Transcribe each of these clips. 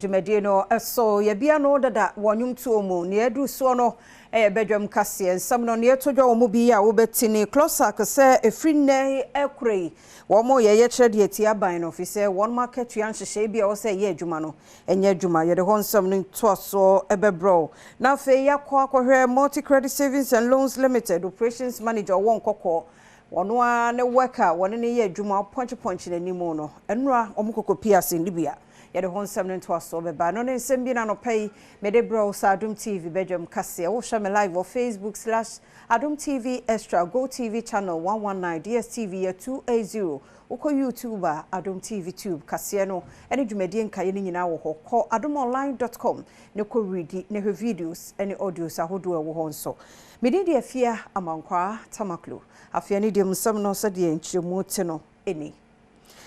Jumedi no so ye bia no dada wonwum tuo mu ne edu so no Badwam kase nsam no ne todwa wo mu bi a wo betini closer kase efri ne ekurei wo mo ye kire de tia ban no fi se one market yan hye bia wo se ye adwuma no enye adwuma ye de ho nsam no to so ebebro na fe yakwa akohwe multi credit savings and loans limited operations manager won kokko wono a ne worker woni ne ye adwuma punch na nimu no enura omukoko piase ndibia yede hon semne to aso beba no ne nsem bi na no pay mede bro sa Adom TV Badwam kase wo hwe me live on Facebook/Adom TV Extra Go TV channel 119 DSTV 280 woko YouTube Adom TV Tube kase no ene dwumadi nkaye ni nyina wo ho ko adomonline.com ne ko read ne he videos ene audios ahodo wo ho nso mede de afia amankwa tamaklo afia ne de nsem no se de nchiremu te no eni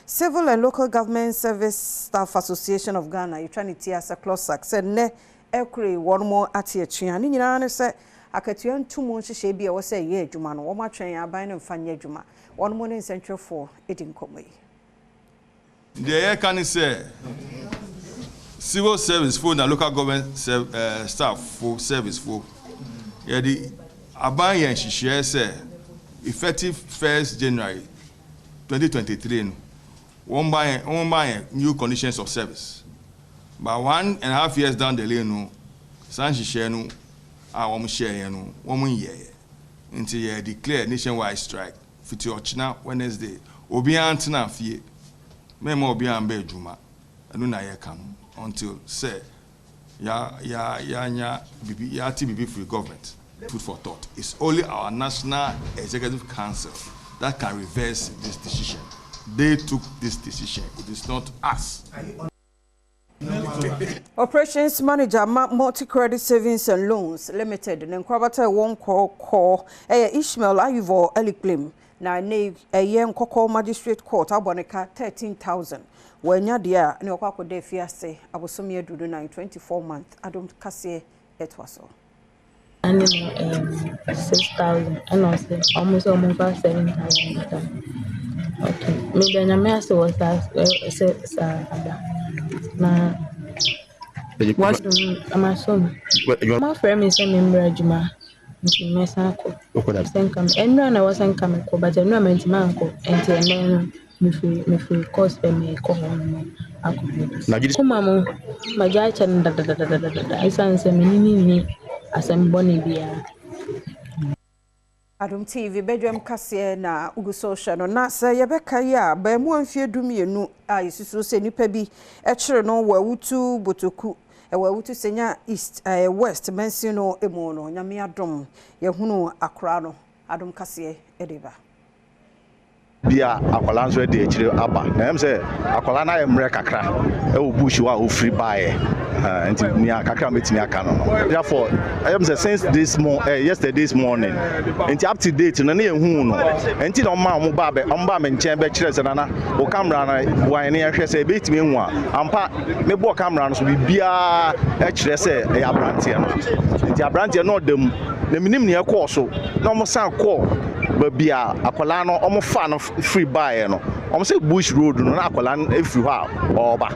Civil and Local Government Service Staff Association of Ghana, you trying to tear us a close said ne ekre one more at your chin. And you say, I could turn 2 months she be or say, ye, Juman, one more train, I bind and fan ye Juma. 1 morning Central 4, it didn't come away. The air can say civil service for the local government staff for service for. Yeah, the Abayan she shares effective 1st January 2023. One by new conditions of service. But 1.5 years down the lane, no, Sanji share no, our share no, 1 year. Until you declare nationwide strike, Fiti Ochina Wednesday, Obian Tina Fie, Memo Obian Bejuma, and Nuna come until say, TBB free government, food for thought. It's only our National Executive Council that can reverse this decision. They took this decision. It is not us. Operations Manager Multi Credit Savings and Loans Limited. Nenkwabata won call Ishmael Ayuvo Eliklim. Na ne yen koko magistrate court aboneka 13,000. Wenya dia ne okwako de fiase abosomi edudu na 24 months. Adom kase etwaso. And 6,000 and also almost 7,000. Okay. Maybe I may ask was that what's my son? My friend is a member of Juma. And I wasn't coming, but I know I'm a man and then if we cost them a call home. Mamma, my judge and I sense a mini as I'm Bonnie beer. Adom TV Badwam kase na ugu social no na se yebeka ya ba mu amfie dumienu a isusu se nipa bi e kire no wawutu botoku e wawutu senya east west mention no emu no nyame adom ye hunu akora no Adom kase edeba bia akwala nso de akire aba na em se akwala na emre kakra e wo bush wa o free buy nti ni kakra metimi aka no therefore I am say since this yesterday's morning nti up to date no na ehun no nti no ma mo ba be on ba me nchen be kire se na o camera na wan ne ehwe se be timi hu a ampa me bo camera no so bia e kire se e abrantie no nti abrantie no dem na minim ne e call so na mo san call ba bia akwala no omo fa no free buy no omo say bush road no na akwala no free ha oba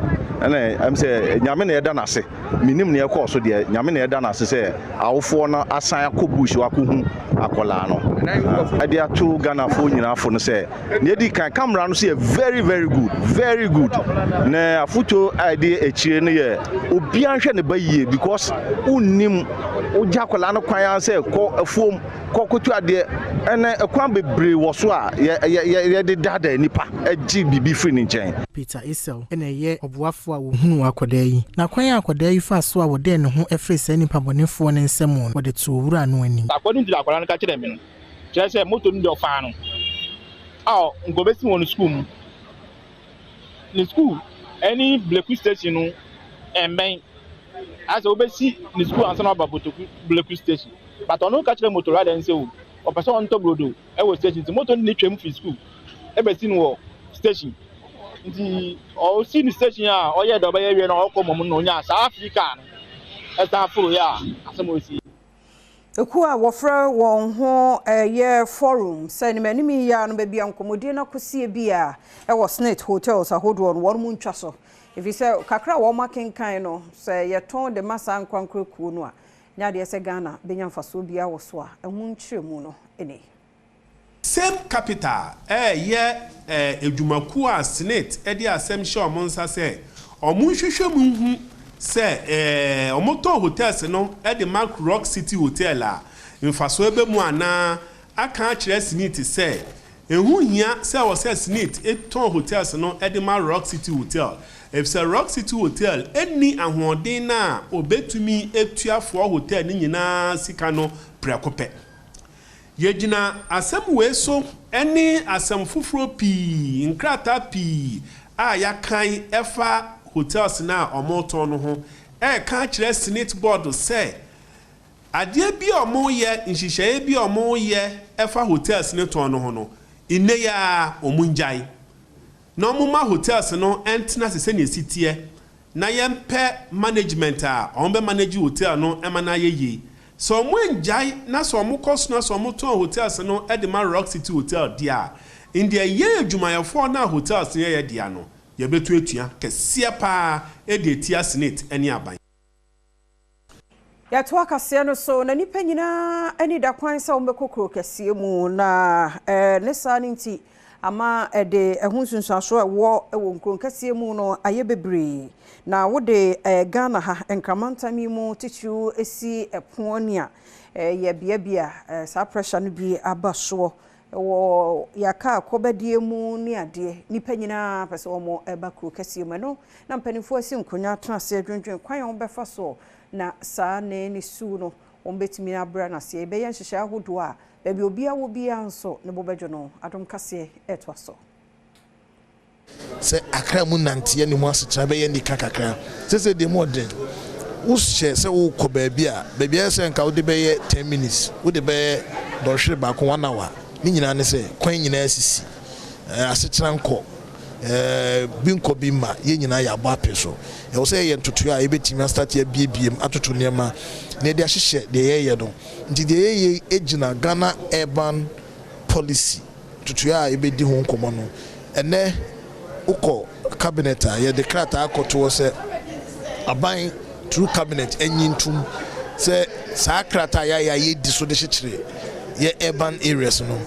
ene am say nyame na eda na se minim na ekọ so de nyame na eda na se say awofo no asan akọ bush wakohu akwala no ade ato Ghana fo nyina fo no say na edi kan camera no say very very good na afoto ide echire no ye obi anhwe ne bayie because unnim oja akwala no kwan say ko afuom kokotu ade ene ekwan bebre wo so a ye de dada nipa agi bibi free ni nchen Peter Isel ene ye obuafo a wo hunu akoda yi na kwan akoda yi fa so a wo de ne ho efre se nipa bonefo ne nsem wo de to wura no ani according to akoda no ka kire me no kire se moto ni de ofa no ah ngo besi won school mu ni school any black station no emben as obesi ni school ansa na babotoku black station but ono ka kire motor rather nse o person on top road e wo station ti motor ni twem fi school e be si no station nti o si ni station a o ye do ba ye we na o ko mom no nya sa Africa no e sta furu ya asemo si Eku a wofra won ho ye forum say ni manimi ya no ba bia nkomodie na kosie bia e wo Snake hotels ahodo no won mu ntwa so if you say kakra wo makenkan no say ye ton de masa nkwankro ku no a nya de se Ghana benya mfaso bia wo so a ehun kyeremu no ene same capital edwumaku a Senate e de asem hye omonsa say omun hwehwemu hu say omoto hotels no e de Mark Rock City Hotel a mfaso ebe mu ana aka kire Senate say ehu hia say wo say Senate eton hotels no e de Mark Rock City Hotel if say Rock City Hotel eni ahoden na obetumi etuafo hotel ni nyina sika no prekope yegina asem we so eni asem fufuro pi nkrata pi a yakan efa hotels na omoto no ho kan kire Senate board say ade bi omo ye nhihye bi omo ye efa hotels ne to no ho no ine ya omunjai no muma hotels no entna se ne sitie na yempe management a ombe manage hotel no emana yeye so munjai na so mukos na so muton hotels no Edema Rock City Hotel dia india ye adwumayefo na hotels ye dia no ye betu etua kese pa ede tia Senate eni aban ya to akase no so na nipa nyina eni da kwan sa ombekokro kese mu na ne sa nti ama de ehunsunsuaso ewo nkron kase mu no aye bebre na wode Ghana ha enkramantami mu tichu esi eponia ye bia sa pressure no bi abaso wo yaka kobadie mu ni ade nipa nyina pese omo eba kro kase mu no na mpanifo asi nkonya atase dwendwen kwan on befa so na sa ne ni su no ombetimi abra na se be yen hihye ahodo a baby obia wo bia nso ne bobejo no Adom kase etwa so se akra mu nante ne mu asechra be yen kakakra se de modern wo hye se wo ko baby se nka wo de be 10 minutes wo de be do hwere ba ko 1 hour ni nyina ne se kwan nyina asisi asechra nko binko bimma ye nyina ya bo apeso e wo se ye ntutu a ebetimi start ya biebiem atoto nema na de ahihye de ye no nti de ye ejina Ghana urban policy tutu a ebedi ho nkomo no ene uko cabinet a ye declare akoto se aban through cabinet enyintum se sa krata ya ye di so de hyekyere ye urban areas no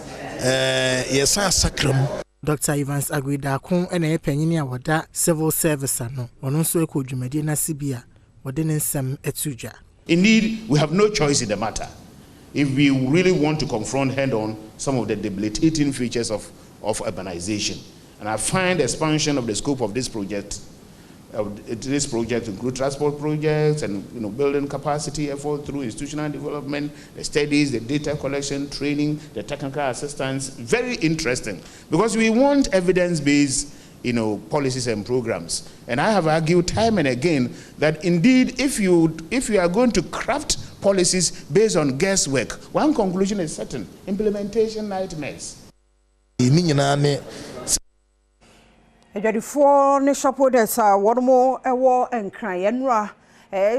ye sa sakram Dr. Evans Agwidakon ena epanyini a woda civil service ano ono nso ekodwumade na sibia wode ne nsem etuja. Indeed, we have no choice in the matter if we really want to confront head-on some of the debilitating features of urbanization. And I find the expansion of the scope of this project include transport projects and building capacity effort through institutional development, the studies, the data collection, training, the technical assistance. Very interesting because we want evidence-based policies and programs. And I have argued time and again that indeed if you are going to craft policies based on guesswork, one conclusion is certain: implementation nightmares. Ejadifo ne shopoders a womo ewo enkran yenra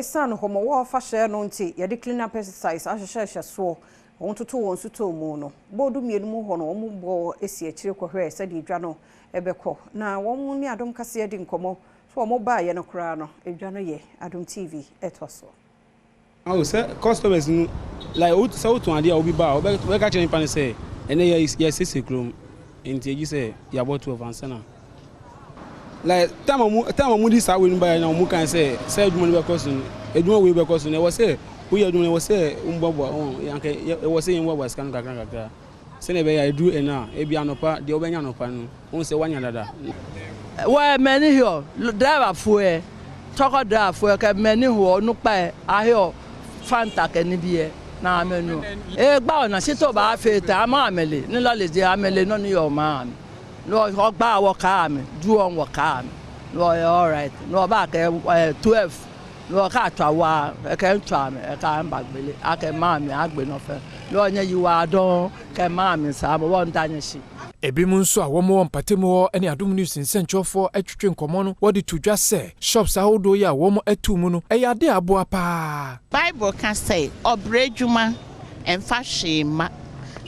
san homo wo fa hye no nti ye de clean up exercise ahye so won toto won suto mu no bodu mienu mu ho no wo bo esi akire kohwe se de dwa no ebekọ na won ni Adom kase de nkomo so wo ba ye no kra no edwa no ye Adom TV etoso oh say customers like out so to ade obi ba we ka chere pan say ene ye sisi krom nti egi say ya bo 12 ansana like time mu this we buy na mu kan say edwuma no be cost edwuma we be cost na we say we edwuma we say mbabo yanke we say mbabo scan kakra se ne be ya edu ena e bia nopa de obenya nopa no won say wanya dada we many here driver fuel talk driver fuel ka many here no pa ahio fanta ke ni bie na amenu e gba ona sito ba feta ama amele ni lo le je amele no ni your man no gba wo ka mi do on wo ka mi no all right no ba ke 12 no ka twa wa ke twa mi e ka mbagbele ake ma mi agbe no fe no nya yi wa don ke ma mi sa mo won tanye shi ebi mu nso a womo mpatemo ene Adom News nsentwofo atwetwe nkomo no wodi tudwa se shops ahodo ya womo atu mu no eyade aboa pa Bible can say obredwuma emfa hwema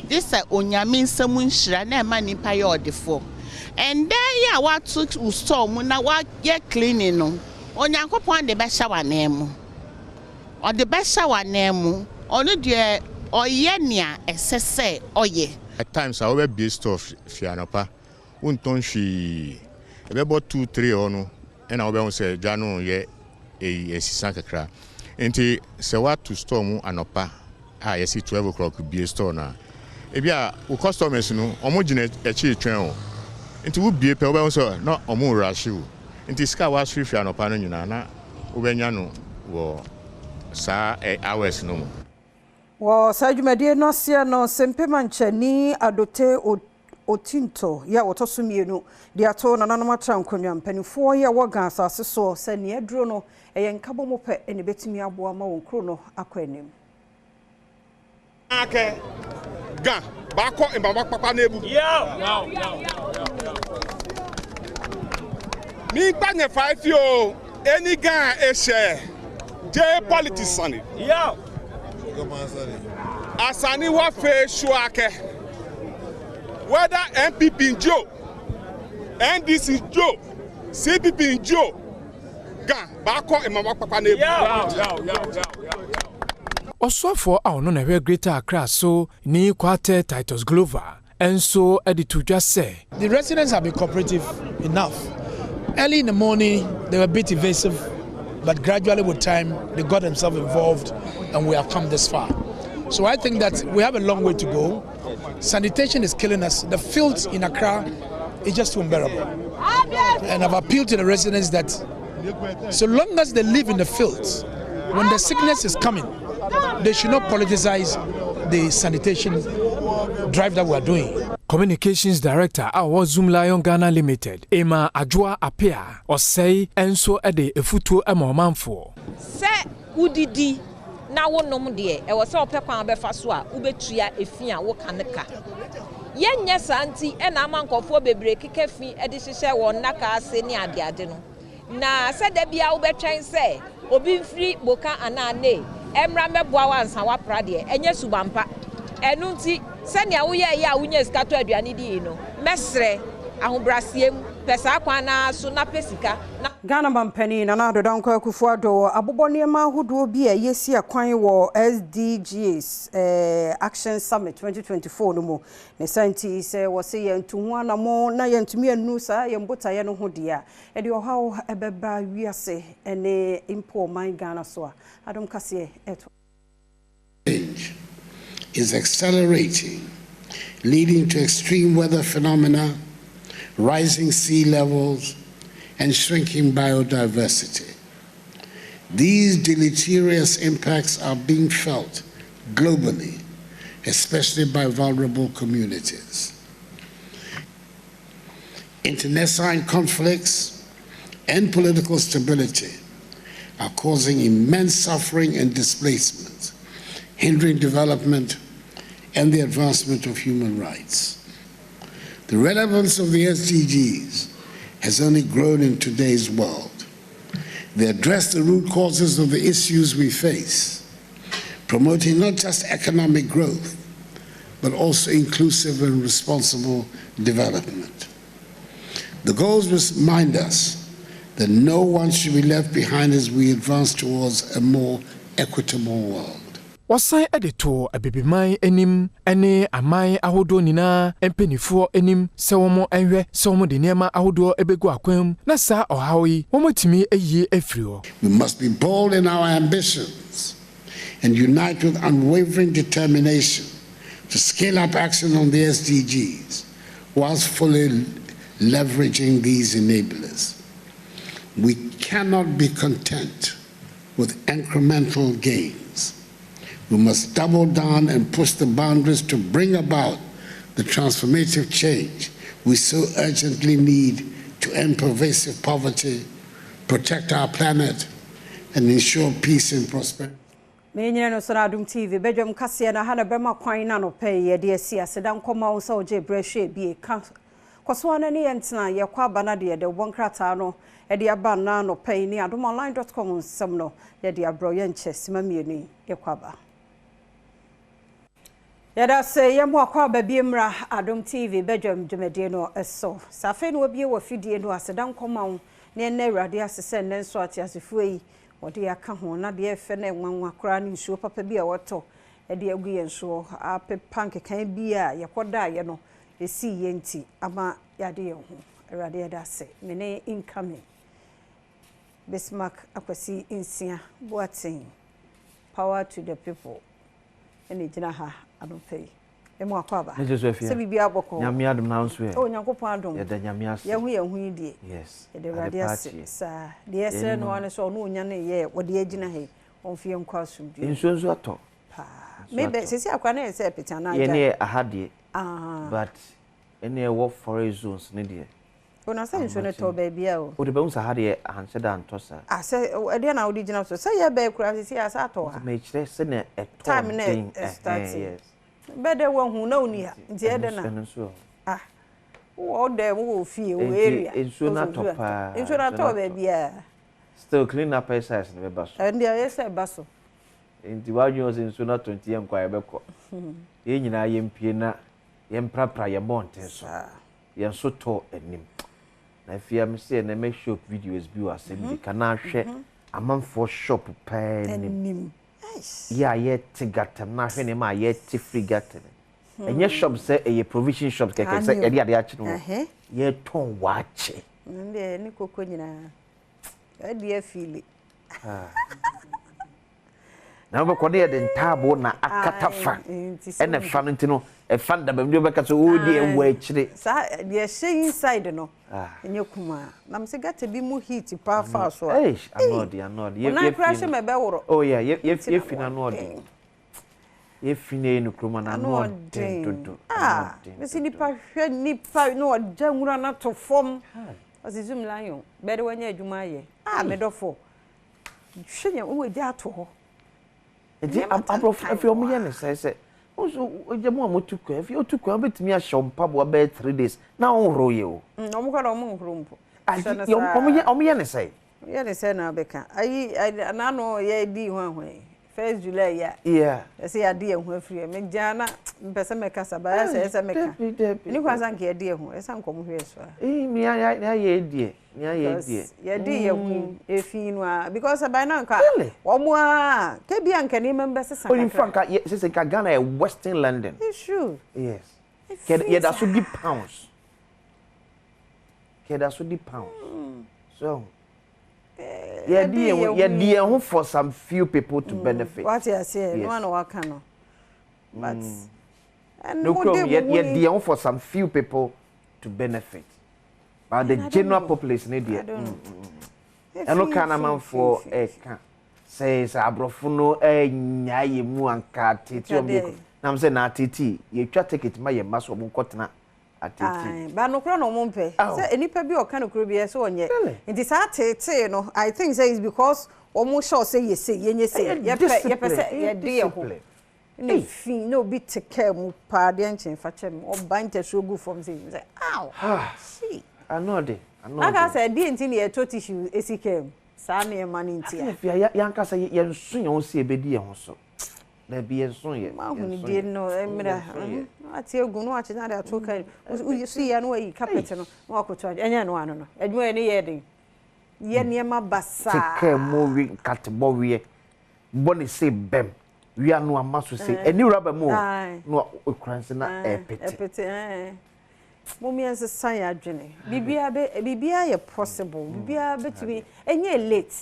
this onyame nsam nhira na ema nipa ye odefo and then ya what to storm na wa ye cleaning no onyankopon de be shower na emu o de be shower na emu onu de oye nia esese oye at times I will be stuff fianopa unton hwi ebebo 2-3 ono and I will say jano ye esisa kakra enti se what to storm anopa yes 12 o'clock be store na ebia wo customers no omo gine echi twen o enti wo bie pe wo be so na omo rush wo enti ska wa hwehwe anopa no nyina na wo benya no wo sa hours no mo wo sajumade no sia no sempemanchani adote otinto ya wotosumienu de ato nananom atrankonwa mpanifo ya woga asase so se ne aduro no eyenkabo mo pe ene betimi aboa ma wonkro no akwanim ake ga bako mbaba papa nebu mi panye 5 yo any ga eshe je politician asani wa fe shuake whether MPP in Joe NDC in Joe CPP in Joe ga bako mbaba papa nebu Osofo a ono na hwe Greater Accra so ni kwate Titus Glover enso editu dwa say the residents have been cooperative enough. Early in the morning they were a bit evasive, but gradually with time they got themselves involved and we have come this far. So I think that we have a long way to go. Sanitation is killing us. The filth in Accra is just too unbearable. And I've appealed to the residents that so long as they live in the filth, when the sickness is coming, they should not politicize the sanitation drive that we are doing. Communications Director our Zoom Lion Ghana Limited, Emma Ajua Apia, or say enso ede efutu emomanfo. Se udidi na wonom de e wo se opekwan be fa so a ubetua efia wo kaneka. Yenye santi e na amankofo bebre kikefi e de hihye won naka ase ni ade no. Na se da bia wo betwen se obi mfiri boka anane emra meboa wansa wa prade enye subampa enunti senia wo ye ya wunye skato aduane di no mesre ahobrasiem pesa kwana so na pesika na Ghana mampani na adodanko akufuado abobone ma hodo bi a yesi akwan wo SDGs Action Summit 2024 no mo ne santi se wo se yentu na mo na yentumi anu sa yembota ye no ho dia e de ohawo ebeba wiase ene impo man Ghana so Adom kase eto change is accelerating, leading to extreme weather phenomena, rising sea levels, and shrinking biodiversity. These deleterious impacts are being felt globally, especially by vulnerable communities. Internecine conflicts and political stability are causing immense suffering and displacement, hindering development and the advancement of human rights. The relevance of the SDGs has only grown in today's world. They address the root causes of the issues we face, promoting not just economic growth, but also inclusive and responsible development. The goals remind us that no one should be left behind as we advance towards a more equitable world. Wasan edito abebiman enim ene amai ahodo nina empenifo enim se womo enhwe se womo de niema ahodo ebegu akwam na sa ohawi womo timi eyi efrio. We must be bold in our ambitions and unite with unwavering determination to scale up action on the SDGs whilst fully leveraging these enablers. We cannot be content with incremental gains. We must double down and push the boundaries to bring about the transformative change we so urgently need to end pervasive poverty, protect our planet, and ensure peace and prosperity. Menyina no so na Adom TV Badwam kase na ha na bema kwan na no pay ye de asia sedan koma wo sa oje brehwe bi ka kwaso na ne yentena ye kwa bana de de wonkrata no e de aba na no pay ni adomonline.com nsem no ye de abro ye nche sima mieni ye kwaba. Yada say yamo akwa babi mra Adom TV Badwam dwumade no eso. Safe no obi wo fidie no asedan koma wo ne na awurade asese ne nso atiasefo yi wode aka ho na de efe na enwanwa kra ne nsuo papa bi a woto e de agu ye nsuo apepa nkekan bi a yekoda ye no esi ye nti ama yade ye ho awurade yada se mene incoming Bismarck akwasi insia boatin power to the people ene gina ha Adom pay emu akwaba se bibia boko nyame adom na nso oh nyankopon adom ye da nyame ase ye hu die yes ye de radiase sa de esre no ane so no onya ne ye wode agina he onfie nkwa asumdu nso ato maybe sisi akwa na ese pita na ye ne ahade but ene wo forest zones ne de ona say nso ne to ba bia o o de be nsa hade anse da ntosa ase ede na wodi gina so say ye ba kura sisi asa to ha me kire se ne eto time na start yes bede wo hu na oni ha nti ede na wo de wo fie wo area nso na topa nso na to ba bia still clean up exercise ne be baso ndi ya se baso nti wadwo se nso na 20 ye nkwa ye beko ye nyina ye mpie na ye mprapra ye monten so ye nso to anim na fia me se na me shop videos bi wa se bi kana hwe amanfo shop pa anim ya ye tigatem na hwe ne ma ye ti free gatem enye shop se eye provision shop keke se ede ade achi no ye ton wache nde ni koko nyina ade afili na be kode de ntabo na akatafa ene fa no ntino e fa da bamdi obeka so o de ewu achire sa de she inside no enye kuma na mse gata bi mu heat pa fa so anodi ye crash me be woro oh yeah ye fina no odi ye fina enu kroma na no odi mesi nipa hwe nipa no oja nwura na to fom osizum lion be de wanya adwuma ye me dofo hwe nya wo dia to ho edi aprof afi omo ye ne se oso ojemo amotukwa afi otukwa betimi a shompa bo be 3 days na onro ye o omo kwa omo horo mpo omo ye ne se na beka ayi na no ye di ho ahwe 1st July ya say ya di ehun afiri me jana mpese me kasa ba ya say meka ni kwa san ke di ehun esa nkom hwe so mi ya ye die ya di ehun efi no a because by now nka omo a ke bia nka ni member sesa ka franka sesa ka Ghana e Western London issue yes ke da so di pounds so yeah, dear, for some few people to benefit. What you say, no one work no. But no, dear, for some few people to benefit. But the general population, dear, and no kind of man for a says Abrofuno, a nyai mu and cat, I'm saying, Titi, you try to take it, my muscle, cotton. But no crown on pay. Say any pebby or kind of cribby so on yet. It is hard to no. I think say is because almost sure say you say dear. No fee, no bit to care more pardon fachem or bind a so good from saying, ow, see. I know it. Like I said, didn't in the to tissue as he came. Sunny and money in tea. If Yanka say, you soon you see a baby also. There be a son yet. Mamma didn't know. I tell you, watch another took. You see, I know you captain walk to any one. And you any heading. Near my bassa. Take care, moving cat bowie. Bonnie say, Bem. We are no must say any rubber more. No, cransing a pity. Mummy as a sign, Jenny. Bibia possible. Bibia bet to be any late.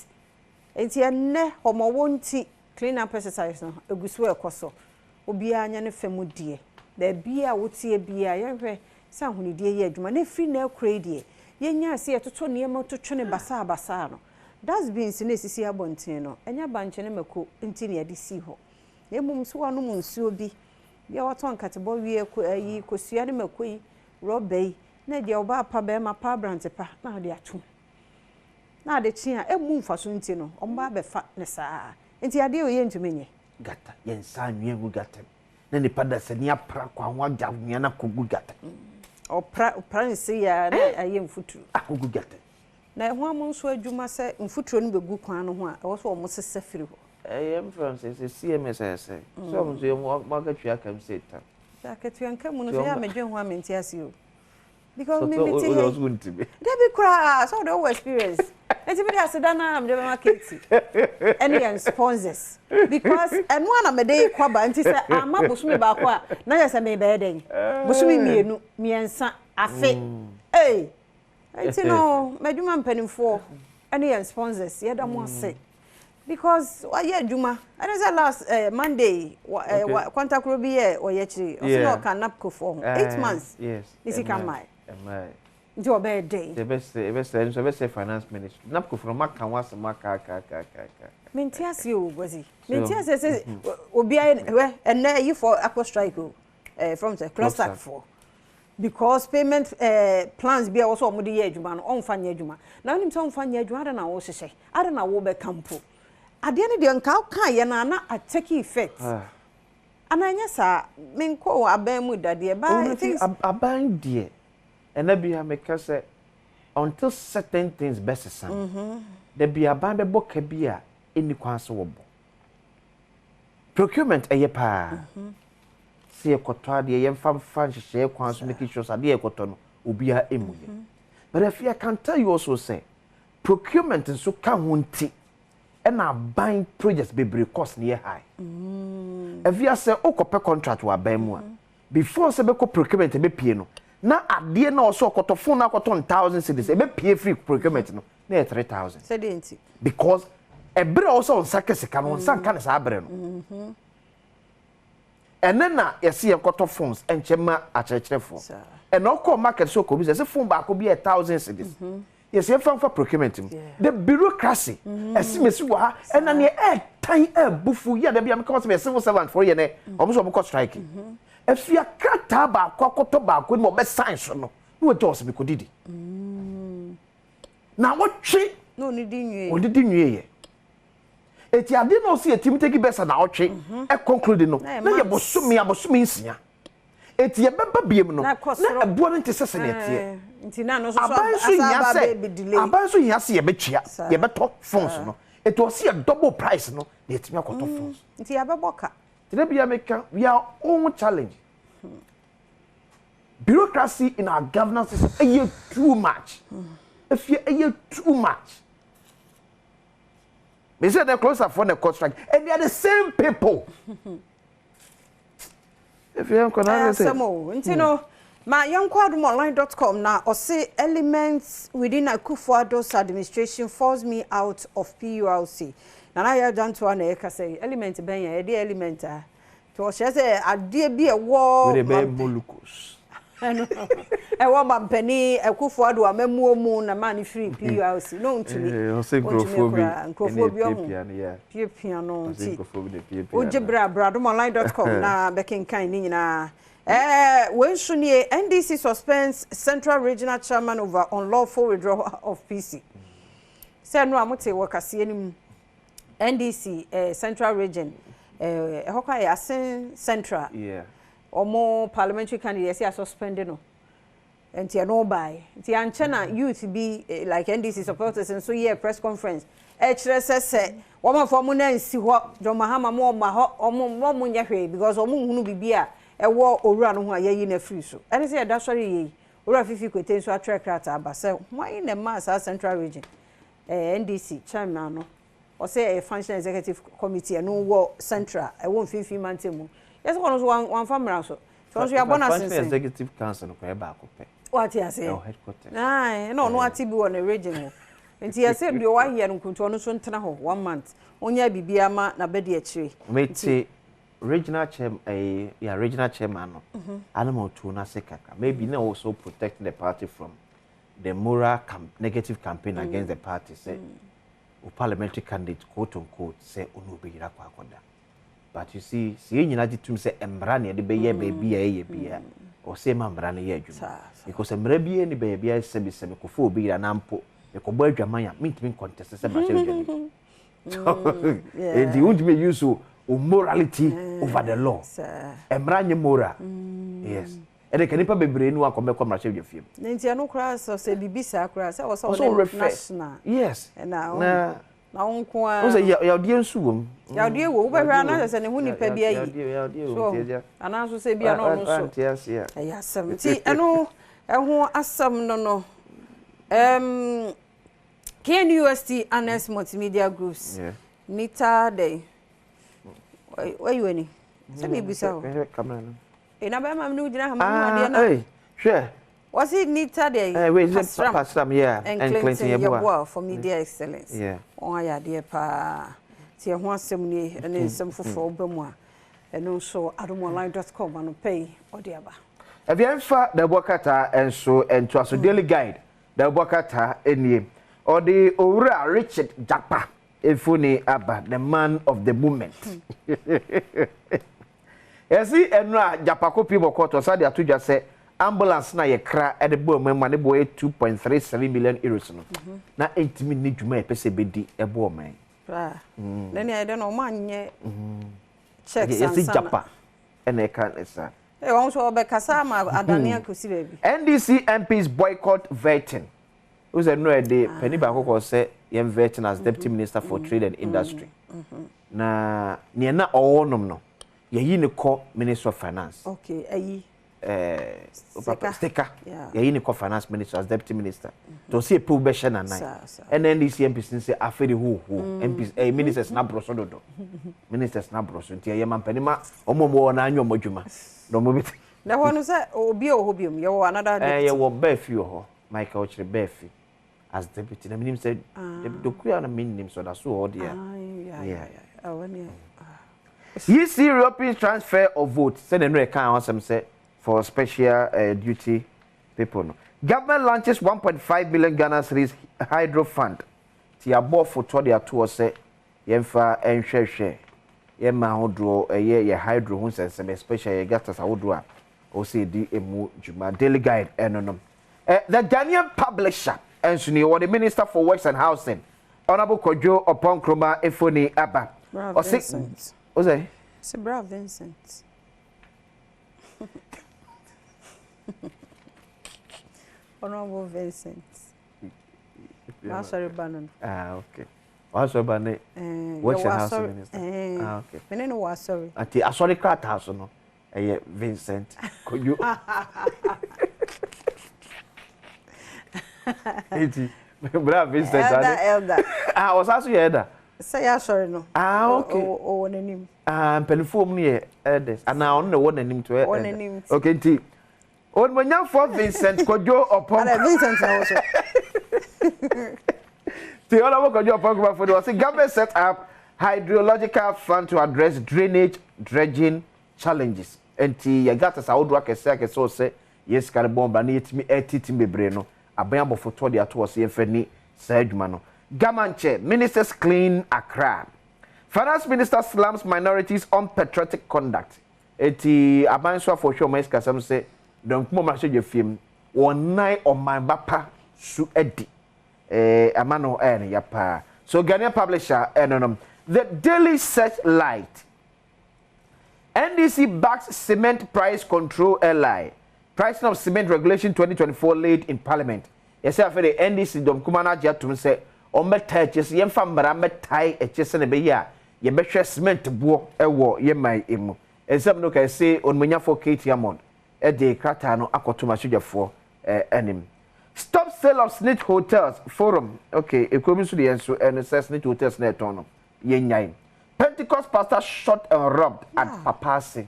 It's your ne homo won't clean up exercise no egusu ekoso obi anya ne femu die da bia wotie bia yehwe sa hunidie ye adwuma na free na akure die yenya ase etoto niema totwe ne basa no das beans na esisi abonten no enya banche ne mako nti ne yade si ho emum so wanu munsuo bi bia waton katebo wie ko ayi kosua ne mako yi robai na dia oba apa be ma pa brante pa na de ato na de chia emum faso nti no omba be fa ne saa nti ade oye ntumenye gata yensa anwegu gata na ni pada se ni apra kwa ho agya na kogu gata opra nsi ya na aye mfuturu akogu gata na ho amonso adwuma se mfuturu no begu kwan no ho a ewo so o mo sese firi ho am from say CMS say. So you market you can say that. Market you can no say am dwen ho amenti ase o. Because me so me was going to be. There be cry so the experience. Enti me dey aseda na am dey market. Any sponsors because and one am dey kwaba enti say ama bosumi ba ko a na ya say me be den. Bosumi mienu miensa afe. Hey. Enti no meduma mpanimfo any sponsors ye da mo ase. Because why ye adwuma? And say last Monday contact will be here or yechi. Also no can napco for 8 months. Yes. This he can my. Do a bad day. The best finance ministry. Napco from Maka was Maka. Maintias you, was he? Maintias says, Obi and now you for Aqua Strike from the cluster for. Because payment plans be also on the edge man on Fanya Juma. Now, him some Fanya Juma, I don't know what to say. I don't know what be campo. At the end of the day, can a take effect. And I guess I call a bam with that dear, but things a bang dear. And there be a maker say until certain things best son. There be a band of book beer in the console. Procurement a year see a cotard, the young fan share quans making sure a dear cotton will be a emu. But if I can tell you also say procurement and so can want tea. And our buying projects be cost near high. If you say okope contract wa bemwa before se be ko procurement be pie no na ade na also koto phone na koto 1000 cedis e be pie free procurement no na 3000 cedenti because ebre also on sakese kan on sanka na sa abre no and then na yesi e koto phones enchema achechefo and no call market so ko bi se phone ba ko bi 1000 cedis. Yes, you have for procurement. The bureaucracy, as Miss Wa, and then time bufu, yeah, there be a civil servant for you, almost striking. If you are cut tobacco, tobacco, no best science, no, what does be could now what tree? No, needing you, didn't you? It ya did not see a team take best an outree, a concluding no, you was sumi, I was swimming. It ye beba biem no na abono nte sesene nti na no so abanso yase ye betua ye beto phones no it was a double price no na etimi akoto phones nti ya beboka today be America we are own challenge bureaucracy in our governance is too much if you too much they say they're closer for the contract and they are the same people. If you have my youngquadumonline.com now or say elements within Akufo-Addo's administration forced me out of PULC. Now I have done to an eka say element benya the element to say a dear be a war with a molucus. I want my penny Akufo-Addo a memo na man free PULC. No to me. Piano. Ojebra bradomonline.com na bekin kind na when Shunier NDC suspends Central Regional Chairman over unlawful withdrawal of PC. Say no amote wakasi enim NDC Central Region hoka yasin Central. Yeah. Omo parliamentary candidates are suspended no. And you no buy. Ti anchena youth be like NDC supporters and so yeah press conference. HRSS woman for mu na nsi ho John Mahama mo ma ho omo mo nya hwe because omo hunu bibia e wo owura no ho ayi na free so. Ene say da sori yi. Owura fifi kwete so attract aba say why in the mass Central Region. NDC chairman no. O say a functional executive committee no wo Central e won fifi mantemu. Yes, one family so. So you are born as executive council no kwa ba akopɛ. What you say? No headquarters. Nah, no ati bi on the region. Nti you say do wa here nkunto no so ntena ho 1 month. Onya bibia ma na be de akire. Meti regional chairman regional chairman no. Animal to na sekaka. Maybe now also protect the party from the moral negative campaign against the party say parliamentary candidate quote unquote say onu be yira kwa akoda. But you see nyina jitum say embra ne de be ye baby ye bia o say ma embra ne ye adwuma because embra bia ni baby ya se bi se me kofo obi ra na mpo me ko bo adwaman ya mentimi contest se ma che adwuma and the ultimate use of morality over the law embra nye moral yes and can nipa bebre nu akome ko ma che adwafiem nti anu kra so se bibisa kra se wo so national yes na na wonko a o say ya odie nsuwom ya odie wo wobehwa na se ne hu nipa bia yi ya odie wo teja ana so se bia no no so ya asem ti eno eho asem no KNUST Honest Multimedia Groups Nita Day where you any se me bisa o camera no na ba ma me ujina ha ma na sure was it Nita Day wait is it Pastor and Clinton Yeboah for media excellence on ya de pa ti ho asem ni ene nsem foforo ba mu a eno so adomonline.com ano pay odiaba Evienfa the Bokata and so daily guide the Bokata enie or the Owura Richard Japa Efuni Abba the man of the movement. Esi enra Japa kopi bokoto sa de atoja se ambulance na ye kra e de bo man ne boy 2.37 million euros no. Na entimi ni dwuma e pese bedi e bo man. Na ni ide no man nye checks esi Japa ene kan esa. NDC MPs boycott vetting. Who's a no day? Penny Bako say yem vetting as Deputy Minister for Trade and Industry. Na niena all no. Ye ni ko Minister of Finance. Okay, ayi. Sticker. Ye ni ko Finance Minister as Deputy Minister. To see a pool beshe na nine. And NDC MPs say afedi who MPs ministers na broso dodo. Ministers na broso. Nti ye man penima omo na anyo modwuma. No mobit. Na wonu say obi ohobium ye wo another deputy. Ye wo Befi ho. Michael Ochre Befi as deputy. Na minim said the kuya na minim so that so all there. Yeah. You see European transfer of votes. Say the no can answer say for special duty people no. Government launches 1.5 billion Ghana cedis hydro fund. Ti abo photo dia to say yemfa enhwehwe. Yema hodro ye hydro hu say special ye gas hodro a o say di emu juma daily guide enonom. The Ghanaian publisher and Suni or the Minister for Works and Housing Honorable Kojo upon Kroma Efoni Abba. Bravo Vincent. What's that? It's Bravo Vincent. Honorable Vincent. Sorry, Bannon. Okay. What's your banner? Works and Housing Minister. Okay. My name was sorry. I sorry, crack house no. Vincent. Could you? Bravo Vincent. Elder. I was asking you elder. Say ya sorry no. Okay. Oh, one name. Penifom ni elders. And now on the one name to one name. Okay, T. On when you for Vincent Kojo upon Vincent also. The other one Kojo upon for the government set up hydrological fund to address drainage dredging challenges. And you got us out work so say yes can bomb and it me etiti bebre no abayabo photo dia to was yefani sadwuma no Gamanche ministers clean Accra. Finance minister slams minorities on patriotic conduct. Eti abanswa for sure mais kasam say don't mo ma je film one night on my bapa su edi amano en yapa. So Ghanaian publisher the Daily Searchlight. NDC backs cement price control ally. Pricing of cement regulation 2024 laid in Parliament. Yes, after the NDC dom kumana jatum say on metaches yemfa mbara metai eches ne be ya ye behwe cement buo ewo ye mai emu. Exam no can say on munya for Kate Amond. E de krata no akotoma sojafo enim. Stop sale of snitch hotels forum. Okay, ekomi so de enso and says snitch hotels na etono. Ye nyai. Pentecost pastor shot and robbed at Papasi.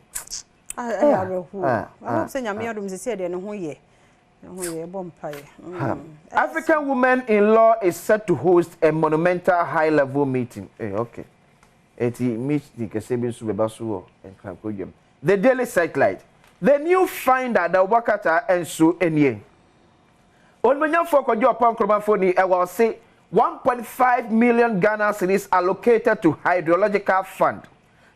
African woman-in-law is set to host a monumental high-level meeting. Okay. The Daily Searchlight. The new finder, the Wakata and Su Enye. On Manya Fokojo upon Kromafoni, I will say 1.5 million Ghana cedis allocated to hydrological fund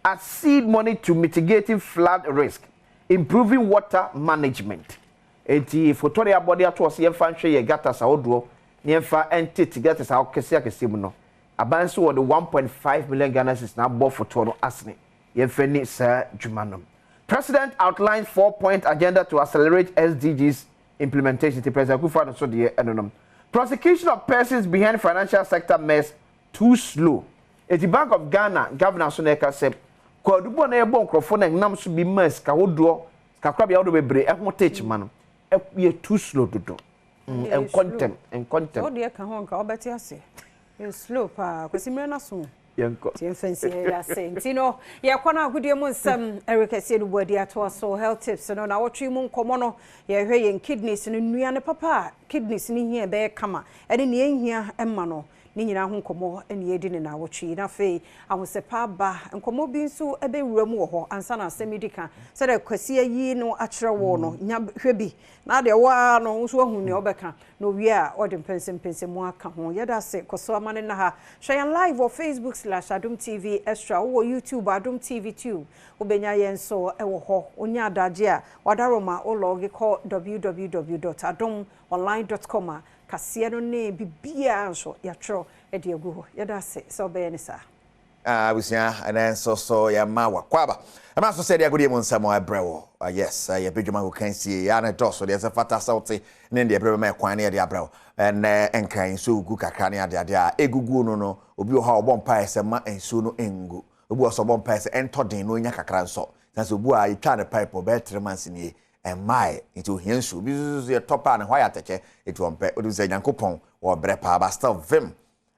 as seed money to mitigating flood risk, improving water management. Eti fotoria body atwas yemfa nhwe ye gata sawodo yemfa entity gata sa okese akese mu no abanso wo the 1.5 million Ghana cedis na bo foto no asne yemfa ni sa dwumanom. President outlined 4-point agenda to accelerate SDGs implementation. The President Kufuor so the enonom. Prosecution of persons behind financial sector mess too slow. At the Bank of Ghana, Governor Soneka said, Quadubo na bon crofone and nam should be mess, Kawodo, Kakrabi out of a break, and what take man. We are too slow to do. And contempt. Oh, dear, come on, I'll bet you say. You're slow, because you may not soon. Young fancy, I say. You know, Yakwana, good year, some Erica said, word yet was so health tips, and on our 3 month commono, you're hearing kidneys and Riana Papa, kidneys in here, bear kama, and in the end here, and mano. Nina hon komo eni edi ne na wochi na fe awosepa ba nkomo bi nso ebe wuramu ho ansa na semidika se de kwasi yi no akere wo no nya hwebi na de wa no nso ahu ne obeka no wi a ode mpense mu aka ho yeda se koso amane na ha share live on Facebook/Adom TV extra wo YouTube Adom TV 2 obenya yenso ewo ho onya adaje a wadaroma o log call www.adomonline.com kasia no ne bibia nso yatro e de agu ho yeda se so be ni sa busia and so ya mawa kwaba ama so said ya gudi mu nsamo abrewo yes ya bedwuma ko kan sie ya na doso de se fata sauti ne de abrewo ma kwan ne de abrewo en enkan so ugu kakra ne ade a egugu no obi ho obon pa ese ma enso no engu obi oso obon pa ese entodin no nya kakra nso sanso obu a itwa ne pipe be 3 months ni and my into hiensu bi so top and why ateke it won't odu say yankopon wo brepa ba still vim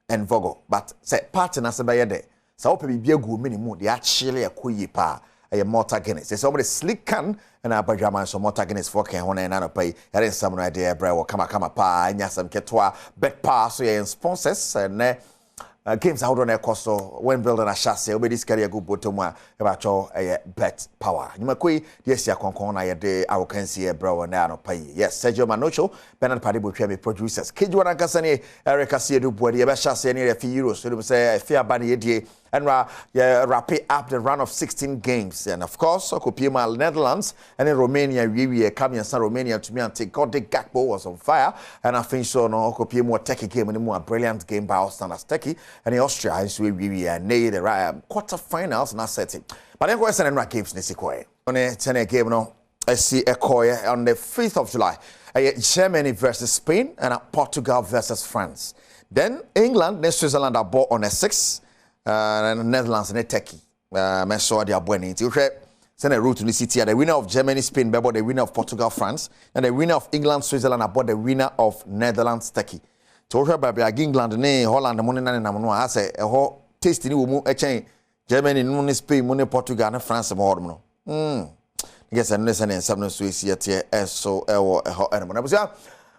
and vogo but say partner se be yede sa ope bibia gu minimum de achile yakoyi pa a mortar guinness say somebody slick can and a Badwam so mortar guinness for can one na no pay there is some idea brewo kama pa nya some ketwa bet pa so ye sponsors and games out on a costo when building a chassis obedi scary go bottom a cho bet power nyuma koi yes ya konkon na ye de awokansi e bro na no pay yes Sergio Manocho Bernard Padibo twa me producers keju na kasa ne Erica Siedu board ye be chassis ne €50 so say fear ban ye die and wrap up the run of 16 games and of course Okopima Netherlands and in Romania we come in Romania to me and take God the Gakpo was on fire and I think so no Okopima techie game and more brilliant game by Austin as techie and in Austria is we need the quarterfinals and I set it but then go send and games this on a 10 game no I see a coy on the 5th of July Germany versus Spain and Portugal versus France then England and Switzerland are bought on a 6th Netherlands and Turkey. I saw the abweni. You send a route to the city. The winner of Germany, Spain, about the winner of Portugal, France, and the winner of England, Switzerland, about the winner of Netherlands, Turkey. So we have England, Holland, the money na no. I say a whole taste ni umu a chain. Germany, money Spain, money Portugal, and France, more no. Yes, and listen and some Swiss yet so a hot animal.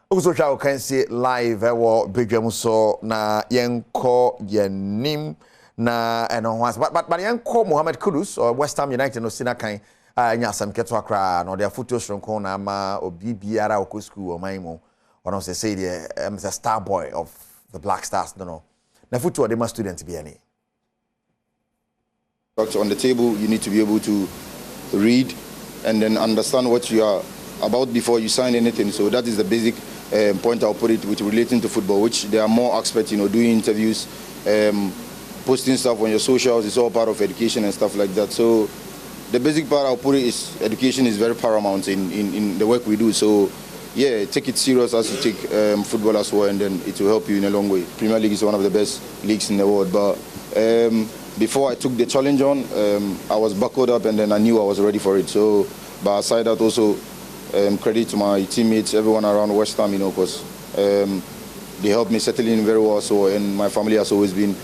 Also, I can see live our Badwam so na yenko yenim. Na eno once but yanko Mohamed Kudus or West Ham United no sina kan nya sam keto akra no their photo shronko na ma obi biara okɔ school o maimo ono say the a star boy of the Black Stars no na photo de ma student bi ani on the table you need to be able to read and then understand what you are about before you sign anything so that is the basic point I'll put it with relating to football which there are more experts doing interviews posting stuff on your socials is all part of education and stuff like that. So the basic part I'll put it is education is very paramount in the work we do. So yeah, take it serious as you take football as well and then it will help you in a long way. Premier League is one of the best leagues in the world. But before I took the challenge on, I was buckled up and then I knew I was ready for it. So but aside that also credit to my teammates, everyone around West Ham, because they helped me settle in very well. So and my family has always been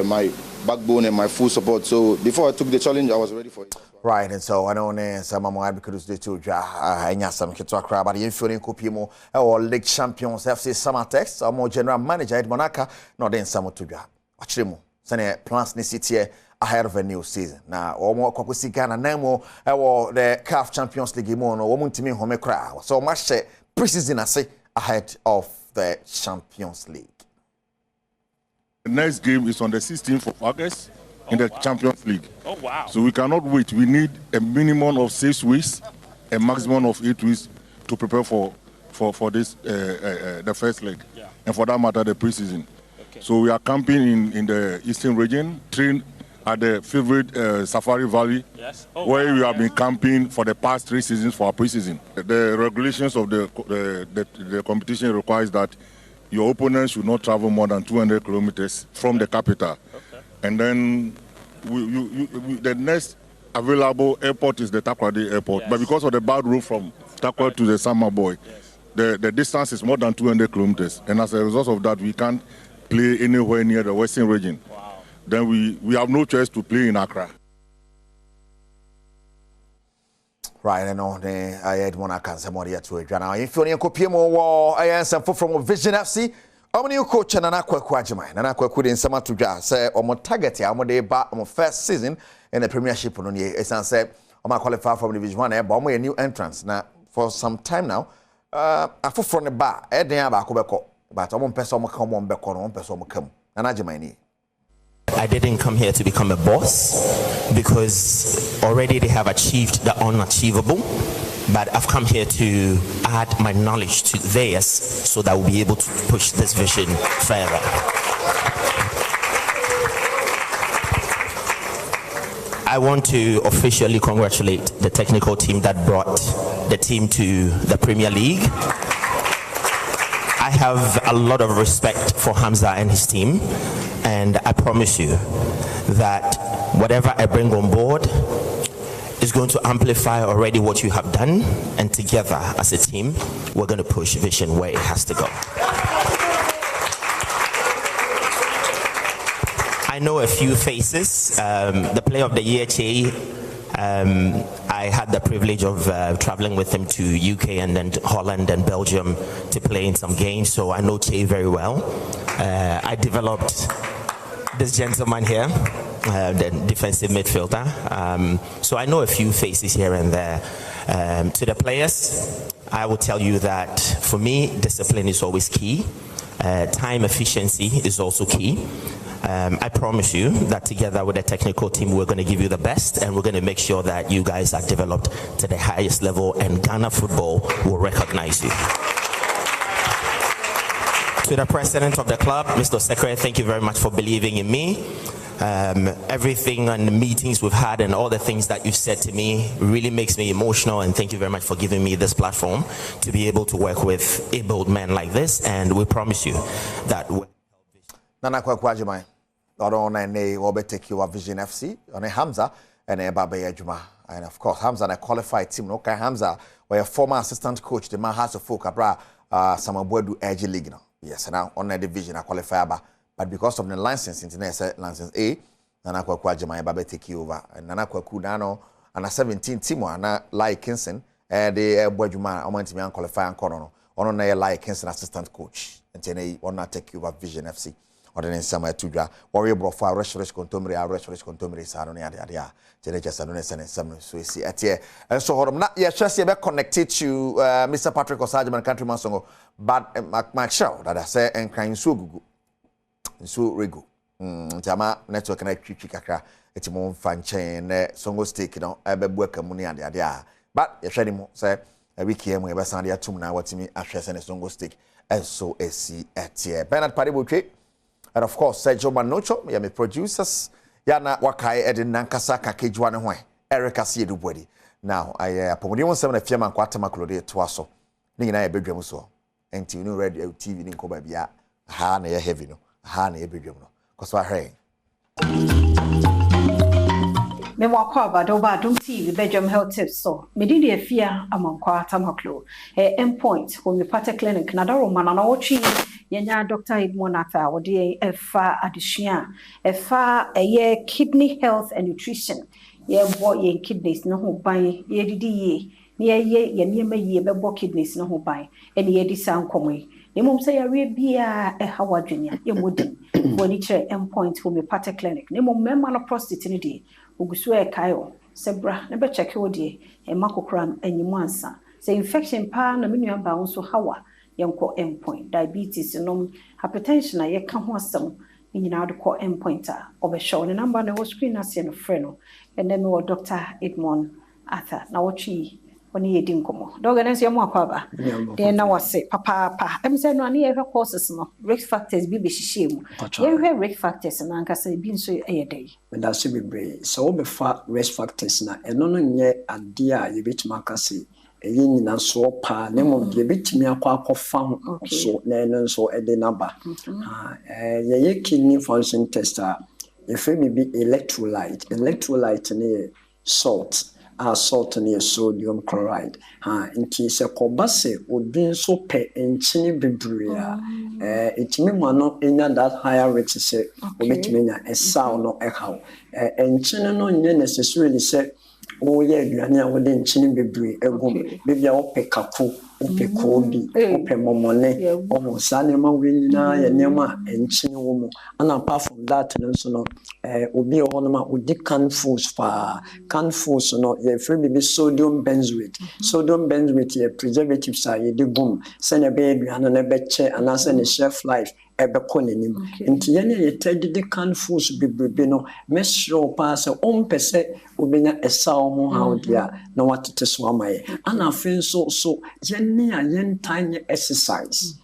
my backbone and my full support. So before I took the challenge, I was ready for it. Right, and so I know some of my because they told you I some to crab but you feeling Kopimo or League Champions FC Summertex or more general manager Ed Monaka, not then some to ya. Actually, more send plans this city ahead of a new season. Now, or more Kokusi Ghana Nemo or the CAF Champions League more or woman to me home crowd. So much preseason I say ahead of the Champions League. The next game is on the 16th of August in the Champions League. Oh, wow. So we cannot wait. We need a minimum of 6 weeks, a maximum of 8 weeks to prepare for this, the first leg. Yeah. And for that matter, the preseason. Okay. So we are camping in the Eastern region, train at the favorite Safari Valley, yes. Where we have been camping for the past 3 seasons for our preseason. The regulations of the competition requires that your opponent should not travel more than 200 kilometers from the capital. Okay. And then the next available airport is the Takoradi Airport. Yes. But because of the bad route from Takoradi to the Samaboy, yes, the distance is more than 200 kilometers. And as a result of that, we can't play anywhere near the Western region. Wow. Then we have no choice to play in Accra. Right, I know I had one I can say more here to it. Now, if you want to more, I answer from Vision FC. I'm new coach and Nana Kwajima. Nana Kwaku in Sama to Jas say, or target, I'm a back on first season in the Premiership on the Esan said, I'm qualified from Division 1, but I'm a new entrance. Now, for some time now, I fought from the bar, Edna Bakobeko, but I won't pass on my come on back on one person come. Nana Jimani. I didn't come here to become a boss because already they have achieved the unachievable, but I've come here to add my knowledge to theirs so that we'll be able to push this vision further. I want to officially congratulate the technical team that brought the team to the Premier League. I have a lot of respect for Hamza and his team, and I promise you that whatever I bring on board is going to amplify already what you have done, and together as a team, we're going to push Vision where it has to go. I know a few faces. The Player of the Year, Che, I had the privilege of traveling with him to UK and then to Holland and Belgium to play in some games, so I know Che very well. I developed this gentleman here, the defensive midfielder. So I know a few faces here and there. To the players, I will tell you that for me, discipline is always key. Time efficiency is also key. I promise you that together with the technical team, we're going to give you the best, and we're going to make sure that you guys are developed to the highest level, and Ghana football will recognize you. To the president of the club, Mr. Secretary, thank you very much for believing in me. Everything and the meetings we've had and all the things that you've said to me really makes me emotional, and thank you very much for giving me this platform to be able to work with able men like this, and we promise you that Nana Kwakwajima, on a will take you a Vision FC, on a Hamza and a Baba Yajuma. And of course, Hamza and a qualified team. Okay, Hamza, where a former assistant coach, the man has a full cabra, some Abuedu Edge League. Yes, now on a division, a qualifier, but because of the license, internet license A, Nana Kwakwajima and Baba take you over. And Nana Kwakudano and a 17 team, and like Kinson, the Abuejuma, I want to be unqualified and corner. On a like Kinson assistant coach, and then on not take you over Vision FC. Or then summer to draw warrior brofa restoration contumely saroni adia generation sanones and some so see at here and so not yet just connected to Mr. Patrick Osajaman countryman song but Mark Show that I say and crying so good so rego jama network na twitwi kakra etimo fan chain songo stake no ebebuaka mu ne adia but ye hwede mo say a week here mo e be san dia tum na watimi ahwese ne songo stake and so see at here Bernard Padibotwe. And of course, Sergio Manocho, my producers, Yana Wakai Edin Nankasa Kakejwane Hwe, Erica Siedubwedi. Now, I Pomodion 7 FM and Quatama Clode Twaso. Nina bedroom so. And you know, radio TV in Kobabia, Hana heavy no, Hana bedroom no. Because I heard. Me wakwa Badwam TV Badwam health tips so me di de afia amankwa tamaklo endpoint homeopathic clinic na daro mana na wochi yenya Dr. Adom Ata wode efa adesua efa eye kidney health and nutrition ye bo ye kidneys no ho ban ye didi ye ye niema ye bebo kidneys no ho ban ene ye di sankomwe nemom say yare bia hawadwenya ye modin woni chere endpoint homeopathic clinic nemom mema no prostate ni di ogusu kayo sebra na be check wodi e makokram anyimu ansa say infection pa na menua ba wonso hawa yenko endpoint diabetes no hypertension na ye ka ho asem nyina de ko endpoint a obehwe ne number na wo screen ase no frɛ no ene me wo Dr. Adom Ata na wo twi oni yedi nkomo doga nenso yemo akwaba de na wase papa em say no ani ye courses no risk factors bi be hihye mu ye hwe risk factors na nkasa bi nso eyedai da se bebre so wo be fa risk factors na eno no nye ade a ye betima akase ɛyɛ nyina so pa ne mom de betimi akɔfa ho so na ɛno nso ɛde naba yɛyɛ kidney function test a yɛfrɛ bi electrolyte ne salt salt ne sodium chloride nti sɛ kɔba sɛ obi nso pɛ nkyene bebree a ɛtumi ma no ɛnya that higher rate sɛ obɛtumi nya ɛsaw no ɛhaw nkyene no nyɛ necessarily sɛ woyɛ aduane a wode nkyene bebree egum bebi a wopɛ kako wopɛ kobi wopɛ momone ɔmo saa nneɛma wei nyinaa yɛ nneɛma a nkyene wɔ mu and apart from that no nso no obi wɔ no ma odi canned foods no yɛfrɛ bi sodium benzoate yɛ preservatives a yɛde gum sɛnea ɛbɛyɛ aduane no ɛbɛkyɛ anaasɛ ne shelf life ɛbɛkɔ n'anim nti yɛne yɛtɛdede canned foods bebrebe no mɛsrɛ paa sɛ ɔmpɛ sɛ obɛnya ɛsa ɔmo ha ɔde a na watete so ama yɛ ana afei nso so yɛne a yɛntan nyɛ exercise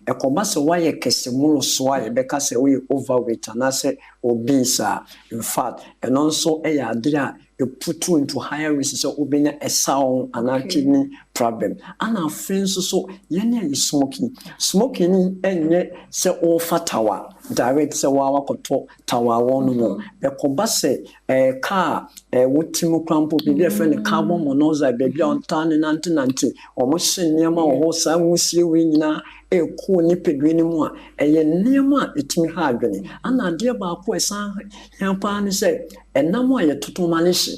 ɛkɔba sɛ woayɛ kɛse molo so a yɛbɛka sɛ woyɛ overweight anaasɛ obese a in fact ɛno nso ɛyɛ ade a put you into higher risk sɛ wobɛnya ɛsaw anaa kidney problem ana afei nso so yɛne ayɛ smoking ni ɛnyɛ sɛ wofa tawa direct sɛ woawakɔtɔ tawa wɔ no mu ɛkɔba sɛ car wotim krampo biribi a ɛfrɛ no carbon monoxide baabi a ɔntaa ne nante ɔmo hye nneɛma wɔ hɔ saa wusie wei nyinaa ɛkɔ nipadua no mu a ɛyɛ nneɛma a ɛtumi ha adwene ana adeɛ baako ɛsan hia paa ne sɛ ɛnam a yɛtoto ma ne hye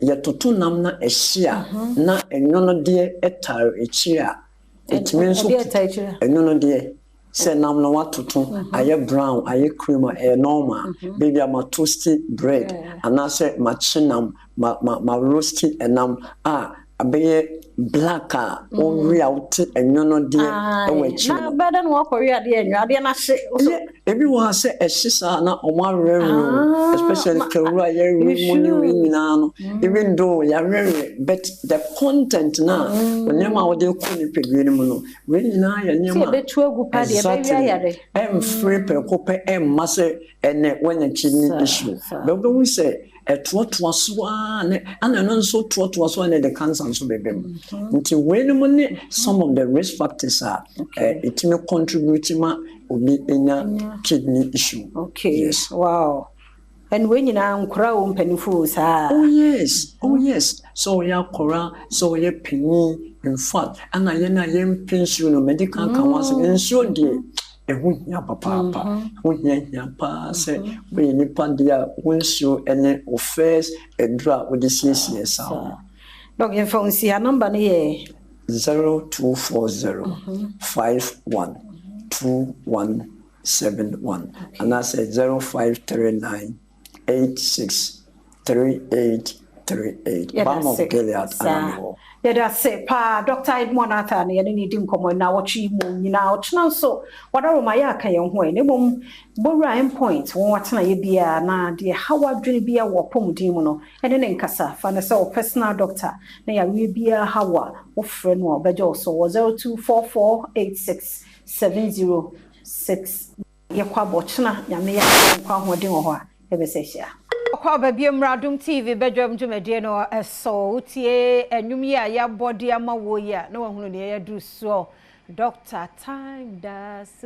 yɛtoto nam na ɛhye a na ɛnwonodeɛ ɛtare akyi a ɛtumi nso ɛnwonodeɛ sɛ nam na watoto ayɛ brown ayɛ cream a ɛyɛ normal baby ama toasty bread anaasɛ machinam ma roasty ɛnam a abɛyɛ black a ɔnwe a wote ɛnwono deɛ ɛwɔ akyi na bɛda no wakɔwe adeɛ ɛnwadeɛ no ahye ebi wɔ ha sɛ ɛhye saa na ɔmo awerɛwerɛ especially kawura yɛwerɛ mu ne wei nyinaa no even though yɛawerɛwerɛ but the content na nneɛma a wɔde kɔ nipadua no mu no wei nyinaa yɛ nneɛma ɛbɛtu agu pa deɛ ɛbɛwi ayare ɛmfiri prɛko pɛ ɛmma sɛ ɛnɛ wanya kidney issue bɛbɛhu sɛ ɛtoatoa so ana ɛno nso toatoa so ne the cancer nso bɛbɛ mu nti wei no mu ne some of the risk factors a ɛtumi contribute ma obi enya kidney issue. Yes. Wow. And when you know nkora wo mpanifo saa. Oh yes. So ya kora so ya penny in fact ana ye na ye pension no medical kan was ensure dey ehu nya papa hu nya pa se we ni pandia wonsu ene o first edra wo de siesie saa. Dog your phone see her number no ye 0240 51 2171 and I said 0539 863838 Balm of Gilead Anamo. That's say pa Dr. Edmond Nathan ye ni di nkomo na wochi mu nyina ochena so wadaro ma ya kan ye ho e ne bom bowra endpoint won watena ye bia na de how adwene bia wo pomudin mu no ene ne nkasa fa na say personal doctor na ya we bia hawa wo frɛ no obejo so 0244867006 ye kwa bochena nyame ya kwa hoden wo ho a ebesehia kwa babiem Adom TV Badwam dwumadie no eso utie enwum yi a ya body ama wo yi a na wahunu ne ya du so Dr. Time das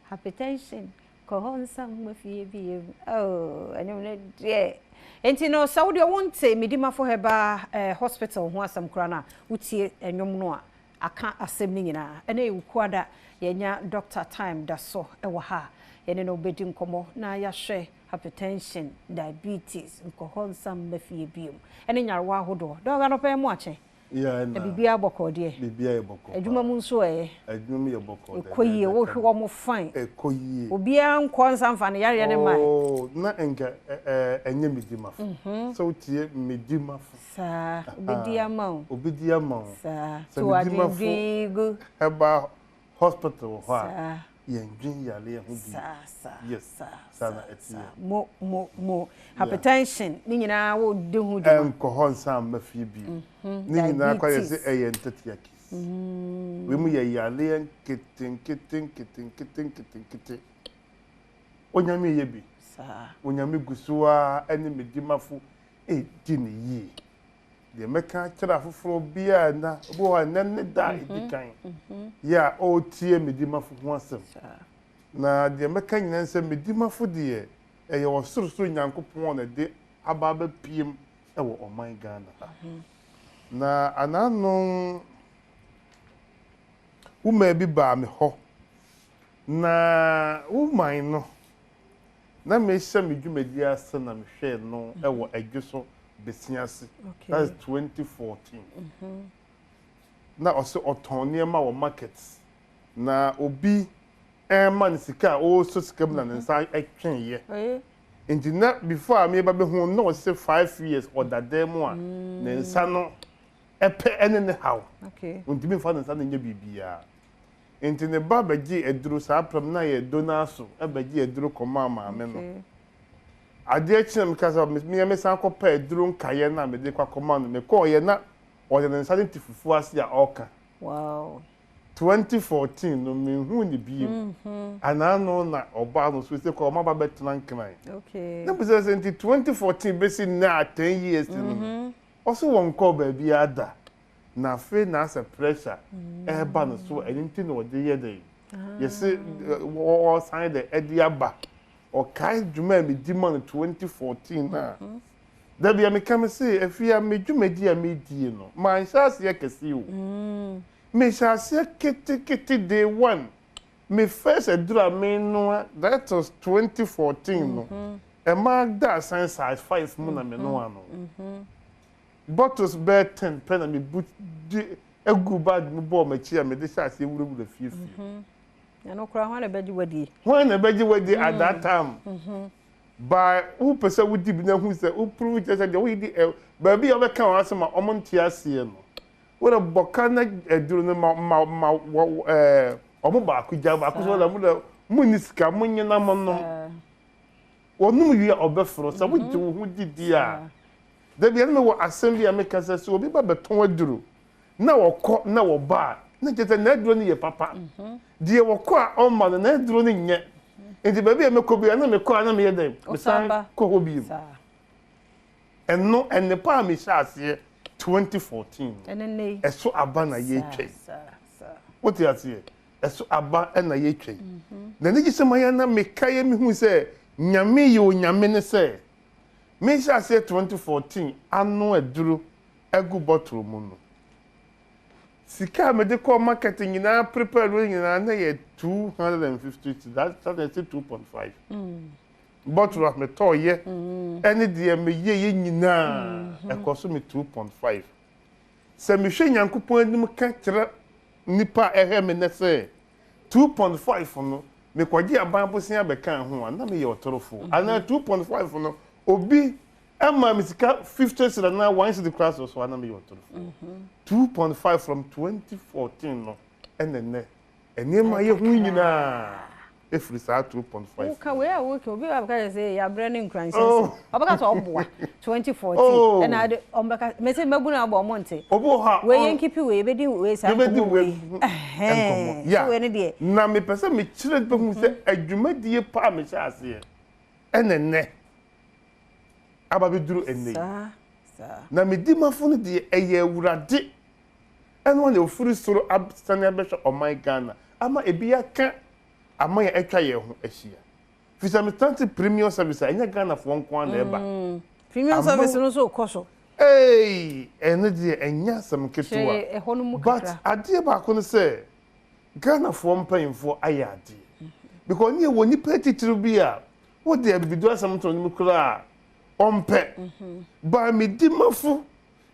hypertension kohonsam mafie biem enwum ne de enti no Saudi wonte medima fo heba hospital ho asam kura na utie enwum no a aka asem ni nyina ena ewukwada yenya Dr. Time daso ewo ha yene no bedi nkomo na ya hwe hypertension, diabetes, nkohonsam mafie biom. Ene nyarwa hodo. Doga no pe mu ache. Yeah, na. Bibia boko de. Bibia e boko. Adwuma mu nso adwuma ye boko de. Ekoyie wo hwe mo fine. Ekoyie. Obia nkonsam fa ne yare ne mai. Oh, na enka enye medimafo. So tie medimafo. Sa, obediama. Obediama. Sa, to adingu. Eba hospital ho a. Yenjin yale ho bi. Yes. Sana etie. Mo hypertension ni nyina wo de hu de. Enkohonsam mafie bi. Ni nyina kwa yesi eyentetiaki. We mu ye yale keten. Onyame ye bi. Onyame gusuwa ene medimafo di ne yi. de meka kira foforo bia na obo ha nan da edikan ya o tie medimafo ho asem na de meka nyina nsem medimafo de eye wo sorosoro nyankopon na de ababa piem ewo oman Ghana na anano uma bi ba me ho na woman no na me hye me dwumadi ase na me hwe no ewo adweso besiase that's 2014 na also otonia ma wo markets na obi man sika o so sika na nsa atwen ye nti na before me ba be hu no say 5 years or that demo a na nsa no epe ene ne haw nti me fa nsa na nya bibia nti ne ba bagi eduru sa pram na ye donaso bagi eduru koma maame no ade chinem kasa me san ko pa eduru nkaye na me de kwa koma no me ko ye na o de nsa de tifufu ase ya oka wow 2014 no me hu ni biem anano na oba no so se ko ma ba betena nkran okay na bisa se nti 2014 besi na 10 years no also won ko ba bi ada na fe na as pressure ba no so anything no de ye dey yes wo sign the ediaba o kai djuma me di man 2014 na da bia me kam say afia me djumadi a me die no man chance ye kesi o me chance kete day one me first edura me no that was 2014 no e mark that size 5 mu na me no ano bottles bear 10 pen and me boot a good bad bo ma chia me de chance e wuru wuru fie ya no kura hwan beji wadi at that time by who person would be na who say who prove just that we di baby o be kan asema omonti asie no we the bokana eduru no ma omo ba ku ja ba ku so la mu ni sika mu nyina mo no onum wi obefro so wo di wo didi a da bia me wo assembly make say so obi ba beton aduru na wo na wo ba na jete na aduru ni ye papa die wo ko a o ma na aduru ni nye enti ba bia me ko bia na me ko na me ye dem me san ko ho bi enno enne pa me sha ase 2014 enene eso aba na ye twen what you say eso aba na ye twen na ni gise ma ya na me kaye me hu se nyame ye o nyame ne se me sha say 2014 ano aduru egu bottle mu no sika me de call marketing na prepare nyina na ye 250 that's 2.5 bottle of me to ye any de me ye nyina ekoso me 2.5 se me hwe nyankopon anim ka kire nipa ehe me ne se 2.5 no me kwaji aban bosia be kan ho na me ye otorofo ana 2.5 no obi ama misika 50 sila na once the class was one na ye otorofo 2.5 from 2014 no enene enema ye hu nyina efiri sa 2.5 ka we a work obi abaka say ya branding cranses obaka so oboa 2014 and I ombaka me say mabu na abo monte obo ha we yen keep we be di we sa we so we ne de na me pese me kire be hu say adwumadie pa me sha ase enene ababeduru enne na me di mafo no de eye awurade eno na ofuri soro abstania be o my Ghana ama ebi aka ama ya etwa ye ho ahia fisa me stanti premium service anya Ghana fo nko na eba premium service no so koso ene de enya sam ketewa but ade ba ko no say Ghana fo mpanfo ayade because nie woni petitiri bia wo de bidu asam to ni kura ompe ba me di mafu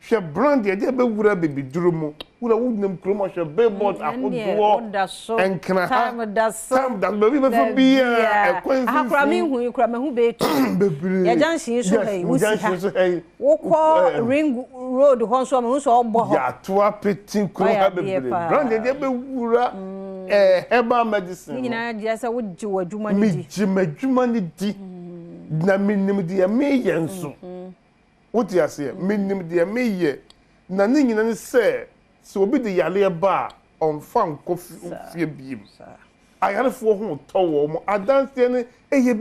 hwe brand ye de be wura bebiduru mu wura wudnem kromo hwe billboard akodo enkra time that baby be for bia akra me hu kra me hu be tu ya jansin so hey wusi ha wo ko ring road ho so me hu so ogbo ho ya to apetin kro ha be brand ye de be wura herbal medicine ni na dia sa wo ji wadwuma ni di mi ji madwuma ni di na minim de me yenso what you say minim de me ye na ni nyina ne se so obi de yale ba on fan kofi biem ayarefo ho to wo mo adanse ne eye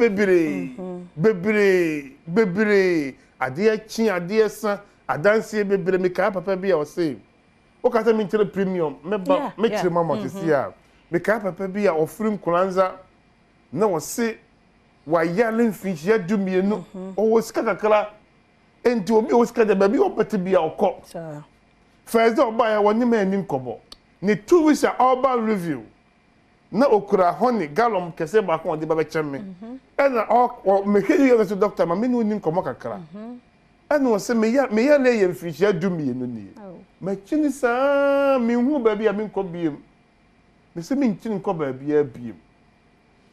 bebre ade achi ade san adanse bebre me ka papa bi a o say o ka say me nkyere premium meba me kyere mama kesi a me ka papa bi a ofrim kuranza na o say wa yale mfinchi adumienu o wo sika kakra enti obi o sika de ba bi o pete bi a okọ first day oba ya woni ma ani nkobo ni 2 weeks a urban review na okura honey gallon kese ba ko de ba chemme ena o me hedi yo so doctor ma me no ni nkomo kakra ena o se me ya le ye mfinchi adumienu ni ma chini sa me hu ba bi a me nko biem me se me nchini nko ba bi a biem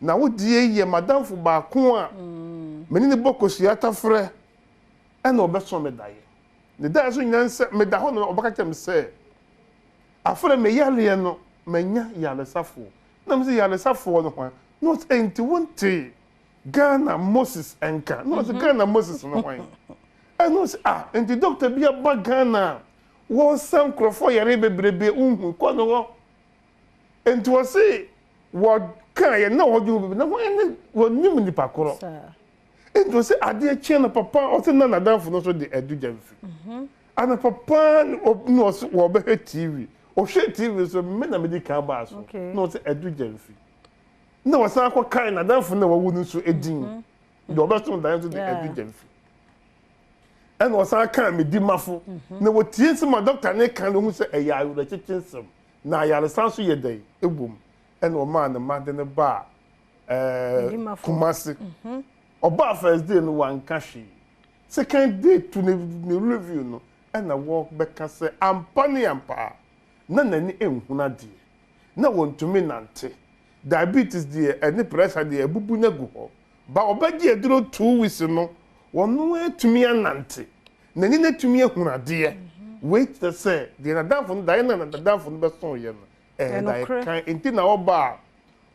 na wo die ye madam fu ba ko a meni ne bokosu atafre ena obeso me daye ne da so nyanse me da ho no obaka tem se afre me yale no manya yale safo na me se yale safo no hwan not enti wonte Ghana Moses enka no se Ghana Moses no hwan eno se enti doctor bia ba Ghana wo sam krofo yare bebrebe unhu ko no ho enti wo se wo kan ye na wo ju bebe na wo nim ni pakoro enti wo se ade che na papa o se na danfo no so de edu jamfi ana papa no so wo be TV o hwe TV so me na medical ba so no se edu jamfi na wo san akọ kan na danfo na wo wu so edin de o be so dan so de edu jamfi en wo san kan me di mafo na wo tie se ma doctor ne kan no hu se eya ayura chichinsem na ayare san so ye dai ebum en o man ma de ne ba Kumasi oba first day no wan kashi second day to ne review no en na work beka se ampani ampa na nani enhuna de na wontumi nante diabetes de ene pressure de ebubu na gu ho ba obagi eduro 2 weeks no wono etumi anante nani na tumi ehuna de wait to say de na danfo da na danfo no be so ye no da kan enti na oba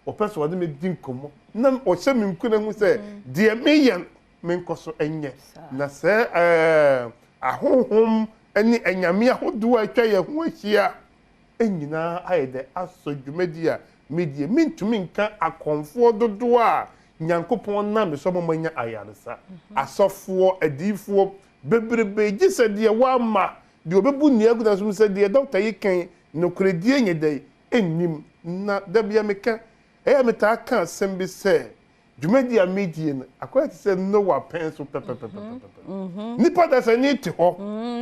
o person wade me din komo na o hye me nkuna hu se de me yen me nkoso enye na se ahohom eni anyame ahodo atwa ye ho ahia enyina ayede aso dwumadi a medie mintumi nka akonfo dodo a nyankopon na me so momanya ayaresa asofo adifo bebrebe gise de wa ma de obebu ni aguda so se de doctor yikan no kredie nyedai ennim na dabia meka meta kan sembi se dwumadi a medie no akwati se no wa penso nipa da se ni ti ho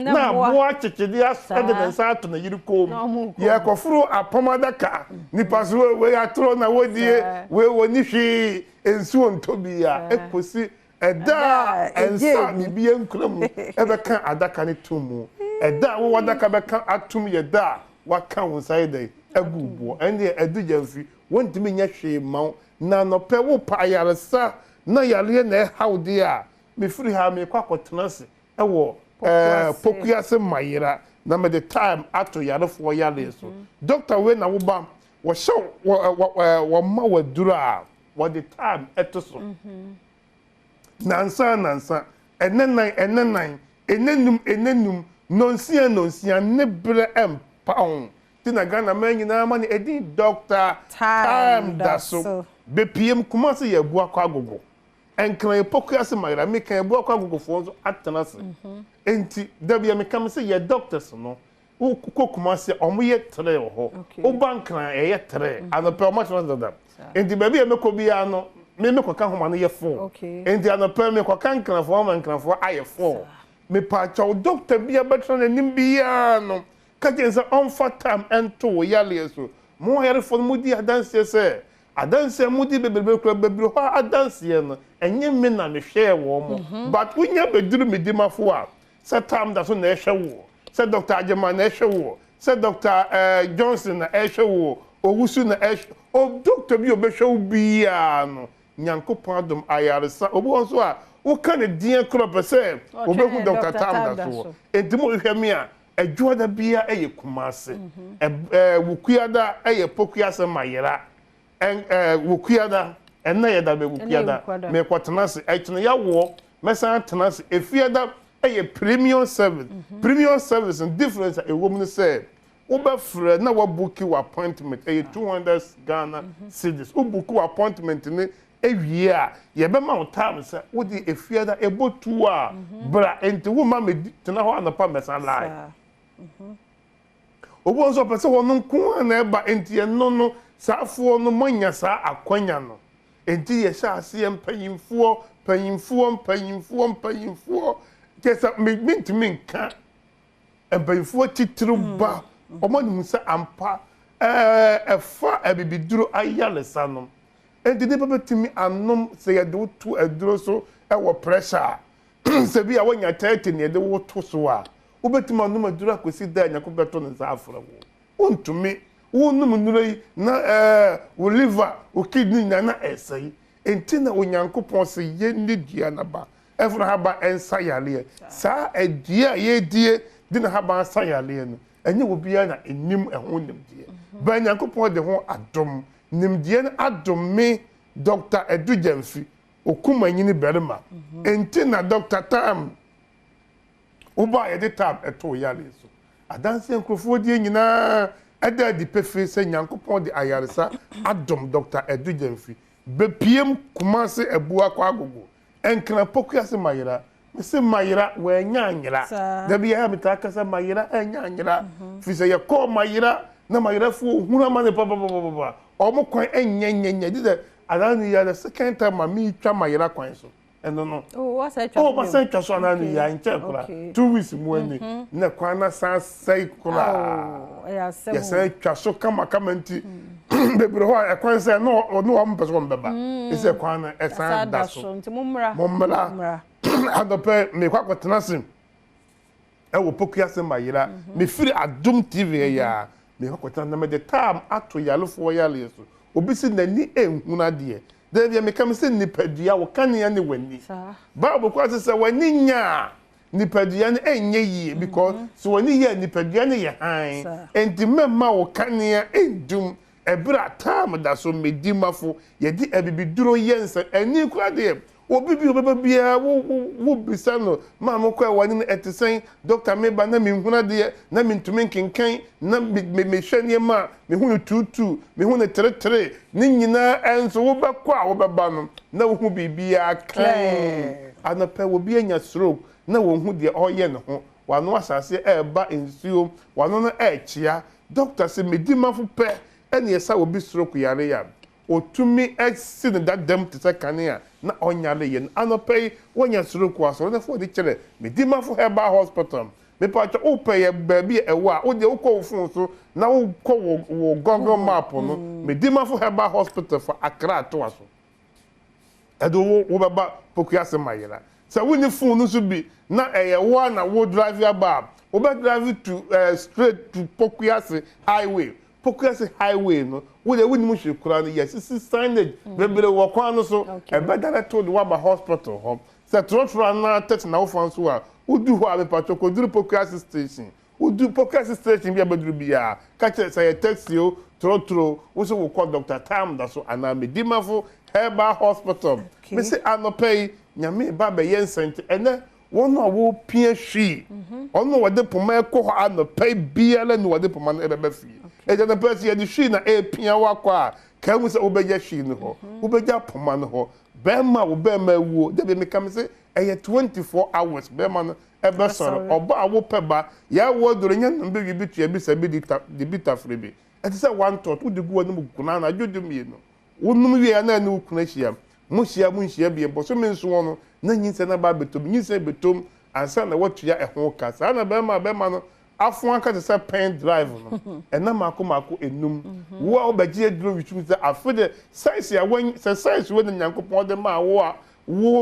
na boa chichidi asade na sa ato na yirikom ye kofuru apomada ka nipa so we atro na wodie we woni hwi ensu ontobi a ekosi eda ensa mi bi enkram ebeka adaka ne tomu eda wo wadaka beka atum ye da waka wonside agubo ende edujamfi wontimi nya hwe maw na no pe wo pa yaresa na yale na hawde a me free ha me kwakotenase ewo pokuase mayira na me the time ato yarefo yale so doctor we na wo bam wo show wo ma wadura wo the time eto so nansa enenan enenum nonsia ne bre empaon tina Ghana man nyina ma ne edi doctor time da so be pm Kumasi ye bua kwa gogo enkran epokuase mayira me kan bua kwa gogo fo so atenase enti da bia me kam se ye doctors no ko Kumasi omo ye tre ho o bankran ye tre anope o match da enti ba bia me ko bia no me kwaka homa no ye fo enti anope me kwaka nkranfo ma nkranfo aye fo me pa chaw doctor bia betra na nim bia no kajenza on fatam ento yale so mo yare fo mudi adanse se adanse mudi bebre ho adanse no enye me na me hwe wo mo but unya beduru medima fo a se tam da so na ehwe wo se Dr. Ajema na ehwe wo se Dr. Johnson na ehwe wo owusu na ehwe o doctor bi obehwe bia no nyankopon adom ayaresa obi won so a wo kan din crop se obehu Dr. Tam da so entimo hwe me a adwoda bia eye Kumasi wukuada eye pokuase mayira wukuada enna ye da be wukuada me kwatenase etno ya wo mesan tenase efiada eye premium service and difference a woman say uba na wa book appointment eye 200 Ghana cedis u book appointment ni ewie a ye be ma time say wo di efia da ebotu a bra enti wo ma me tena ho anapa mesa lai obo nso pese wo nko na eba enti eno no saafo no manya sa akwanya no enti ye sha ase empanyimfuo kesa me ntimi nka empanyimfuo titiri ba omo ni musa ampa efa ebibiduro ayalesa no enti de babetimi anom se ye do to aduro so wo pressure se bi a wonya tete ne de wo to so a wobetimi anom aduro akosi da nyako beto ne sa afra wo ntumi wo num nurei na wo liver wo kidney na esai enti na onyankopon se ye ni dua na ba efra haba ensa yale sa adua ye die di na haba ensa yale no enye wo bia na enim ehun nimdie ba nyankopon de ho adom nimdie na adom me Dr. Edu Jamfi okuma nyini berima enti na Dr. Tam oba ye de tab eto yale so adanse enkrofo die nyina ada di pefe se nyankopon de ayaresa adom Dr. Edu Jamfi be piem kumase ebu akwa agogo enkra pokuase mayira se mayira we nyanyira da bi ya mitaka sa mayira nyanyira fi se ye ko mayira na mayira fu huna ma ne papa omo kwan enyenyenye di de adani ya the second time mami twa mayira kwan so eno no what's that twa so anani ya nche kura 2 weeks mu ani na kwan na san sai kura ya sai twa so kama nti bebre ho ekwan se no am person beba ise kwan na esan da so nti mumra adope me kwa kwatenase wo pokuase mayira me firi Adom TV ya me kwa kwatena me de tam ato yalefo yale so obi si nani ehuna de de bia me kam se nipadua wo kane ne wani bible kwa se wani nya nipadua ne enye yi because so wani ya nipadua ne ye han enti memma wo kane endum ebra tam da so medimafo ye di ebibiduro yensa eni kura de obi bi obeba bia wo bisano ma mo kwa wani etisen Dr. Meba na mi huna de na mi ntumi nkenkan na me hwane ma me hunu tutu me hunu tretre ni nyina enso wo bekwa wo beba no na wo hu bibia kan anapa wo bia nya stroke na wo hu de oye ne ho wano asase eba ensuo wano na echia doctor se medimafo pe ene yesa wo bi stroke yare ya otumi exit that dem to say kania na onyale yen anopay wonya stroke waso na for the chere medimafo herbal hospital me pa cho opay baabi ewa o de ukọ fun so na ukọ wo Google map no medimafo herbal hospital for Accra to aso edo wo baba pokuase mayela so woni fun no so bi na eyewa na wo drive ya bab wo be drive to straight to Pokuase highway no wo de woni mu hwekura no yes signage bebere wo kwan no so e be dara to the Waba hospital ho se trotro na tet na wo fan so a udu ho abe pacho ko duru Pokuase station udu Pokuase station bia beduru bia ka che say taxi o trotro wo so wo call Dr. Tam da so ana medimafo herbal hospital me say anopay nyame ba be yensent ene wono wo pie hwi ono wode poma ko ho anopay bia le no wode poma no ebe fi eja na pesi ye hwi na pia wakwa ka mu se obeja hwi no ho obeja poma no ho bema wo bema wuo de be me kam se 24 hours bema no ebe soro oba wo peba ya wo doro nya no be bitu ya bi se bi di bita frebe eti se one thought wo de gu no kuna na jodum ye no wonum wie na na ukuna hia mu hia bi bo so me nso no na nyinse na ba betom nyinse betom ansa na watu ya ehon kasa na bema no afun aka te se pen drive no ena mako enum wo obaji edro witu se afede size ya wan se size wo nyankopon de ma wo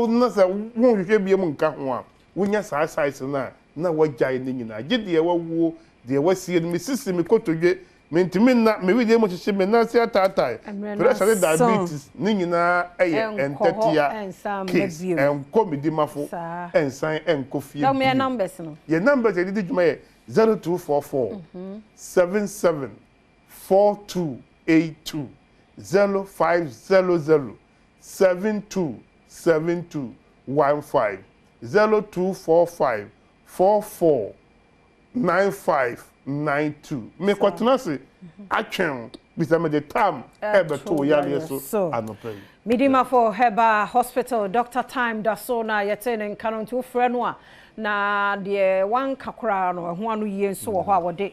na se wo hwehwe biem nka ho a wonya sa size na wajai ne nyina gide ye wo de wasie me sisi me kotodwe mentimi na me wide mo hyehyɛ me na se atatai pressure diabetes ne nyina eye entetia case enko medimafo ensan enko fie da me numbers no ye numbers ye di dwuma ye 0244 77 4282 0500 7272 15 0245 44 9592 me kwatena se atwen bisa me the time ebe to yale so anope Midima for Heba Hospital Dr. Time Dasona yetene nkanon to frɛ no a na de wan kakra no ho anu yie nso wɔ hɔ a wɔde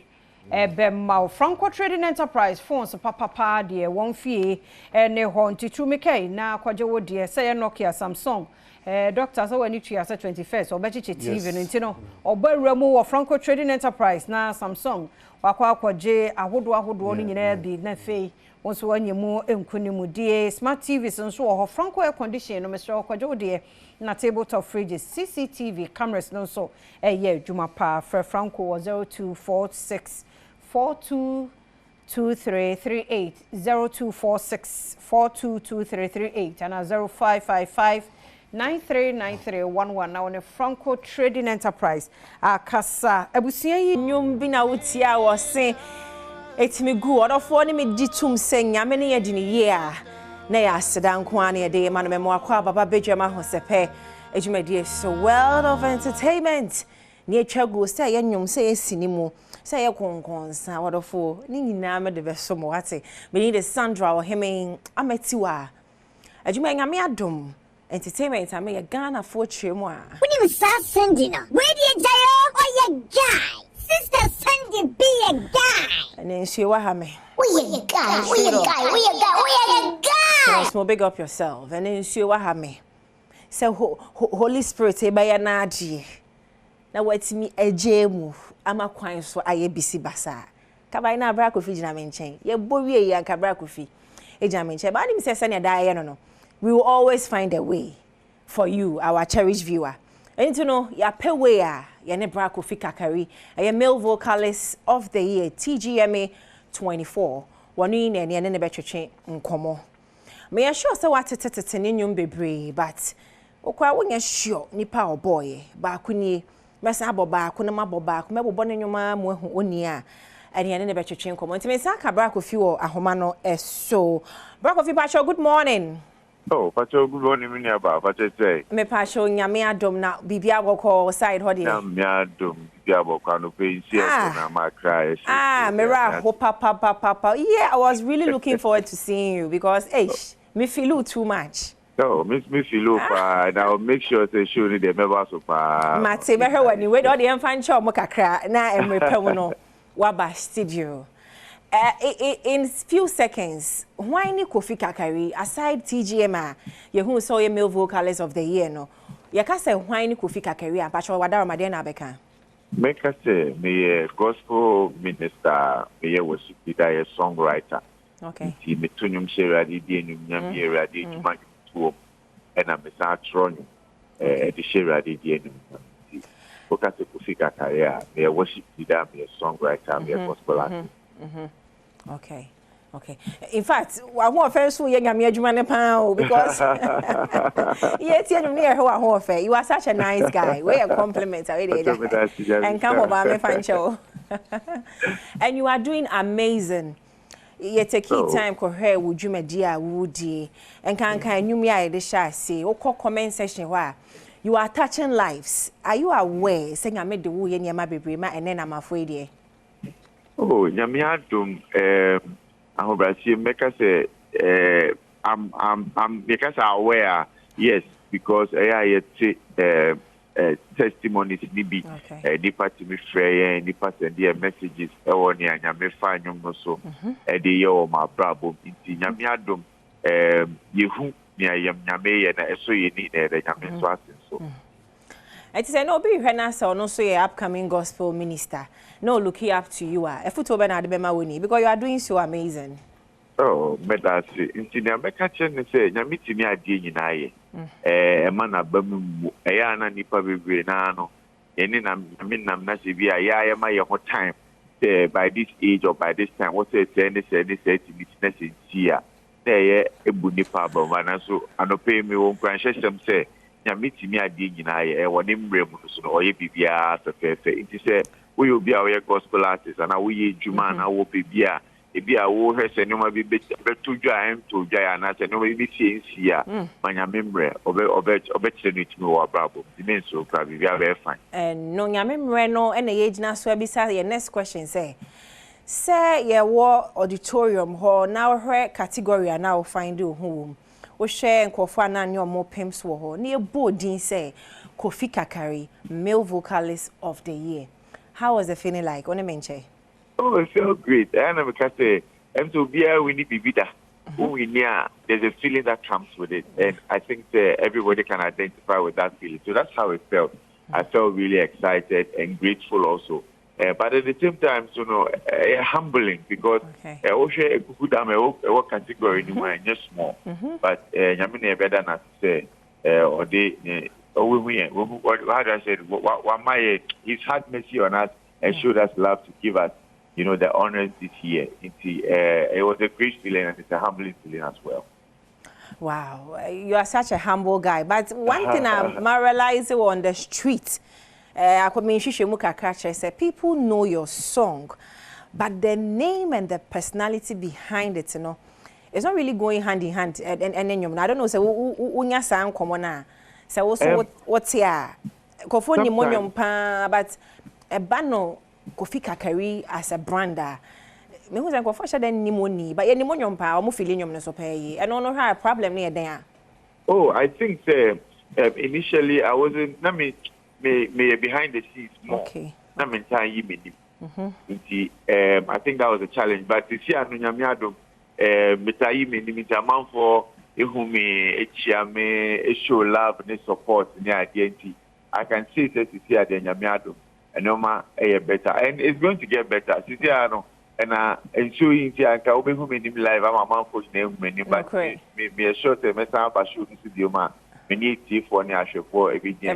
Ebema Franco Trading Enterprise phones papa de won fie ne ho ntitu mekai na kwaje wo de say Nokia Samsung doctor so wani tua 21st obechiche TV no ntino obawura mu wɔ Franco Trading Enterprise na Samsung wakwa kwaje ahodo no nyina bi na fei wonso wanyemu enkunimu de smart TVs nso wɔ hɔ Franco air condition no mesro kwaje wo de na tabletop fridges CCTV cameras no so juma pa Franco 0246 422338 0246 422338 and 0555 939311 now on a Franco Trading Enterprise akasa abusia yi nyum bi na wutia wo se etimi gu odofo ni me ditum se nyame ne yedi ne ye a na ya sedanko an ye de manu memo akwa baba Badwam ahosepe ejumadi so world of entertainment ni etwa go se ye nyum se esini mu say ye konkonsa wadofo ni nyina me de beso mo wate me need Sandra o heme ametiwa adwuma nyame Adom entertainment ame ye Ghana fo twemu a woni sa Sandy na we dey jayo o ye guy sister Sandy be a guy and then she wa ha me we a guy so big up yourself and then she wa ha me say Holy Spirit e ba ya na ade na watimi ejemu ama kwan so aye bisi basa kabai na bra kofi jina menchen ye bowie ya ka bra kofi ejina menchen ba ni se na da ye no we will always find a way for you our cherished viewer and you know ya pe way a ye ne bra kofi kakari a male vocalist of the year TGMA 24 wonu ne ne betwetwe nkomo me ya sure say watetete ne nyum bebre but okwa wonya sure nipa oboy ba kuni mesa aboba ko na maboba ko mebobo ne nwuma mo ehu oni a ene ne betwetwe nkomo ntime sa ka bra kofi wo ahoma no eso bra kofi pacho good morning. Oh, pacho good morning me aba pacho say me pacho nyame Adom na bibia boko side hodi nyame Adom bibia boko no pe nsi na ma cry me ra ho papa yeah I was really looking forward to seeing you because me feel too much. No, me feel and I'll make sure they show you the members of Mate be her when you wait all the infantry mo kakra na emrepe wo no waba studio. In few seconds, why ni Kofi Kakari aside TGM you saw your male vocalist of the year no. You can say why ni Kofi Kakari and Pacho Wadara Madena Beka. Make us say me gospel minister, me worship leader, a songwriter. Okay. Me tunyum share di nyum nyam yera di juma and I'm a tron the share di nyum. Focus to Kofi Kakari, me a worship leader, me a songwriter, me a gospel artist. Okay. In fact, I want first to young American pound because yes, you are such a nice guy. We are compliments and come over me fan show. And you are doing amazing. You take time for her would you media woody and can you me I the shy say or comment section where you are touching lives. Are you aware saying I made the woo in your baby and then I'm afraid. Oh, nyame Adom ahobrasi make us say I'm because aware yes because I testimonies nibi nipa timi frey nipa send their messages e woni anyame fa nyom no so e dey ye o ma brabo nti nyame Adom yehu ne ayam nyame ye na eso ye ni na de nyame so asen so it is no be hwe na so no so ye upcoming gospel minister no looking up to you a efuto be na de be ma woni because you are doing so amazing. Oh, medasi nti na meka chen say nyame timi ade nyina ye ma na ba mu ya na nipa bebre na no eni na nam na se bi ya ma ye ho time say by this age or by this time what say timi na se tia say ebu nipa ba na so anope mi won kran hyehyem say nyame timi ade nyina ye woni mbrɛ mu so no oye bibia sefefe nti say we will be our gospel artists and we juma na wo bibia ebia wo hwese nyoma bi betu dwa em to dwa ya na se no bi fie nsia manya membre obe kire no timi wo brabo dimen so pra bibia be fine no nya membre no e na ye gina so abisa your next question say say ye war auditorium ho now her category now find you home. We share nkofo na nyo mo pimps wo ho. Ne bodin say Kofi Kakari, male vocalist of the year. How was the feeling like? On a menche? Oh, it felt great. And I'm going to say, we need to be better. There's a feeling that comes with it. And I think everybody can identify with that feeling. So that's how it felt. I felt really excited and grateful also. But at the same time, humbling because I also a good category in just small. But I mean, better not say, or they, how do I say, He's had mercy on us and showed us love to give us, the honors this year. It was a great feeling and it's a humbling feeling as well. Wow, you are such a humble guy. But one thing I realized on the street, people know your song, but the name and the personality behind it, it's not really going hand in hand. And I don't know, so so also what's here? Kofo ni monyom pa, but a bano Kofi Kakari as a brander. Me who say kofo sha den ni money, but ye ni monyom pa, omo feeling nyom no so pay. And no have a problem near there. Oh, I think initially I wasn't. Me behind the scenes more. Okay. I think that was a challenge. But this year, Adom, for show love and support and identity. I can see that this year, Adom, and better, and it's going to get better. This year, and showing I can open home in live. I'm a man for name, but me a short message about shooting to the man. Many for every day.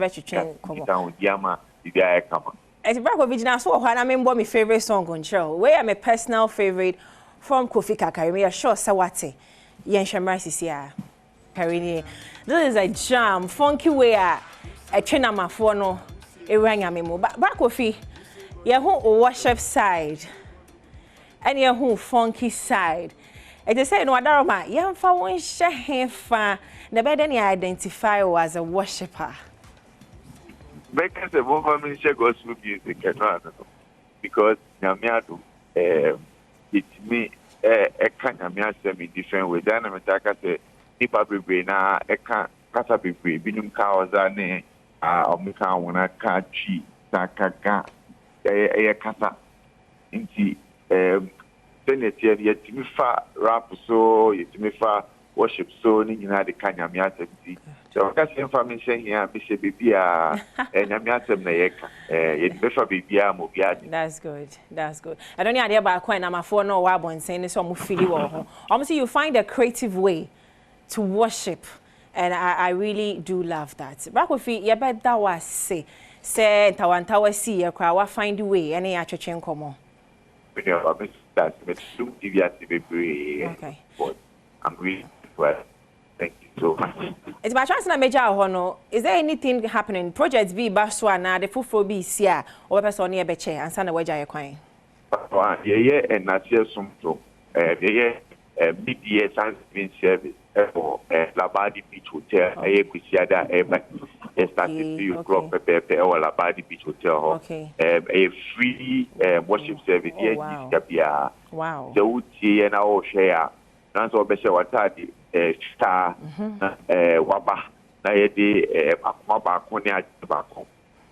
Yama, the guy come. As a back of Vigina, so I remember my favorite song on show. Where I'm a personal favorite from Kofi Kakari. We are sure Sawate. Yen Shamrasisia. Karini. This is a jam, funky way a trainer my phone. A rang a memo. But back Kofi, you're home worship side. And you're home funky side. And they say, no, Adaroma, you haven't found Shahefa. Never then you identify as a worshipper. Because the woman share gospel music, because Namiado, it's me, a kind of me in different ways. Then I'm say, Nipa Brina, a can't Casa Bibi, Binum Kawazane, Omika, Wana Kachi, Takaka, a Casa, Inti, Senator, yet me fa rap so, yet me fa worship so, in the Kanya Miati. So that's information here, Bishop Bibia, and Amiatem Nayeka, Bishop Bibia. That's good. That's good. I don't know about coin. I'm a phone or wabon saying this or feel you. Obviously, you find a creative way to worship, and I really do love that. Back with you, bet that was say Tawantawa see a crowd, find a way, any church in common. Okay. I'm really well. Thank you so much. It's my chance na major honor. Is there anything happening? Projects be Baswana, the full be here, or person near Beche, and Sana Waja Quine. Yeah, and not here some so. BDS has been service for Labadi Beach Hotel, a started 3 o'clock or Labadi Beach Hotel. Okay. A free worship service here. Wow. The Uti and our share. That's all Besha Watadi. Star, Waba, Nayedi, Maba, Konya, Tobacco.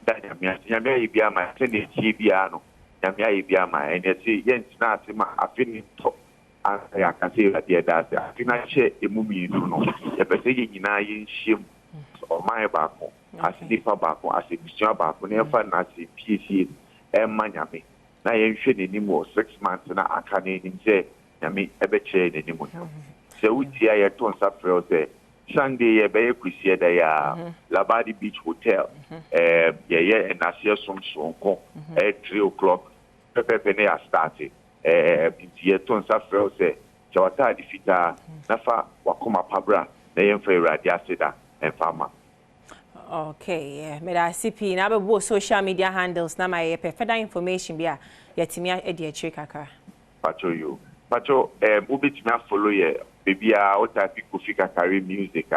Yamia Ibiama, Senate Gibiano, Yamia Ibiama, and yet see Jens Nasima, I finish top. I can say that the other, I finish a movie, you know, a passage in I shim or my bacco, as Nipa Bacco, as a Christian Bacco, never as a PC, and Manami. I ain't sure anymore 6 months and I can't say, I mean, ever change anymore. So we see a ton of Sunday, a bay appreciate a Labadi Beach Hotel. And I see some song at 3 o'clock. Pepe Penea started. A ton of Chawata defeater, Nafa, Wakoma Pabra, the Emfera, Diacida, and Farmer. Okay, yeah. May I see now social media handles, now my further information be a Yatimia Edia Chikaka. Pacho you. Pacho, Ubit me follow ye. Baby, I type Kofi Kakari music.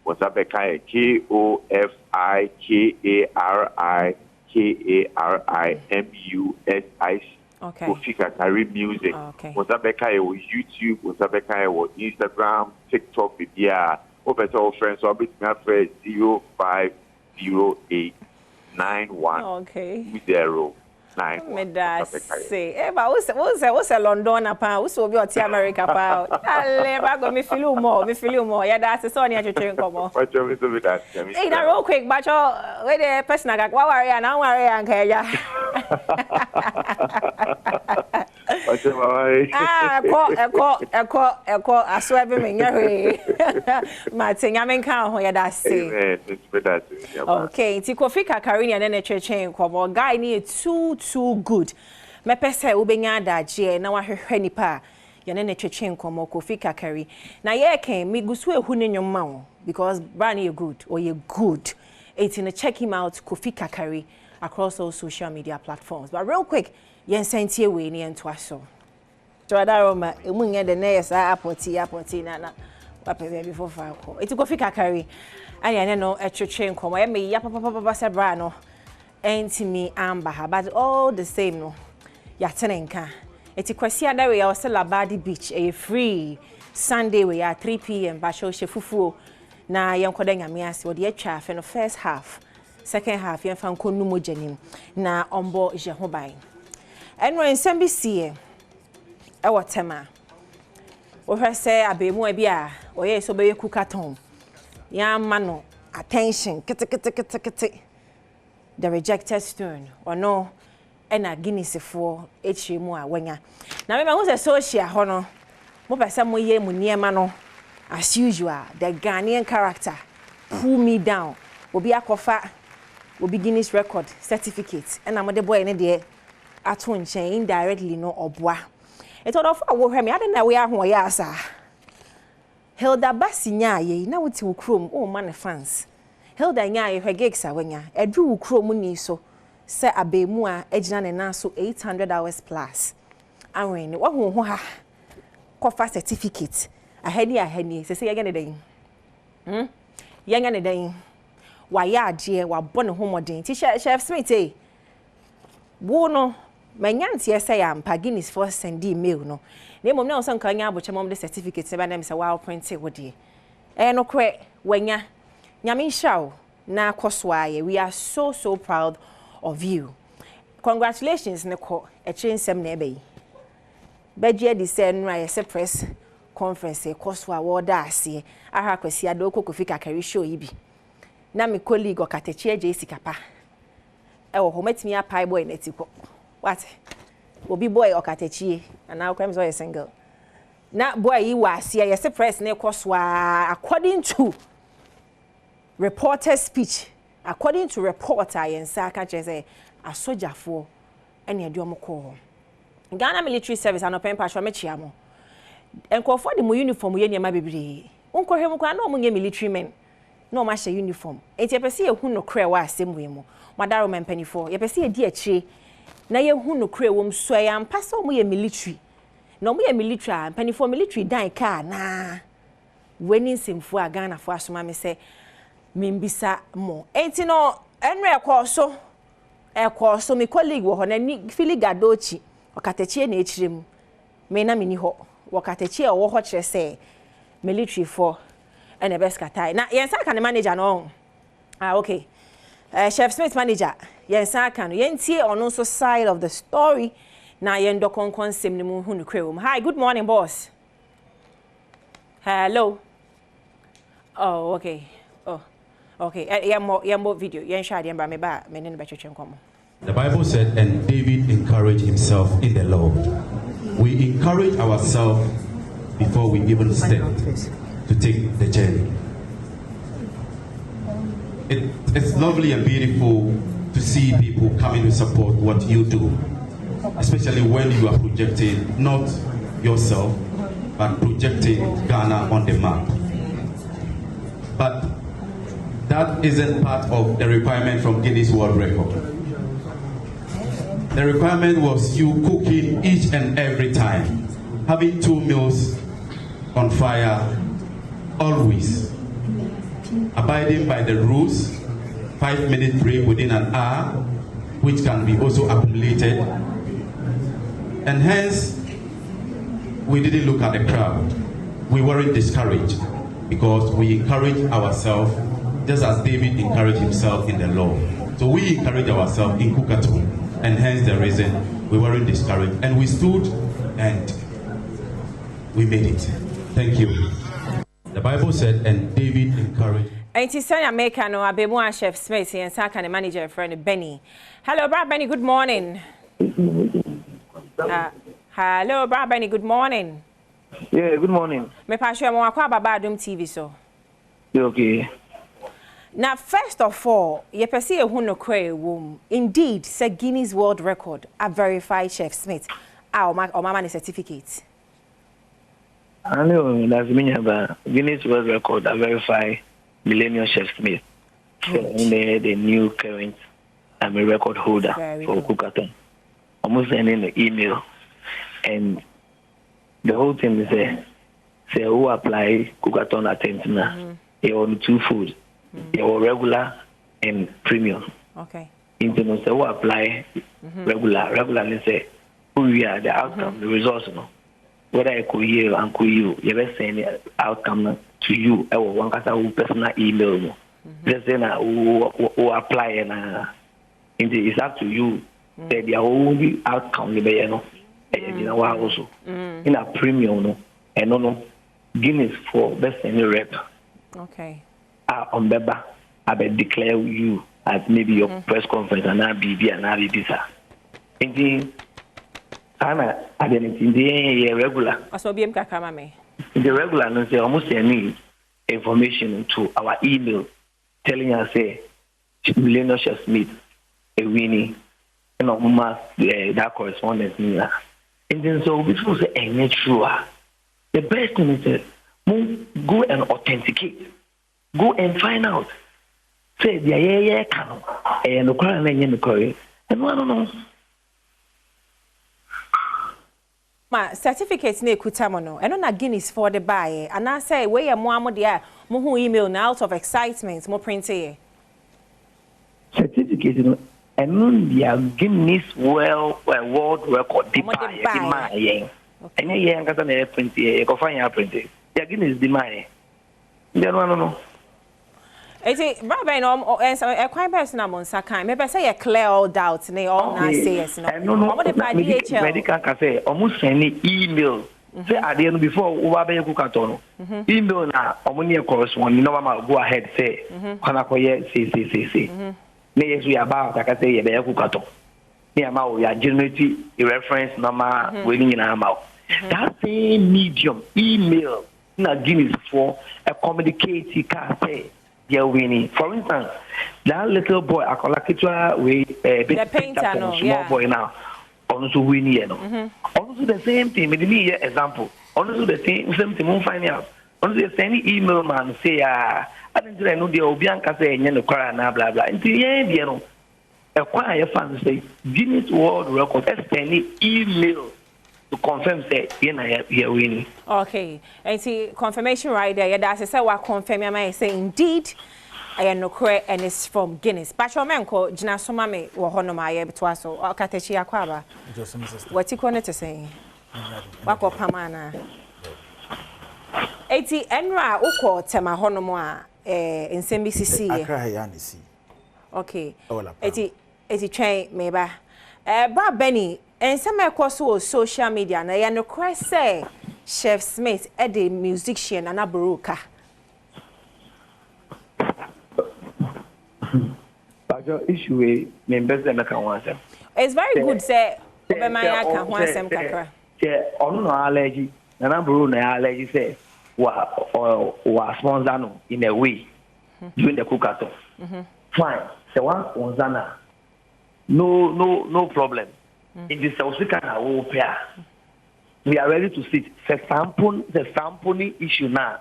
Was a Bekay KOFIKARIKARIMUSIC. Okay. Kofi Kakari Music. Okay. Wosabeka ewo YouTube, wosabeka ewo Instagram, TikTok, bibia. Obeto our friends, so bit me afre 050891. Okay. 091. Meda say, ba what's a London pa, what's obi oti America pa. Ale ba go me feel more. Yeah, that's so near to train come. What you so with that? Hey, that real quick, but we the person ga wa worry and worry and ya. Eko aso ebe me nya Martin yamen kan ho ya da say. Okay, ti Kofi Kakari na na chechen komo guy ni too good. Me pese ubenya adaje na wahwehwe nipa ya na chechen komo Kofi Kakari. Na ye ken mi gusu ehu ne nyoma wo because brand you good or you good. It's in check him out Kofi Kakari across all social media platforms. But real quick, yen sentie we ni ento aso. So adaroma emunye de na yesa apoti na wape before 5 call. It's Kofi Kakari. Anya no etwetwe nkomo ya me ya papa sebra no entimi amba ha but all the same no ya tenenka eti kwasi adawe ya wasela Badi Beach free Sunday we ya 3 p.m. ba show shefufuo na yenkoda nyame ase wo de atwa afa no first half second half yenfa nkonu mojanim na ombo je ho ban enwo ensem bi sie e wotema wo hwese abemu abi a oye so be kukaton ya mano attention kete the rejected stone or no ena Guinness for echemu a wanya na me hu se social ho no mo pese mo ye mu niema no as usual the Ghanaian character pull me down obi akofa obi Guinness record certificate ena mo de boy ne de ato nchen indirectly no oboa eto for wo hwe me ade na we aho ya asa Hilda Basinya ye na wuti ukrom o man fans Hilda nya ye hwe gigs awanya edru ukrom ni so se abemu a agina ne na so 800 hours plus anwen wo ho ha kofa certificate ahani se ye ne den ye ne den wa ya ade wa bone ho modern ti chef Smith wo no manyantie se ya mpa Guinness for send email no na mom na osan kan nya aboche mom the certificate se ba na me se wow print wo de no kwe wanya nyame shaw na koswaye we are so proud of you. Congratulations Neko echensem na ebe yi beje di se nra ye press conference koswa award ase aha kwasi adoko Kofi Kakari show yi bi na me colleague okatechi eje sikapa wo ho matimi apai boy na tiko what obi boy okatechi and now claims are single na boy yi was ye press na koswa according to reporter speech according to reporter yensa ka chese asojafo ene adom ko Ghana military service anopen pasho mechia mo enkofo de mo uniform ye niam bebre unkohwem kwa na omunye military men na o ma hye uniform enti epese ye hu no kre wa asem we mo madaro mempanifo epese ye di akire na ye hu no kre wom so ya mpasa omu ye military na omu ye military panifo military dan ka na weni nsemfu a Ghana fo asoma me se mimbisa mo enti no enre ekoso mi colleague wo ho na ni filigadochi okatechie na echirem me na mini ho wakatechie wo ho kire se military for ene beskatai na yensa ka ne manager no okay Chef Smith manager yensa ka no yentie ono so side of the story na yendo konkonsem ni mu hu no kwem. Hi, good morning boss. Hello. Oh, okay. Okay, yambo video. The Bible said, and David encouraged himself in the Lord. We encourage ourselves before we even step to take the journey. It's lovely and beautiful to see people coming to support what you do, especially when you are projecting not yourself, but projecting Ghana on the map. But that isn't part of the requirement from Guinness World Record. The requirement was you cooking each and every time, having 2 meals on fire, always, abiding by the rules, 5-minute break within an hour, which can be also accumulated, And hence, we didn't look at the crowd. We weren't discouraged because we encouraged ourselves just as David encouraged himself in the law. So we encouraged ourselves in Kukato, and hence the reason we weren't discouraged. And we stood and we made it. Thank you. The Bible said, and David encouraged. And it's America, no, Abemwa Chef Smith, and Saka, the manager friend Benny. Hello, Brad Benny, good morning. Hello, Brad Benny, good morning. Yeah, good morning. Me pass you more about Badwam TV, so. Okay. Now, first of all, you perceive who no cray womb. Indeed, say Guinness World Record, a verified Chef Smith. Or mama certificate. I know that's mean about Guinness World Record, a verified Millennium Chef Smith. The new current I'm a record holder for Kukaton. Almost sending an email, and the whole thing is say who apply Kukaton attention. They on 2 food. They were regular and premium. Okay. Internet say who apply regular. Regular say who we are, the outcome, the results, no. Whether I could hear and could you ever send the outcome to you, I will want to personal email, no. Just say na who apply and it's up to you. Say the only outcome you may know. You know what also in a premium, no, and no Guinness for best any rep. Okay. On Beba, I will declare you at maybe your press conference and I'll be and I'll be sir. Indeed, I'm in the regular. Also, be me. The regular, no, say almost any information to our email telling us, say, Millennium Chef Smith, a winning, you know, that correspondence. And then so before say any true, the best thing is that go and authenticate. Go and find out. Say the yeah can and the crowd and the curry. And I don't know. Ma certificates ne kutamono. And on a Guinness for the buy. And I say we are more there. Mo email now out of excitement. Mo print here. Certificate and non the Guinness World Record the buy. And yeah, got an print here. You can find your print. The Guinness the money. Then I don't know. It's Rabbi no and quite personal on Sakai. Maybe say you clear all doubts and all not say yes no. No. Medical can say almost any email. Say at the end before Ubabe Kukaton. Email na omonia correspond. You know what go ahead say. Kana koye say. Yes we about I can say you be Kukaton. Near ma we are generating a reference number waiting in our mouth. That same medium email na Guinness for a communicate can say. You're winning. For instance, that little boy, I call we the painter, no, small boy now, also winning, you know. Also the same thing. Maybe me example. Also the same thing. We'll find out. Also the same email man say, I didn't know the Obianca say, you know, blah blah blah. Until the end, you know, acquire fans say Guinness World Record. That's any email to confirm say you're winning. Okay, and see confirmation right there. Yeah, that's say what confirm. I may say indeed, I am no correct and it's from Guinness. But your man called Jina Somame or Honomaya betwaso or Katechi Aquaba. What you wanted to say? Wako Pamana. 80 Enra Uko Tema Honomoa in SMBCC. Okay, 80 train maybe. Bob Benny. And some across social media, na ya no quite say Chef Smith the musician and a baruka. But your issue members them can answer. It's very good say Obemaya can answer kakra. Yeah, on no allergy. Na buru na allergy say wa sponsor no in a way during the cookato. Fine. So one zana. No problem. In the South African pair, we are ready to sit. The sampling issue now.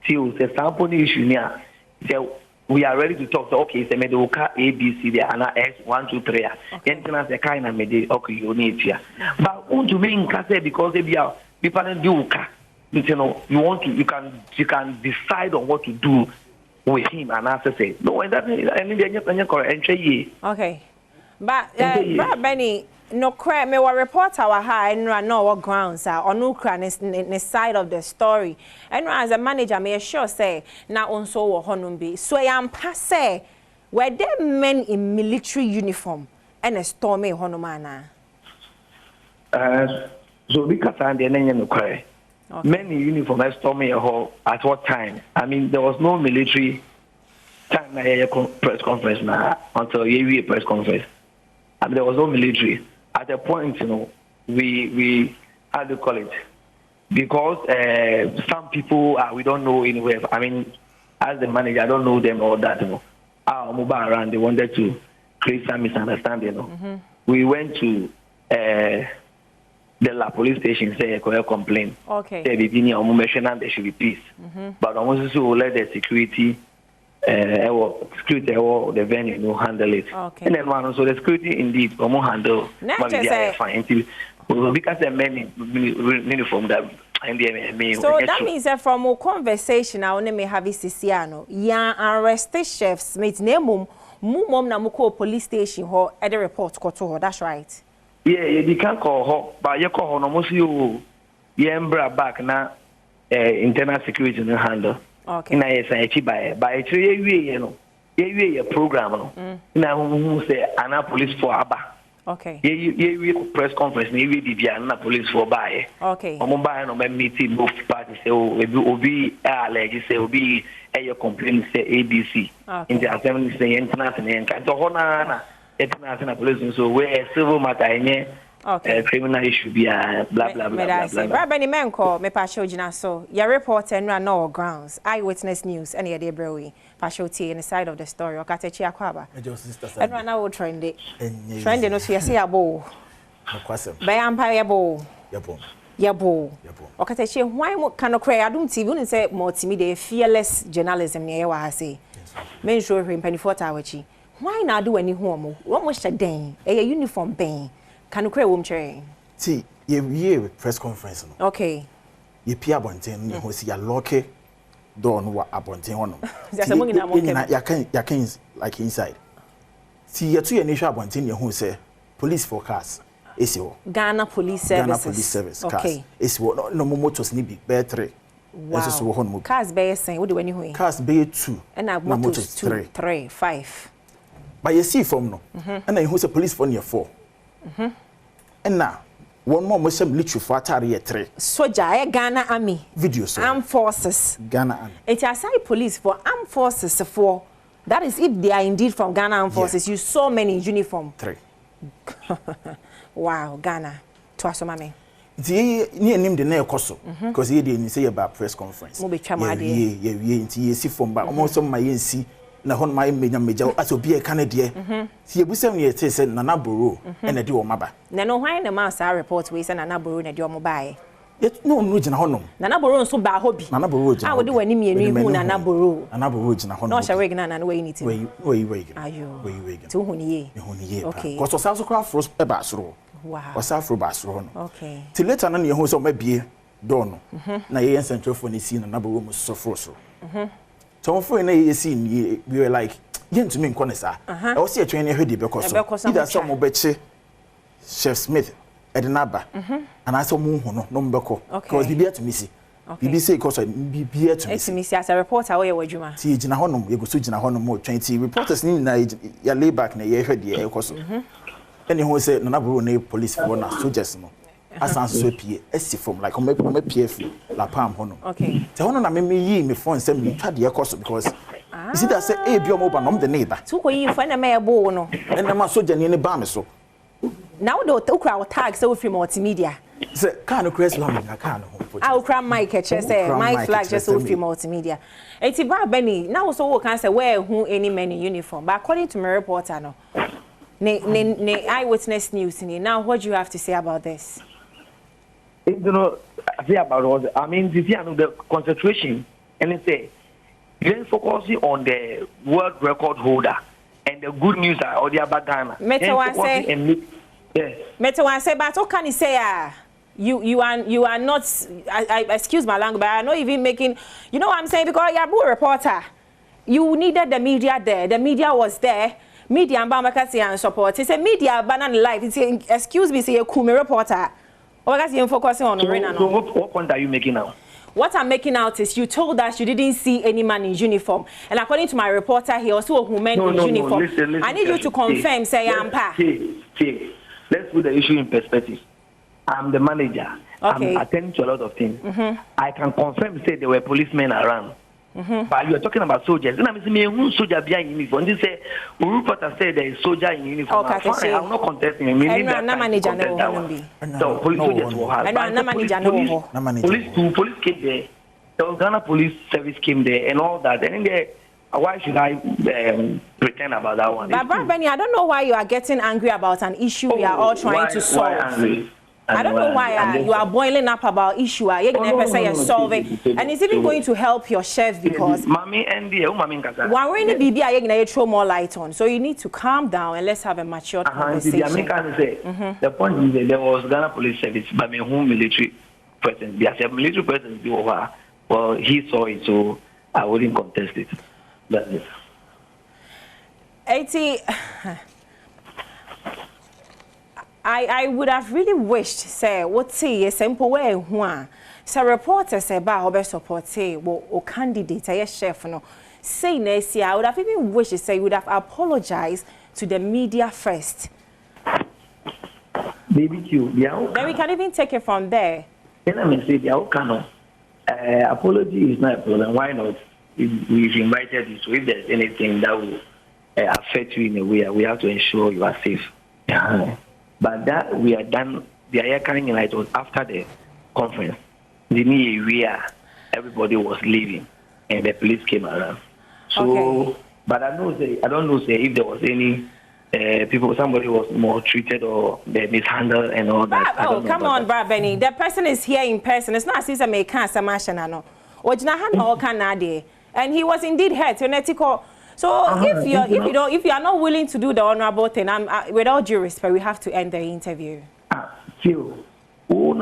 Till the sampling issue now. So we are ready to talk. So okay, so maybe A, B, C, D, and X 1, 2, 3. Then the kind of maybe okay, you need here. But want to make because they are people do you know you want to you can decide on what to do with him and answer say no. And that I mean correct. Okay. But Benny, No cry me wa reporter wa ha and no what grounds are on ukra ne side of the story. And as a manager me sure say na onso wo honum bi. So yam passe were there men in military uniform and a stormy honumana. So because I'm the no cry. Men in uniform I stormy at what time? I mean there was no military time press conference now until a press conference. And there was no military. At a point, we how do you call it? Because some people we don't know anywhere. I mean, as the manager, I don't know them or that. Move around. They wanted to create some misunderstanding. We went to the La police station. Say a complaint. Okay. Say there should be peace. But almost so let the security. Security or the venue handle it. Okay. And then so the security indeed handle. But they are fine. Because the men uniform that. So that means that from a conversation I only may have Siciano. Ya arrested chefs mate name mum na muko police station ho at the report koto. That's right. Yeah, you can call her, but you call her no most you embra back na internal security no handle. Okay. Na yes by a program no. Na who say ana police for aba. Okay. We press conference na we di na police for buy. Okay. Omo buy no meeting both parties say obi allege say obi a complaint say ABC. In the assembly say international and so na international police so we civil matter any criminal issue be blah blah blah blah. Rabani Menko me pa show jina so your reporter no no grounds eyewitness news any dey brewi pa show T in the side of the story o katechi akwaba and na wo trend no so say abo by empire yabo o katechi why mo kan okra Adom TV un say multimedia fearless journalism ne wa ha say men show him penny 4 tawachi why na do any ho mo wo den e uniform ben can you create wom chere see ye press conference no okay ye pia bonten no ho si ya lock door no wa abonten ho no just among na mo ya can like inside see ye to ye ni hwa abonten ye ho say police for cars esi ho Ghana police service okay esi ho no motors ni bi be 3 wow so ho no cars be sen wo de wani ho cars be 2 na motors 2 3 5 but you see from no and you say police for near 4 and now one more Muslim military for atari 3 soldier Ghana army video so armed forces Ghana army it aside police for armed forces for that is if they are indeed from Ghana armed forces you saw many uniform 3 wow Ghana to asomame the near name the na ekoso because he dey say about press conference mo betwa ma ade ye nti ye si from ba almost some my yensi na hon my meja as obi e Canada si ebusam ye te say Nana Boro and de o maba na no hwan na ma sa report we say Nana Boro na de o mo bae no gina honom Nana Boro nso ba hobi Nana Boro gina ah we de wani mienu ihu Nana Boro gina honom no sha we gina na we ni ti we ayo we to hu ni ye okay cause so so craft frost e ba soro wow wasafro ba soro no okay till later na ye hu so mabie door no na ye central phone si Nana Boro mo so frost so for na ye see we were like to me nkonesa e wo see atwen ne hwedi be koso ida so mo beche Chef Smith edinaba and I saw mu hu no mbeko because bibia to me see bibi say cause bibia to me see me see as a reporter we wadwuma ti gina honom ye go so gina honom mo 20 reporters ni na ya lay back na ye hwedi e koso any who say Nana Boro na police for na soldiers no asan so pie esi from like on me PF la pam honom okay te hono na me yi me phone say me twa de koso because you see that say e bi omo ba no the neighbor to ko yi fa na me ebo no and na ma soldier ni ba me so now do ukra tag so free multimedia say can cross long na can ho I ukra mic che say mic flag just so free multimedia eti ba bani now so wo can say where who any men in uniform but according to my reporter no ne eyewitness news ni now what do you have to say about this you know say about what I mean this year the concentration and say then focusing on the world record holder and the good news are all the about Ghana. Metewan say, but what can you say? You are not. I excuse my language, but I'm not even making. You know what I'm saying? Because you're a reporter. You needed the media there. The media was there. media and Bambacasi and support. It's a media banana life. It's excuse me, say a Kumi reporter. Or I'm focusing on so what point are you making now? What I'm making out is you told us you didn't see any man in uniform. And according to my reporter, he also a woman in uniform. Listen, I need you to confirm, say I'm pa. Let's put the issue in perspective. I'm the manager. Okay. I'm attending to a lot of things. I can confirm, say there were policemen around. But you are talking about soldiers. And I'm saying, soldier behind uniform. This say, reporter said there is soldier in uniform. I'm not contesting. I'm not manager. So police soldiers will have. Police came there. The Ghana police service came there and all that. And then why should I pretend about that one? But Benny, I don't know why you are getting angry about an issue we are all trying to solve. Why angry? I don't know why you are boiling up about issue. You're solving, and it's even going to help your chef because why really be you throw more light on. So you need to calm down and let's have a mature conversation. The point is that there was Ghana police service, but my home military presence. There's a military presence over. Well, he saw it, so I wouldn't contest it. That's it. 80. I would have really wished, say, what say a simple way, one. So reporters say, about how support say, or candidate, a chef, no. Say, next year, I would have even wished, say, you would have apologized to the media first. Baby Q, then we can even take it from there. Then I mean, say, apology is not a problem. Why not? We've invited you, so if there's anything that will affect you in a way, we have to ensure you are safe. But that we are done, the air carrying light was after the conference. The new area, everybody was leaving, and the police came around. So, but I don't know if there was any somebody was more treated or they mishandled and all that. Oh, come on, Brad Benny. The person is here in person. It's not as if I may can't and he was indeed hurt. So if you are not willing to do the honorable thing, with all due respect, we have to end the interview. Phil, who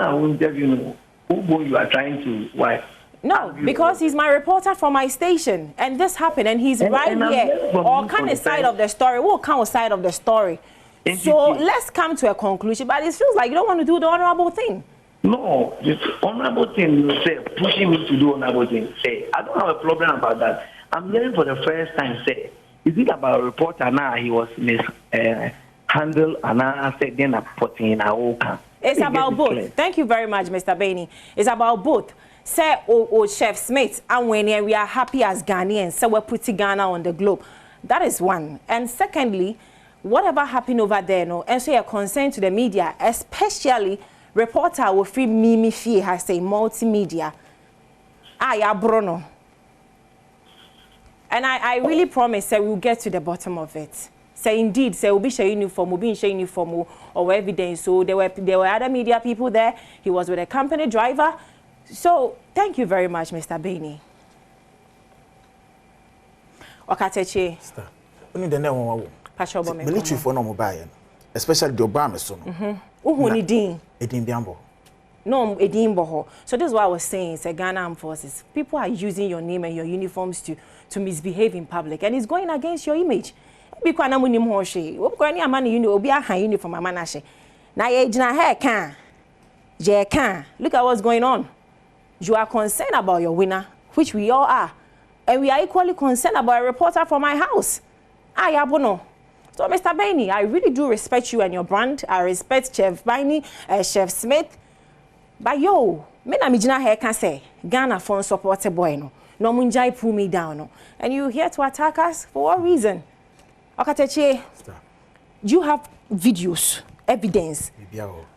you are trying to why? No, because he's my reporter from my station, and this happened, and he's right here. All kind of side of the story. What kind of side of the story? So let's come to a conclusion. But it feels like you don't want to do the honorable thing. No, the honorable thing, say, pushing me to do honorable thing. Say, I don't have a problem about that. I'm hearing for the first time, say, is it about a reporter now? He was mishandled, and I said, then I put in a oka. It's about both. Thank you very much, Mr. Bainey. It's about both. Say, Chef Smith, and when we are happy as Ghanaians, so we're putting Ghana on the globe. That is one. And secondly, whatever happened over there, no, and so you're concerned to the media, especially reporter will free Mimi Fee has a multimedia. Bruno. And I really promise that we'll get to the bottom of it. Say indeed, say we'll be sharing uniform, we'll be in sharing uniform or evidence. So there were other media people there. He was with a company driver. So thank you very much, Mr. Bainey. Okateche. Only the name one. Military for no mobile, especially the Obama son. Edin Biambo. No, Edin Boho. So this is what I was saying. It's Ghana Armed Forces. People are using your name and your uniforms to misbehave in public, and it's going against your image. Because I'm winning more. What going on? Money, you know, be a high uniform. I'm managing. Now you can't. Look at what's going on. You are concerned about your winner, which we all are. And we are equally concerned about a reporter from my house. Yabono. So, Mr. Bainey, I really do respect you and your brand. I respect Chef Bainey, Chef Smith. But yo, me na mijina here can say, Ghana phone support a boy no. No munjai pull me down no. And you here to attack us for what reason? Okateche, do you have videos? Evidence.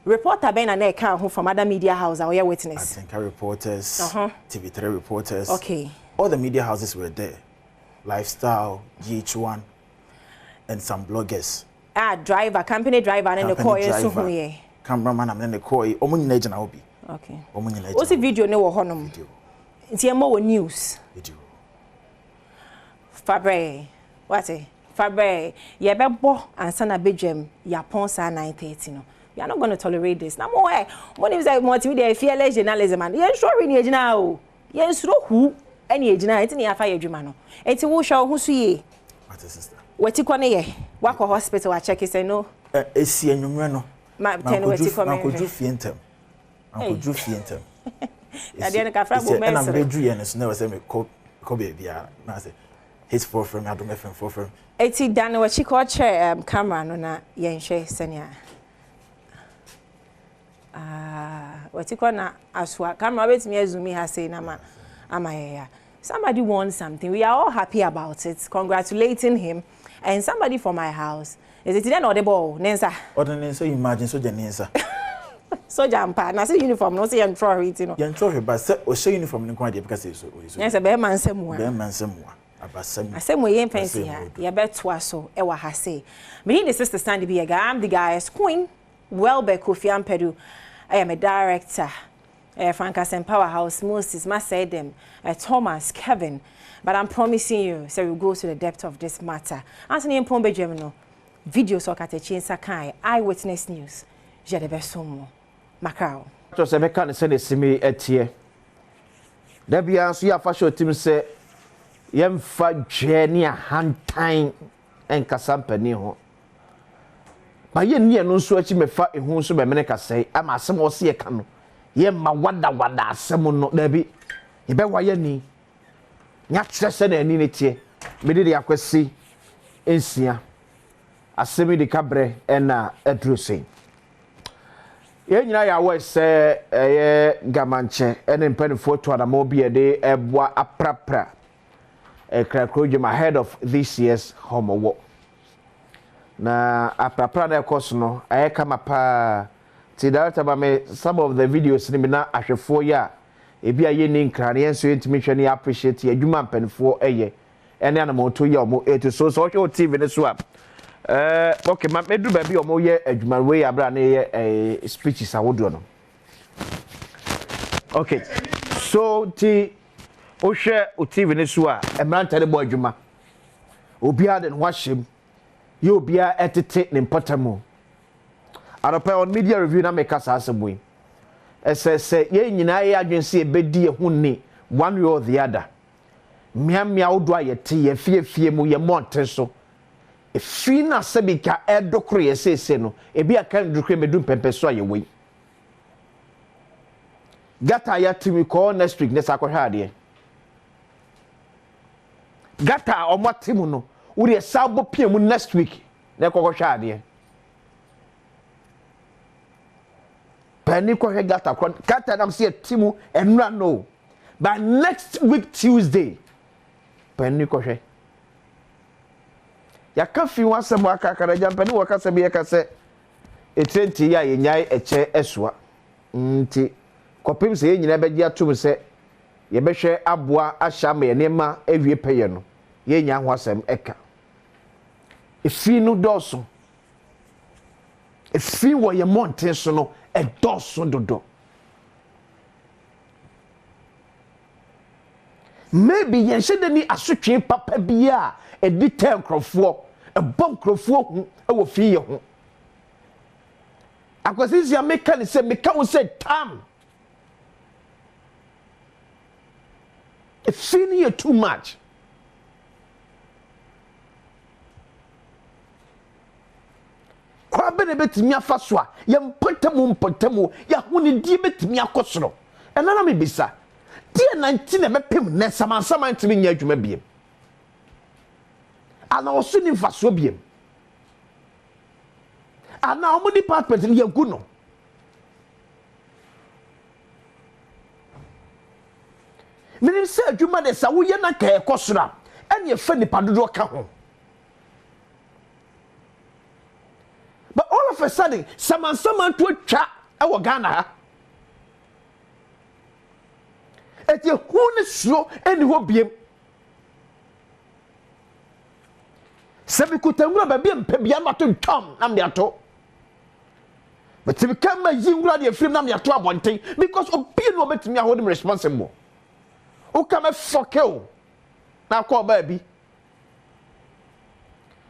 Reporter Ben and Eka who from other media houses are your witness. I think reporters, TV3 reporters. Okay. All the media houses were there. Lifestyle, GH1, and some bloggers. Driver, company driver, and then the call cameraman, and then the call. Okay. What's the video? No, honum. It's more news. Video. Fabre, what? Fabre, you be bo and sana bedroom. Ya ponsa 9:30 no. You are not going to tolerate this. Now more. When you say multimedia, fearless journalism, man. You sure we need now. You sure who any age now? It's near fire dream no. It's who show who see. What is sister? Wati kone ye. Wako hospital wa check say no. Esi enwumre no. Ma ten wati kome. Ma koju fientem. Ma koju fientem. Na dia ka fra bo mense. Na me dru ye no so na we say me ko baby na say his for from Adom FM for from. Eti dan wachi ko che camera no na ye nhwe senia. Wati ko na aswa camera betimi azumi ha say na ma amaya. Somebody won something. We are all happy about it. Congratulating him. And somebody from my house. Is it then or the ball? Nensa. Or the Nensa, imagine so Janensa. So jampa. Na say uniform, no say and throw it, you know. Yan throw it, but say uniform in quantity because it's so. Yes, a bear man semua. Bear man semua. Abasem. I say we ain't fancy here. Ya bet twaso. Ewa ha say. Me the sister Sandy be a guy. I'm the guy's queen. Welbeck Kofi Ampedu. I am a director. Frankas and Powerhouse, Moses, Masedem, Thomas, Kevin. But I'm promising you, so we'll go to the depth of this matter. Anthony and Pombe Gemino, video so Katechi Sakai, Eyewitness News, Jedebesomo, Macau. Just a mechanic send it to me at here. There be answer your fashion team say, Yem fa Jenny a hand time and Casampany ho. But ye near no switch me fat in whom so be meneka say, I'm a some or see a canoe. Ye ma wada asemo no da bi ye be waye ni nya kyerese na ani ne tie me de akwasi ensia asemi de kabre na adrusin ye nyina ya wo se ye gamanche ene mpanifo to na mo bi e de eboa aprapra krakrodjum ahead of this year's homework na aprapra na course no kama pa ti director ba me some of the videos ni na ahwefo ya ebi aye ni nkran ye so entimi hwe ni appreciate adwuma mpanfo eye ene ana mo to ya omo eto so hwe TV ne so okay ma medu ba bi omo ye adwuma we abra na ye speeches awodo no okay so ti o hwe o TV ne so a emranta ne bo adwuma obi ade no hwahye ye obi a etete ne mpotamo on media review na make us asebwe say ye nyina ye adwense e bedi ehunni one way or the other miamia odo ayete ye fie mu ye monte so e fi na sebika edokro ye sese no e bia kan dokro medum pempeso aye we gata ya timi ko next week nesa ko hade gata o matimu no uri sabo pie mu next week na ko hade Penny ko gata nam see timu enra no by next week Tuesday penny ko hwe ya ka fi wasem aka karaja penny wo ka se be ka se etenti ya yenyai eche esua nti kopim se yenyina be gia tum se ye be hwe aboa ahya ma enema ewie peye no yenya ho asem eka efi no doso efi wo ye monte so no e doso dodo maybe yen shede ni asotwe papa bia e di ten krofo e bom krofo hu e wo fiye ho akwasi ya meka ni se meka wo se tam e fini you too much kwa bene betimi afaso a ye mpotemu ya huni die betimi akosoro enana me bisa die 19 na mepem ne samansama ntimi nya adwuma biem ana osu ni faso biem ana omo department ni yagu no minim se adwuma de sa wo ye na ka ekosoro ene ye fa nipa dodo ka ho. But all of a sudden, someone to a chat our Ghana. At your own slow and hobium. Sabikutamura baby and Pebiama to Tom Namiato. But to become a young lady of film Namiato one thing because of being over to me, I hold him responsible. Oh, come a fuck you. Now call baby.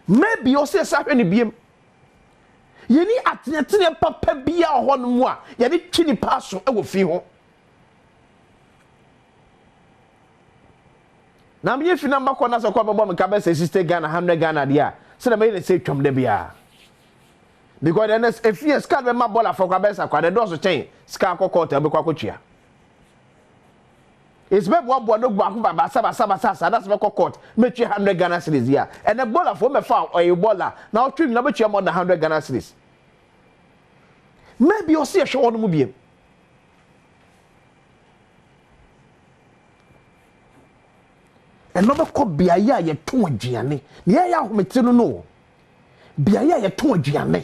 Maybe you'll say something in the yeni atene papa bia ho no mu a yeni twini paso e wo fi ho na me fi number ko na so ko bebo me ka be 60 Ghana 100 Ghana dia so na me le say twom de bia because the next if you scan my ball for kwa be sa kwa the door so chain scan ko court e be kwa twia it's be bo no gba ko baba saba that's be court me twi 100 Ghana cedis here and the baller for me fa oy baller now twim na be twi more than 100 Ghana cedis maybe you see a show on mu biem and no be ko bia ya ye ton aduane ne ya ahomete no bia ya ye ton aduane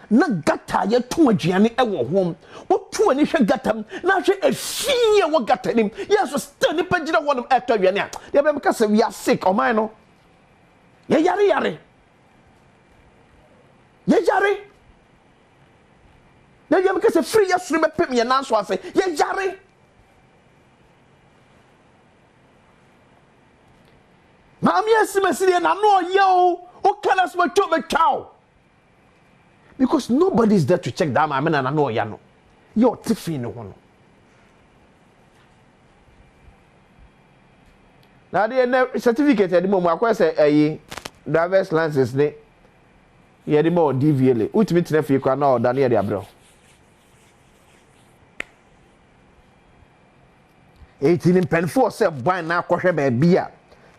na gata ye ton aduane e wo hom wo to ani hwe gatam na hwe afie wo gatanim yes so still ni pagina wonum eto aduane a ye be meka se we are sick o man no ye yare na ye meka se free yesuru be pem ye nan so ase ye yare Mami esimesiri na no yo o kana so to chow because nobody is there to check that mami na no ya no yo tifi no ho no na the certificate e di mo akwese ayi driver's license ne ye di mo DVL ultimate traffic kwa na o da ne ye di abro 18 pen for se ban na akohwe ba bia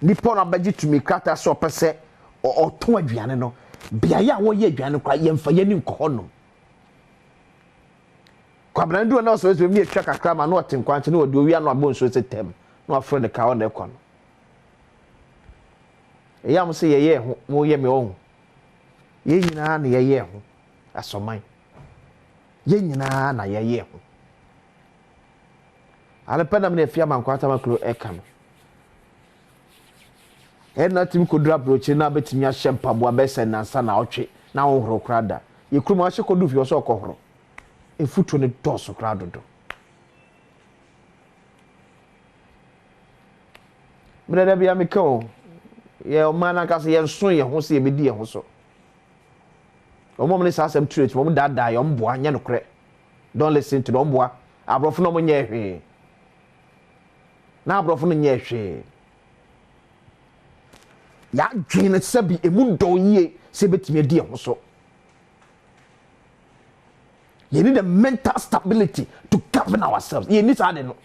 nipo na baji tumi krata so pese o ton aduane no bia ya wo ye aduane kwa ye mfa ye ni nko no kwa brandu na so so mi etwa kakra ma na o tin kwanche na o di owia no abon so se tem na o friend ka o na ekọ no ya mo se ye ho mo ye me o ye nyina na ye ho asoman ye nyina na ye ho ale pena me fia man kwata makro eka no na tim kodura broche na betimi a shempa bo abese nansa na otwe na wo horo krada ye krum a shekodu fi so okohoro efutu ne doso krado do brada bia meko ye o mana ka se ye nso ye ho se ye bedi ye ho so o mom ne sa asem trade mom dada ye mbo anya no kre don't listen to them boa abrofo no mo nye hwe na abrofo no nye hwe ya dwene sabi emu doye se betime die ho so you need a mental stability to govern ourselves you need that no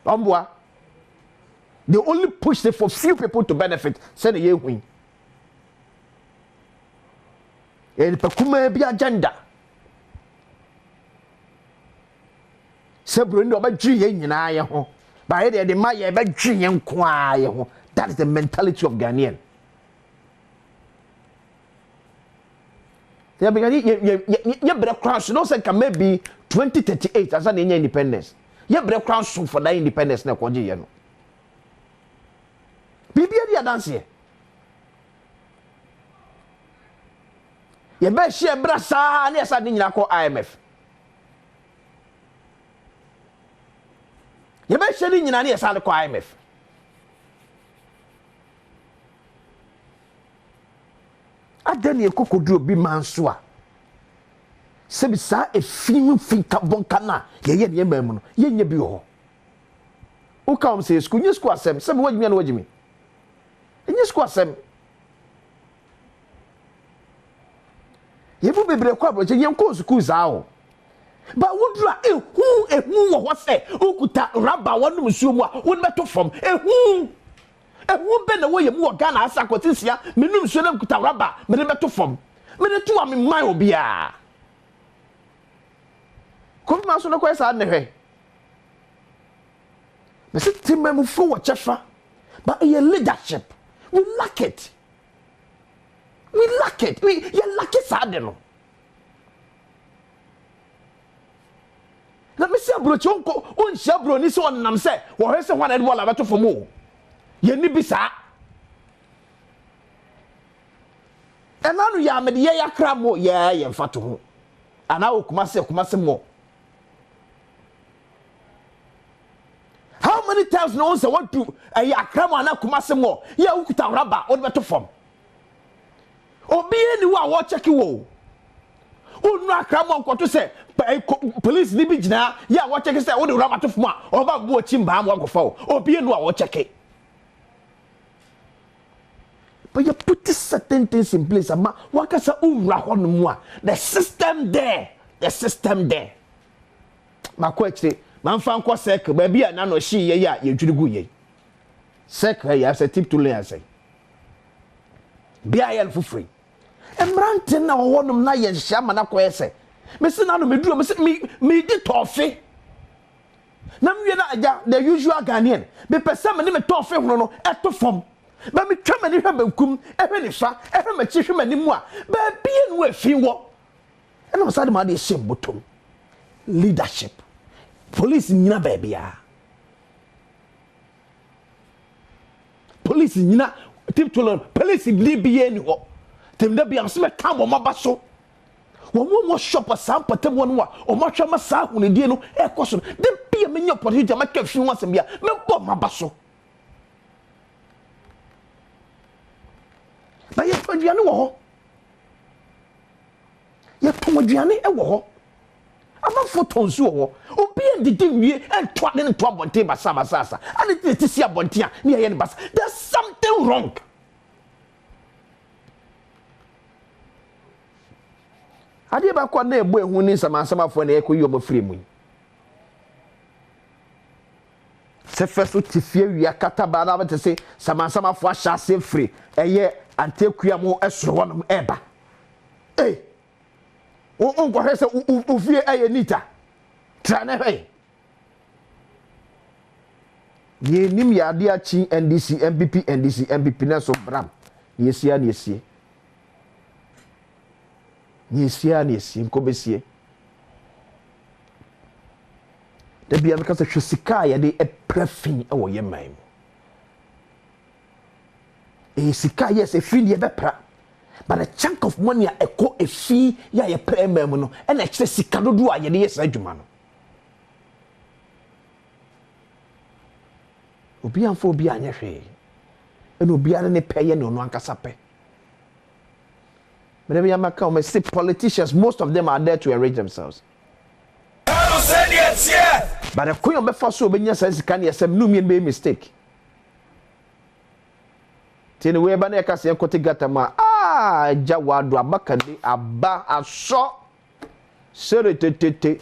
omboa they only push it for few people to benefit say the yehu e pakuma bi agenda se bro ndo ba dwi ye nyina ye ho ba ye de ma ye ba dwi ye nko a ye ho. That is the mentality of Ghanaian. Yeah, because you better crown. You know, say can maybe 2038 as an independence. You better crown soon for that independence. Na kwaji yano. Bibi dia dance here. You better share brasa. Ni asa ni nyina ko IMF. You better share ni nyina ni asa ko IMF. Adani ekokoduro bi manso a sebi sa efim finka bonka na ye ne mamu no ye nya bi ho o ka om se school asem sebi wajimi na wajimi nya school asem ye bu bebre kwa bro ye nko school za ho ba wodura ehu wo ho se okuta raba wonu musuo mu a won beto fom ehu be na wo ye mu Ghana asa kwotisia menum so na kuta raba me ne beto fom me ne to am man obia ko ma so na ko esa ne hwe me se timam fo wo chefa but your leadership we lack it we lack it sad no na me se abro chonko on shabro ni so on nam se wo hwe se hwana de bola beto fom o ye ni bisa enanu ya me de ye yakra mo ye mfato ho ana okumase mo how many times no one say want to yakra mo ana kumase mo ye ukuta raba o beto fom obi eni wa wo check wo onu akra mo nkoto se police ni bi gyina ya wo check say wo de rama to fom a oba bo chimba mo akofa o obi no a wo check. But you put certain things in place ama wakasa ura ho no mu a the system there makwachi manfa nko circle ba bia na no hye ye ya yedwurugu ye circle ya say tip to lane say bia ya fufuri emrante na wo nom na ye hye ama na koyese me se na no meduro me di tofe na mwie na aja the usual Ghanaian be pese me ni me tofe hono no eto fom ba me twa mani hwe bankum ehwe ni fa ehwe ma chi hwe mani mu a ba bia no afi wo ena mo sade ma de hye botom leadership police nyina baabia police nyina tip to police libye ni ho temda bia so me ka mo mabaso wo mo shop sam patam won wa o ma hwa ma sa hunedie no e koso de bia me nya opportunity ma ka fi ho asem bia me bo mabaso ba ye twaduane wo ho ye twaduane e wo ho ama photos wo obi endidi wie entwa ne ntwa bonte basa and it is abonte a ne ye ne basa there's something wrong. Ade ba kwa na egbo ehu ni samasamafo na ekoyi omo free mu se feso tifie wi akata ba na bete se samasamafo a shase free eye antekua mo esoro wonom eba ungo hese ufie eye nita trane he ye nim ya ade achi NDC MPP na so bram yesia nkobesie da bia me kasa hwesika ya de eprefin e wo ye man sika yes e fin ye bepra but a chunk of money a echo a fee ya ye premem no e na kire sika dodo a ye de yes adwuma no obi anfo obi anye hwe eno obi ara ne peye ne ono ankasa pe. But we see politicians, most of them are there to enrich themselves. But the queen of the first so says can you say no me mistake. Tini we bana ka se kote gatama jawadu abakade aba aso sere tetete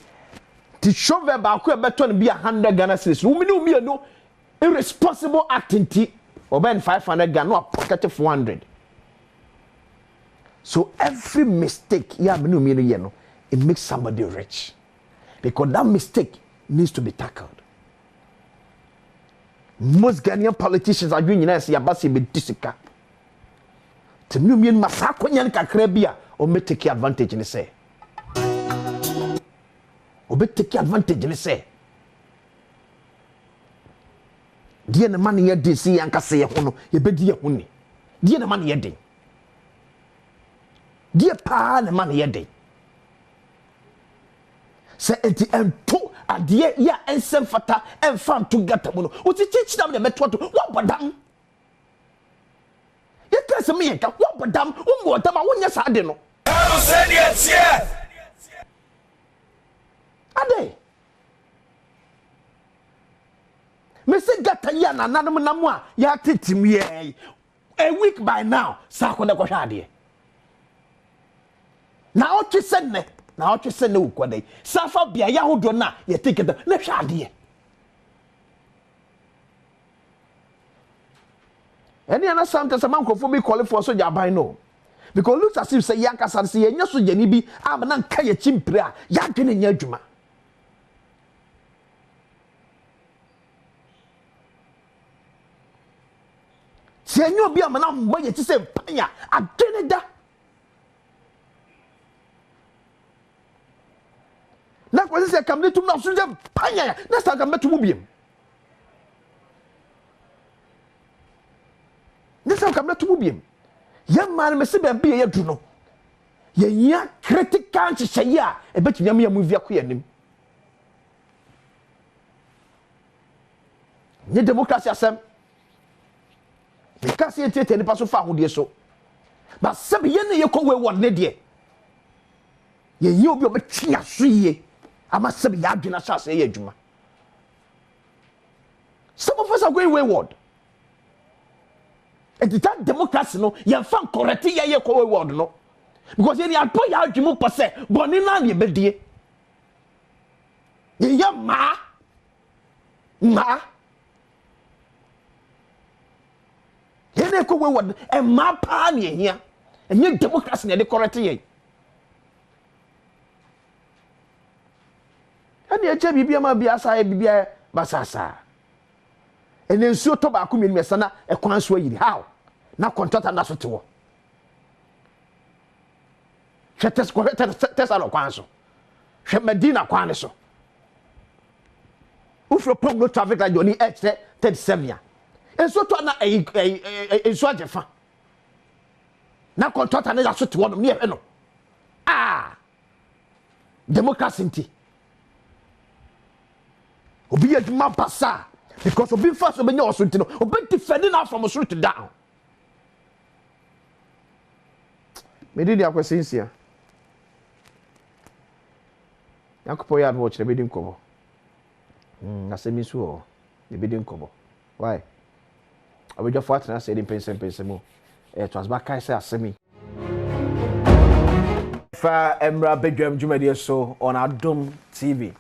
ti chove ba ko beto no be 100 Ghana cedis wo me no irresponsible activity oben 500 Ghana no pocket 400. So every mistake it makes somebody rich. Because that mistake needs to be tackled. Most Ghanaian politicians are doing this yabasi be disika. To me mean masako nyan kakrebia or me take advantage in say. Or be take advantage in say. Dear the money ye di si yanka say hono ye be di huni. Dear the money ye di. Dear pa na man ye dey se enti ento ade ya ensem fata enfam to gata mu no o ti chichidam na meto to wo bodam ye kase me ka wo bodam wo bodam a wonya sa ade no no se die tie ade me se gata ya na nanum namu a ya tetim ye a week by now sa ko na ko hwa ade na otu sene ukwade safa bia ya hodo na ye take it na hwa ade any other sometimes a man ko be call for soldier ban no because looks as if say yakasa say ye nyaso jani bi am na nka ye chimpre a ya dwene nya adwuma se enyo bi am na mbo ye ti se panya adwene da na kwa sisi kamne tum na sunje panya na sta kamne tum biem na sta kamne tum biem ya man me se be ye du no ye nya critical cheye a e betumi am ya mu via ko yanim ni democracy asem because ye tete ni paso fa hodie so ba se be ye ne ye ko we won ne de ye yi obi obetwa so ye ama se be adwena sha se ye adwuma. Some of us are going wayward. And that democracy no ye fan correct ye ko wayward no. Because ye apo ya adwuma po se boni na ye bedie. Ye ma Yene ko wayward e ma pa na ehia. Enye democracy na de correct ye. Ani eche bibia ma bia sa bibia basasa. Ene nsuo to ba ko mienu mesana e kwan so yiri how na contractor na so te wo. Chetes ko tesalo kwan so. Hwe Medina kwan so. Ufro pom no traffic light joni extra 37 ya. Ensuo to na ensuo ajefa. Na contractor na so te wo no me e no. Democracy nti. Obi adwuma pasa because obi first obi nya osunti no obi defending now from straight down. Me did ya kwesinsia. Yakopo ya watch the bidding kobo. Asemi so the bidding kobo. Why? Obi just fat na say the pense mo. Transback kai say asemi. Fa Emra Badwam Jumadi so on Adom TV.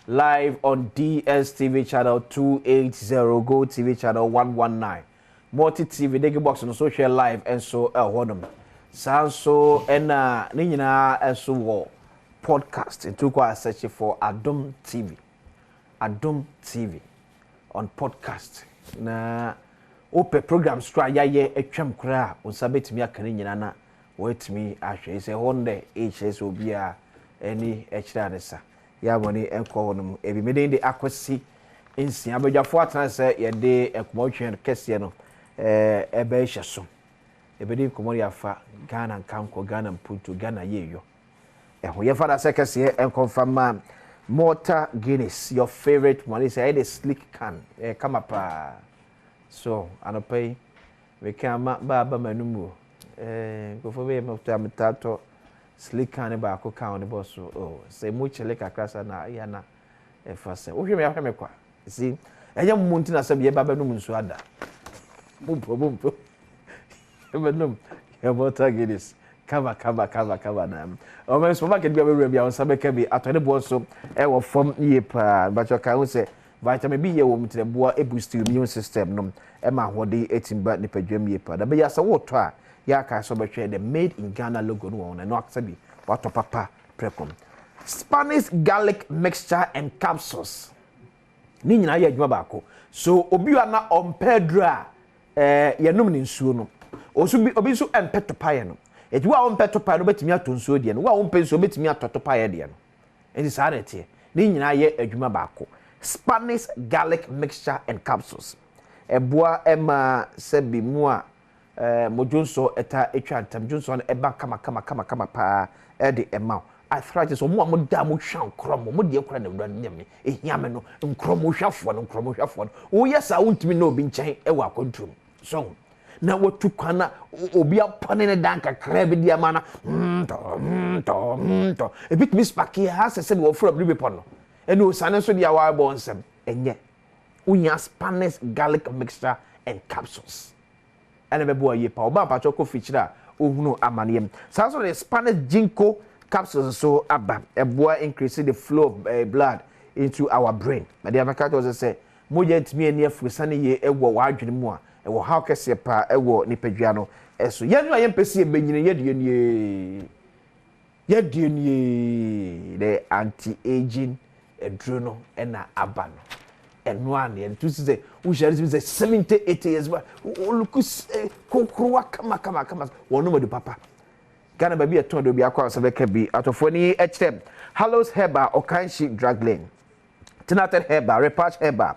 Live on DSTV channel 280, Go TV channel 119. Multi TV, Digi Box on social live and so Honum. Sanso and Nina and so podcast. And took a search for Adom TV. Adom TV on podcast. Na ope program stra ya ye etwam kra on sabet mi akane nyina na wait me ahwe say honde HS obia any extra nesa. Ya boni enko wonum ebi meden de akwasi ensia abadwafo atan se ye de ekomotwen kese no ebe hyeso ebedi komori afa Ghana nkanko Ghana mputu Ghana yeyo eho ye fada se kese enkonfama Malta Guinness your favorite one is a slick can come up so anopai we can baba manumu go for be mutato slick can ba ko kan ne boss oh say mu chele kakra na ya na e fa se wo hweme ahweme kwa see enye mmunti na se be baba no munsu ada bumpo ebenum ya Malta Guinness kaba na o men supermarket bia be bia on sabe ka bi atone bo so e wo fom ye pa ba cho ka se vitamin B ye wo mtre boa e boost immune system no e ma hode etimba ne padwam ye pa da be ya se wo to a ya ka so be hwe the made in Ghana logo no won no aksabi wato papa precom Spanish garlic mixture and capsules ni nyina ye adwuma ba ko so obi wa na ompedra ye num ni nsuo no obi so empeto paye no ejiwa ompeto paye no betimi atonsuo de no wa ompensuo betimi atoto paye de no enti saarete ni nyina ye adwuma ba ko Spanish garlic mixture and capsules eboa ema sebi mu a mojonso eta etwa ntam jonso no eba kama pa de ema arthritis o mu amoda mo hwan krom mo de ekura na wura nyame ehiame no nkrom hwafo no wo yesa wontimi na obi nchen ewa akontrum so na watu kwana obi apane ne danka krabe di amana to ebit miss paki ha se wo fro bribe pono ene osane so dia wa bo nsem enye unya Spanish garlic mixture and capsules ene be bo ye pa oba pa choko fichira ohunu amaniem so the Spanish ginkgo capsules so aba eboa increase the flow of blood into our brain but the avocado was say moja ntimi eni afusane ye ewo wa adwene mu a ewo how kese pa ewo nipadua no eso ye no ayempesi ebenyine ye die the anti-aging eduro no na aba no eno an ye to say we share say 78 years ba look kokrowa kama wono mo de papa Ghana baby eton do bi akwa so be ka bi atofo ni HM Hallows Herba Okanshi Drug Lane Tinated Herba Repatch Herba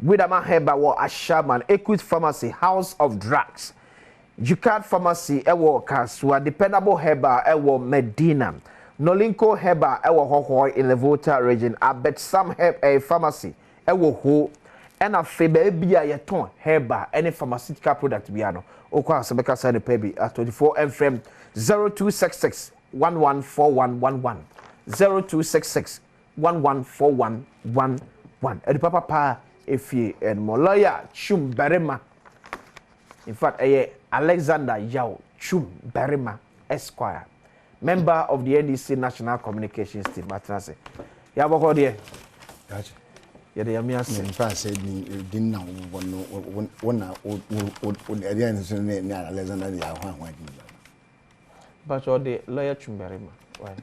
Widama Herba wo Ashaman Equity Pharmacy House of Drugs Jukat Pharmacy ewo Kaswa Dependable Herba ewo Medina Nolinko Herba ewo Hohoi in Levota region Abet Sam Pharmacy ewo ho ena febe bia yeton Herba any pharmaceutical product biano okwa asebeka sa ne pebi at 24 FM 0266 114111 0266 114111. Edi papa pa efie and lawyer Chum Berima. In fact, Alexander Yao Chum Berima Esquire, member of the NDC National Communications Team. Matrase. Ya boko die. Gotcha. Ya de yami ase. In fact, said didn't know one Alexander Yao. But all the lawyer Chum Berima. Why?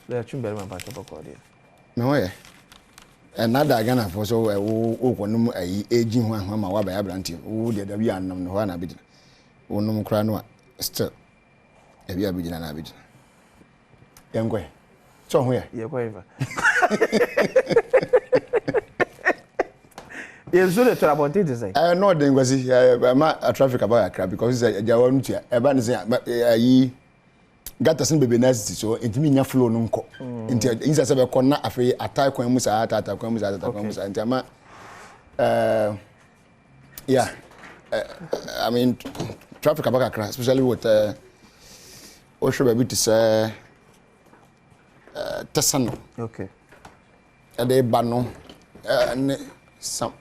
Lawyer Chum Berima but boko die. No, another Ghana for so one aging one ma wa ba abranti wo de da bia nam no na bidina wonum kra no still e bia bidina na bidina yenkwe so ho ye yekweva yezo de trouble did say no de ngwasi ma traffic about akra because jawa ntua e ba ne say ayi gata sin bebe nasty so intimi nya flow no nko inti insa se be konna afi atai kwan mu sa ata kwan mu sa ata kwan mu sa inti ama yeah I mean traffic abaka crash especially with osho baby to say Tesano okay and they bano and some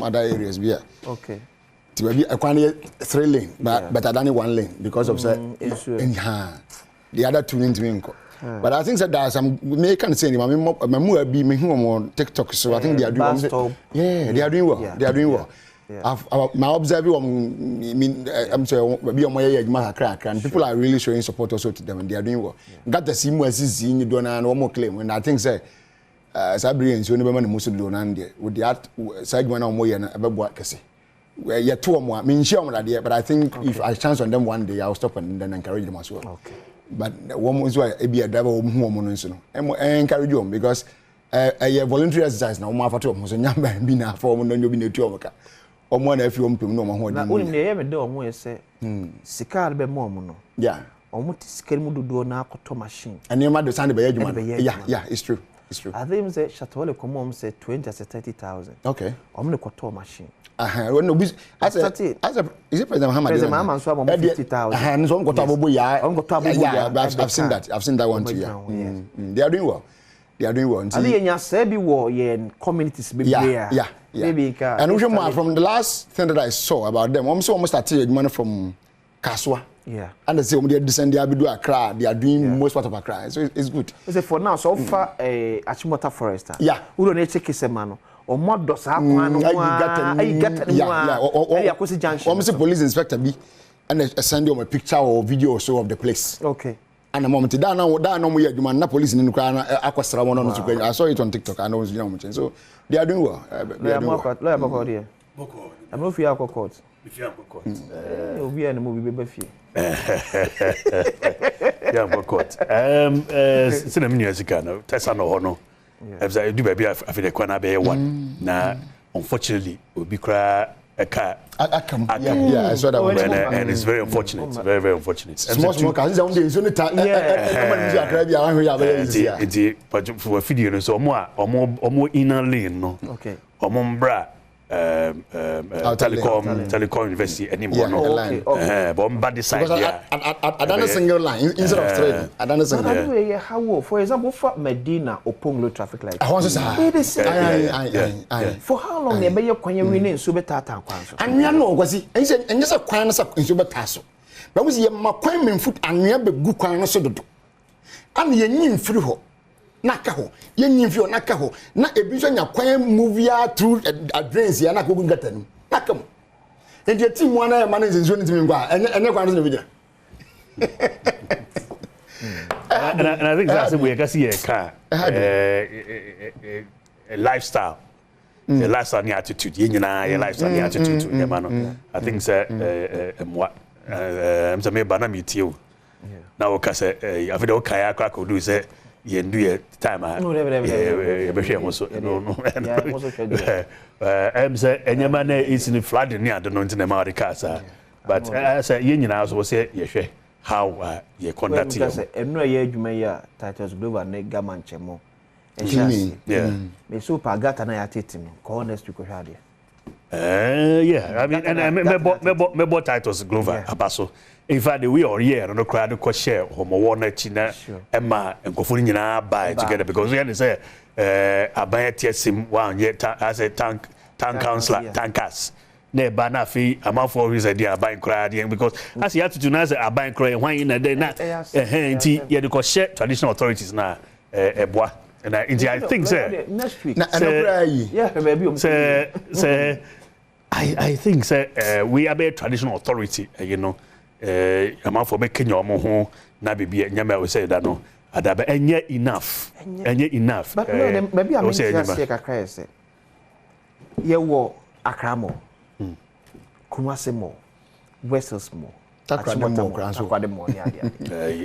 other areas be okay to be a 3 lane but better than 1 lane because of the other 2 lanes but I think that there are some may can say my be me on TikTok so I think they are doing they are doing well they are doing well my observing I'm saying be on my crack and people are really showing support also to them and they are doing well got the same as you don't and one more claim and I think say Sabrina so never man most do nan there with that side one more year about kese well yeah 2 more me sure that there but I think if I chance on them one day I'll stop and then encourage them as well okay but one is why be a driver who no encourage them because a voluntary exercise now ma fato mo so nyamba bi na for mo no bi na tu omka omo na afi ompem no mo ho na oni ne ye me de omo ese sikar be mo no yeah omo ti sikar mu dodo na akoto machine and ma do sand be adwuma yeah it's true I think say Chatole come say 20 to 30,000 okay omo ne koto machine when no is it President Muhammad so about 50,000 so got abobo ya yeah I've seen that one too yeah they are doing well and you say be war in communities be yeah maybe and we from the last thing that I saw about them almost started money from Kaswa yeah and they say they descend they do Accra they are doing most part of Accra so it's good say for now so far Achimota Forest yeah we don't need check semano or mod does ha kwan no yeah akosi junction almost police inspector be and send you a picture or video or so of the place okay and the moment that no mo adwuma na police ni kra akwasra mo no so I saw it on TikTok and I was doing much so they are doing well lawyer boko there boko am no fear court obi and mo bi be fie yeah boko sina minu azika no tesa no ho no I do baby afi the kwana be one na unfortunately obi kra eka yeah I saw that one and it's very unfortunate very unfortunate small cars is on the so nita but for video no so omo inner lane no okay omo mbra telecom university anymore no but on bad side yeah I done a single line instead of straight I done a single line how for example for Medina Oponglo traffic light I want to say for how long e be your kwan winning so better kwan so anwia no kwasi enye se kwan no so better so but we see makwan menfoot anwia be gu kwan no so dodo an ye nyim firi ho naka ho ye nyim firi ho naka ho na ebi so nya kwan move through drains ya na ko gu ngata ni naka mo enje team one na man nzo ni timi ngwa enye kwan no video and I think that's we can see a car a lifestyle the lifestyle and attitude your lifestyle and attitude I think what I'm say me bana me tio na o ka say after o kaya crack do say you do your time be share so no I'm say enyama na is in flood ni ado no ntina ma the cars but I say you nyina so say you hwe how you conduct you say enu ye adwuma ya Titus Global na gaman chemo yeah me so pa gata na ya tetim ko next week hwa de Yeah, I mean, and me bought titles Glover Abaso. In fact, the way or year no crowd ko share homo wona china Emma and Kofuni nyina buy together because we say aban tiesim one year as a tank counselor tankers. Ne ba na fi amafo reason dia aban crowd because as you have to do na say aban crowd when in day na nti ye the ko share traditional authorities na eboa. And I think next week I think we are a traditional authority, you know. I'm for making your moho na bibi nyama we say that no adabe enye enough but maybe I mean say kakra say ye wo Akramo Kumase mo Westers mo takwade mo ya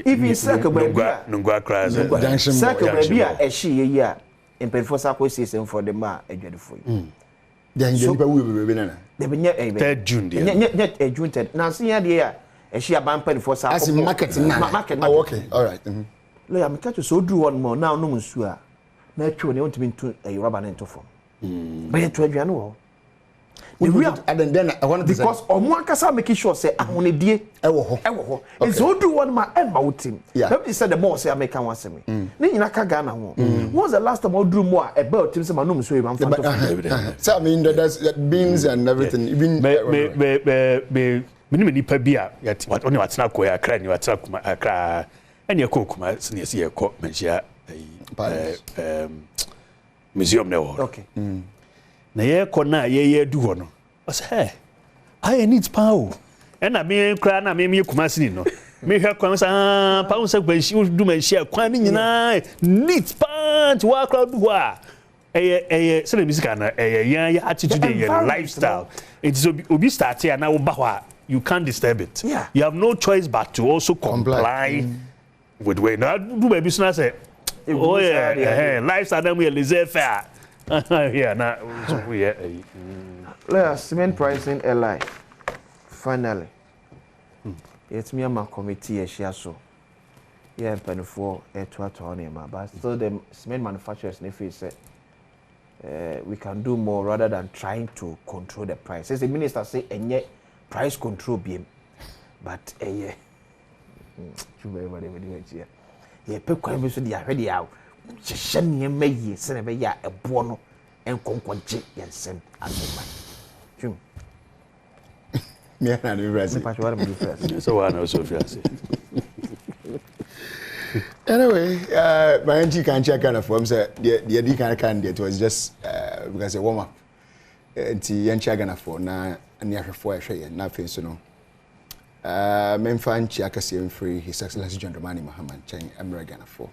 even circle baby nungwa cries circle baby a she ye ya in perforsa ko season for the ma adwadefo then you be we na de be nye 3rd June dia nye June 3rd na see ya de ya e she abampa perforsa as market na oh okay all right le am catch so do one more now no nsu a na atwo ne ontimi ntu rubber na into form be to adwane wo and then I want to because Omwakasa make sure say ahonedie ewo ho it's so do one ma emma wotim let me say the more say American one say me ni nyina ka Ghana ho what's the last time oduru mo a ebe otim say manum so e man fanto so I mean there's beans and everything even me nipa bia yet what only watna ko ya kra ni watna kuma akra ene ko kuma sine se ko menhia museum ne wo okay na ye kona ye du ho no o say I need power and I mean kra na me kumasi no me hwe kwan sa pa unsa gbanshi du manhia kwan ni nyina need power to wa kra du ho a say the music na ya attitude your lifestyle it is obi start here na wo ba ho a you can't disturb it you have no choice but to also comply with way now do baby so say oh yeah lifestyle them we laissez faire yeah na so we cement pricing airline finally it's me and my committee a share so yeah penfo to on him but still the cement manufacturers they feel say we can do more rather than trying to control the price as the minister say enye price control beam but yeah everybody here yeah pe kwan bi so dia hwede yawo hyehyɛ nneɛma yie sɛ na bɛyɛ a ɛboɔ no ɛnkonkɔgye yɛnsɛm asɛma twum me na no rest so one also fiase anyway my auntie can check kind of form say the di kind it was just because a warm up nti yan check na for na ne ahwefo ahwɛ yɛn na afei so no memfa nchi akase mfree his excellency John Dramani Mahama chen American for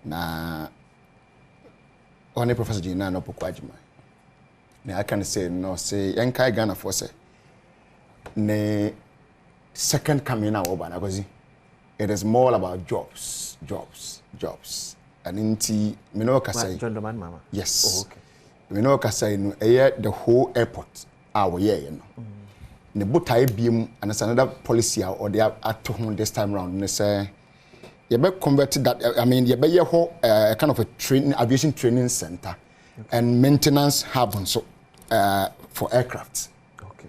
na one professor Gina no pokwajima na I can say no say yankai Ghana for say ne second coming now over na gozi it is more about jobs and inti me no ka say John Dramani Mahama yes okay me no ka say no the whole airport our year you know ne botai biem and it's another policy or they are at home this time round ne say you be converted that I mean you be kind of a aviation training center and maintenance hub so for aircraft okay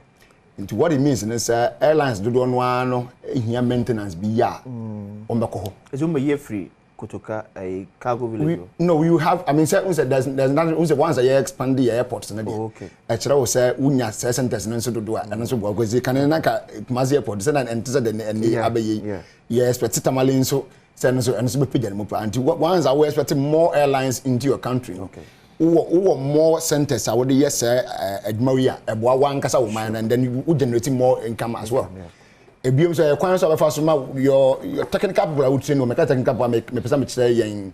into what it means is airlines do don't want here maintenance be ya on the ho is you free kutoka a cargo village no you have I mean say there's not once a year expand the airports na there okay actually we say unya centers no so do and so go because can na ka Kumasi airport say na enter the abaye yes but tamale so and so be page mo and once I expect more airlines into your country okay more centers I would yes admaria eboa wan kasa woman and then you generate more income as well ebiom so kwan so abefa so ma your technical people I would say no mechanical people me person me say yen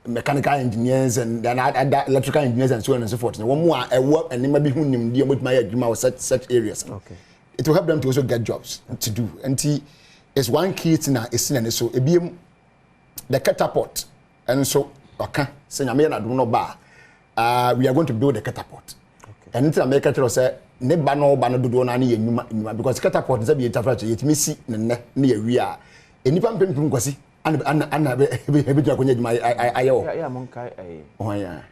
mechanical engineers and then electrical engineers and so on and so forth one more work and maybe who nim dey with my adwuma such areas okay it will help them to also get jobs to do and it's one key thing na esin so ebiom the catapult and so okay say nyame na do no ba we are going to build a catapult okay and until America tell us ne ba no dodo na ne nyuma because catapult is be tafra yetimi si ne yawi a enipa mpempem kwasi ana be twa konya nyuma ayewo ya monkai oh yeah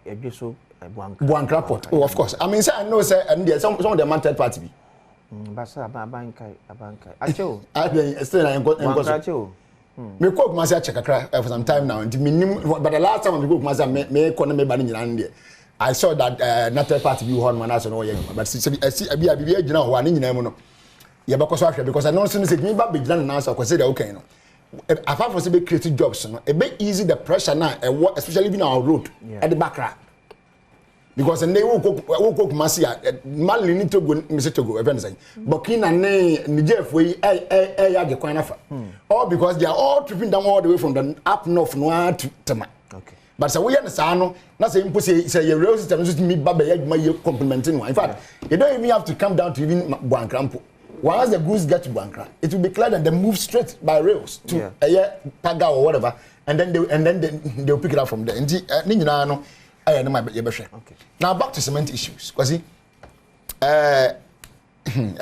edwe so Buankra Port. Oh, of course. I mean, say I know, say, and there's some of them third party. But sir, abankai. Acho. I still I got Acho. Me cook myself check a crack for some time now. But the last time I cook myself, me economy banning in I saw that not third party view on Manas and all. But I see a BIB, you know, one in Nemono. Yeah, because I know soon as me back big land now, so consider okay. Apart from some creative jobs, a bit easy the pressure now, especially in our road at the background. Because they will cook Masia, Mali need to go, Mr. Togo, eventually. Burkina, Niger, all because they are all tripping down all the way from the up north Noir to Tama. Okay. But so we understand, not saying pussy, say your real system is me, Baba, my complimenting one. In fact, you don't even have to come down to even Buankrampo. Once the goods get to Buankra, it will be clear that they move straight by rails to Paga or whatever, and then they'll pick it up from there. And okay. Now back to cement issues. Because I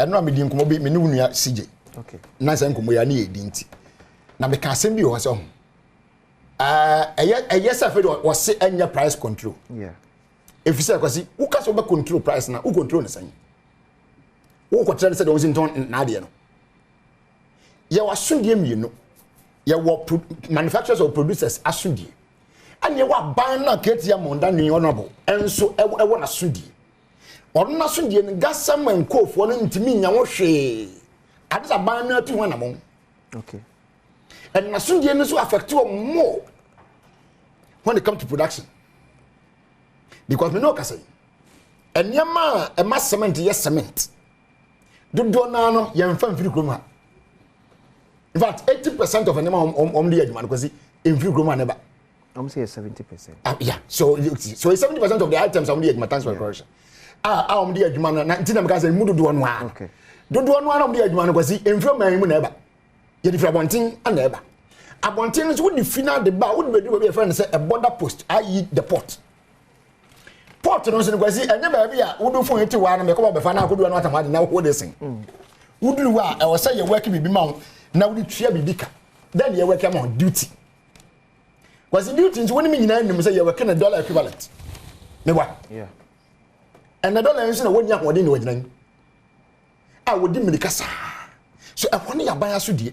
know I'm being commobi menunia CJ. Okay. Nice and Kumoyani dinti. Now me can send you also. Yes, I feel was say any price control. Yeah. If you say because who can over control price now? Who control the same? Who control the was in town Nadia? You are soon you know. You were manufacturers or producers as soon. And you are buying a get your mondan honorable, and so I want a sudi. Or not sudi and gas some and co for an intimate yawashi. I just a banner to one among. Okay. And Nasudians will affect you more when it comes to production. Because we know Cassie. And Yama, a mass cement, yes, cement. Do nano, young fan free groma. In fact, 80% of an amount on the edge, man, because in free groma never. I'm saying 70%. Yeah, so 70% of the items on the edge, my transfer correction. I'm the edge man, 19 because I moved to one. Okay. Don't do one of the edge man because he informed me never. Yet if I want thing, I never. I want things would the final the bar would be a friend say a border post, i.e. the port. Port no say because I never be a would do for 81 and come up befana could do not am now what they sing. Would do I was say you're working with mount now the share be bigger. Then you're working on duty. Was the duty when me nine say you're working $1 equivalent. Me what? Yeah. And $1 is one young one in the I would dim the casa. So I want to buy a sudi.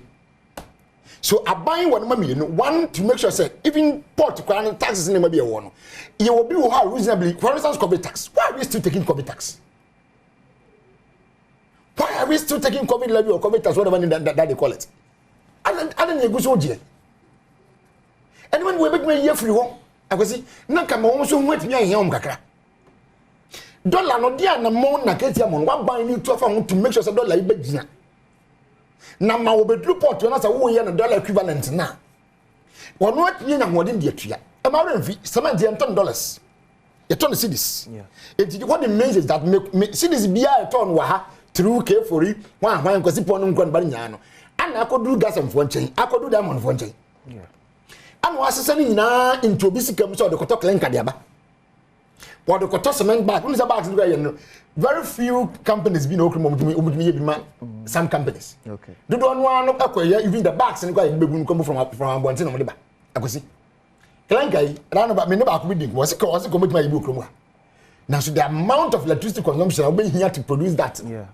So I buy one money, one to make sure say even port crown taxes in maybe a one. You will be how reasonably, for instance, COVID tax. Why are we still taking COVID tax? Why are we still taking COVID levy or COVID tax, whatever that they call it? I don't go so dear. And when we make me year free home, I was see, Nakama also went me a young kakra. Dollar no dear na mon na ketia mon one buy new 12 to make sure say dollar ibe gina. Na ma wo bedru port na say wo ye na dollar equivalent na. Wo no atye na modin de atua. E ma remfi cement de $10. You turn the cities. Yeah. What it means is that me cities bia turn wa ha through K4 one because people no nkwan bari nya no. Ana akodu gas and for nchen, akodu diamond for nchen. Yeah. And was sending na into bisikam so the koto clenka diaba. What the koto cement bag, when is a bag very few companies been okrum some companies. Okay. Do don't want to even the bags and come from one thing on the back. I could see. Clenka, around about me never could was commit my book. Now so the amount of electricity consumption will be here to produce that. Yeah.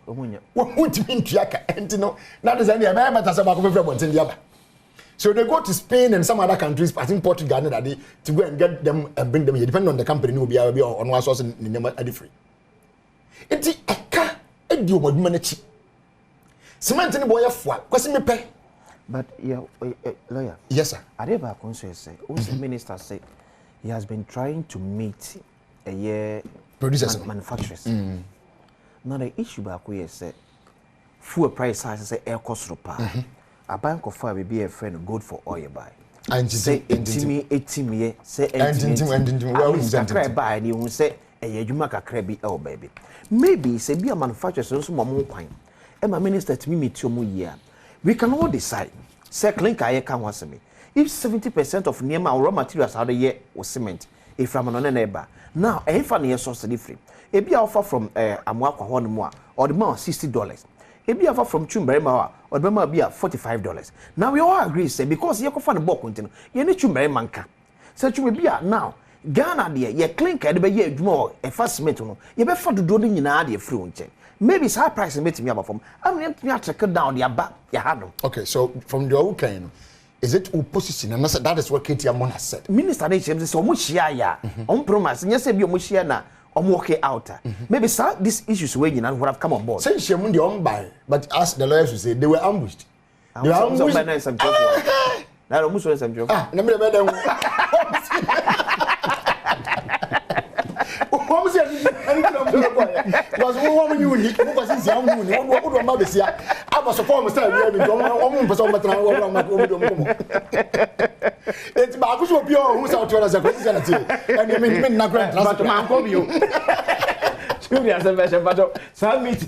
What would you mean to and you know that is any about one thing the other. So they go to Spain and some other countries, I think Portugal, to go and get them and bring them here. Depending on the company, will be on one source in the number free. It's a car, a deal with money. Cement in the boy of what? Because me pay. But yeah, lawyer. Yes, sir. Adeba Consul say, the minister said he has been trying to meet a year producers manufacturers. Now the issue back we say fuel price has say air cost a bank of fire will be a friend good for oil buy. And say 18 year say 18 well buy and you say a yumaka crabby oh baby. Maybe say be a manufacturer so more pine. And my minister to me meet your year. We can all decide. Say clink I can once me. If 70% of near raw materials out the year was cement, if I'm on a neighbor. Now a funny source different. A be offer from Amwaka one more or the more $60. It be offer from Chumberema or the be $45. Now we all agree, say, because you can find a book continue. You need Chumbermanka. Such will be now. Ghana de ye clinker de be ye adwuma e fa cement no ye be fa dodo ni nyina de free nche maybe high price met me abafom am me check down the aba ya hano. Okay, so from the kind, is it opposition and that is what Katie Amon has said. Minister they say so much ya on promise yes say bi o share na work out. Maybe sir these issues we would have come on board. Say she mun the on buy, but as the lawyers will say they were ambushed. They were ambushed. Na almost so some joke. Na me be dem. Como se was one you need because it's young moon what would my be sia I was supposed to say we don't person better it's ba kuso bi o hu sa to na se ko se na ti and me na grant but man come you Julia said but some meet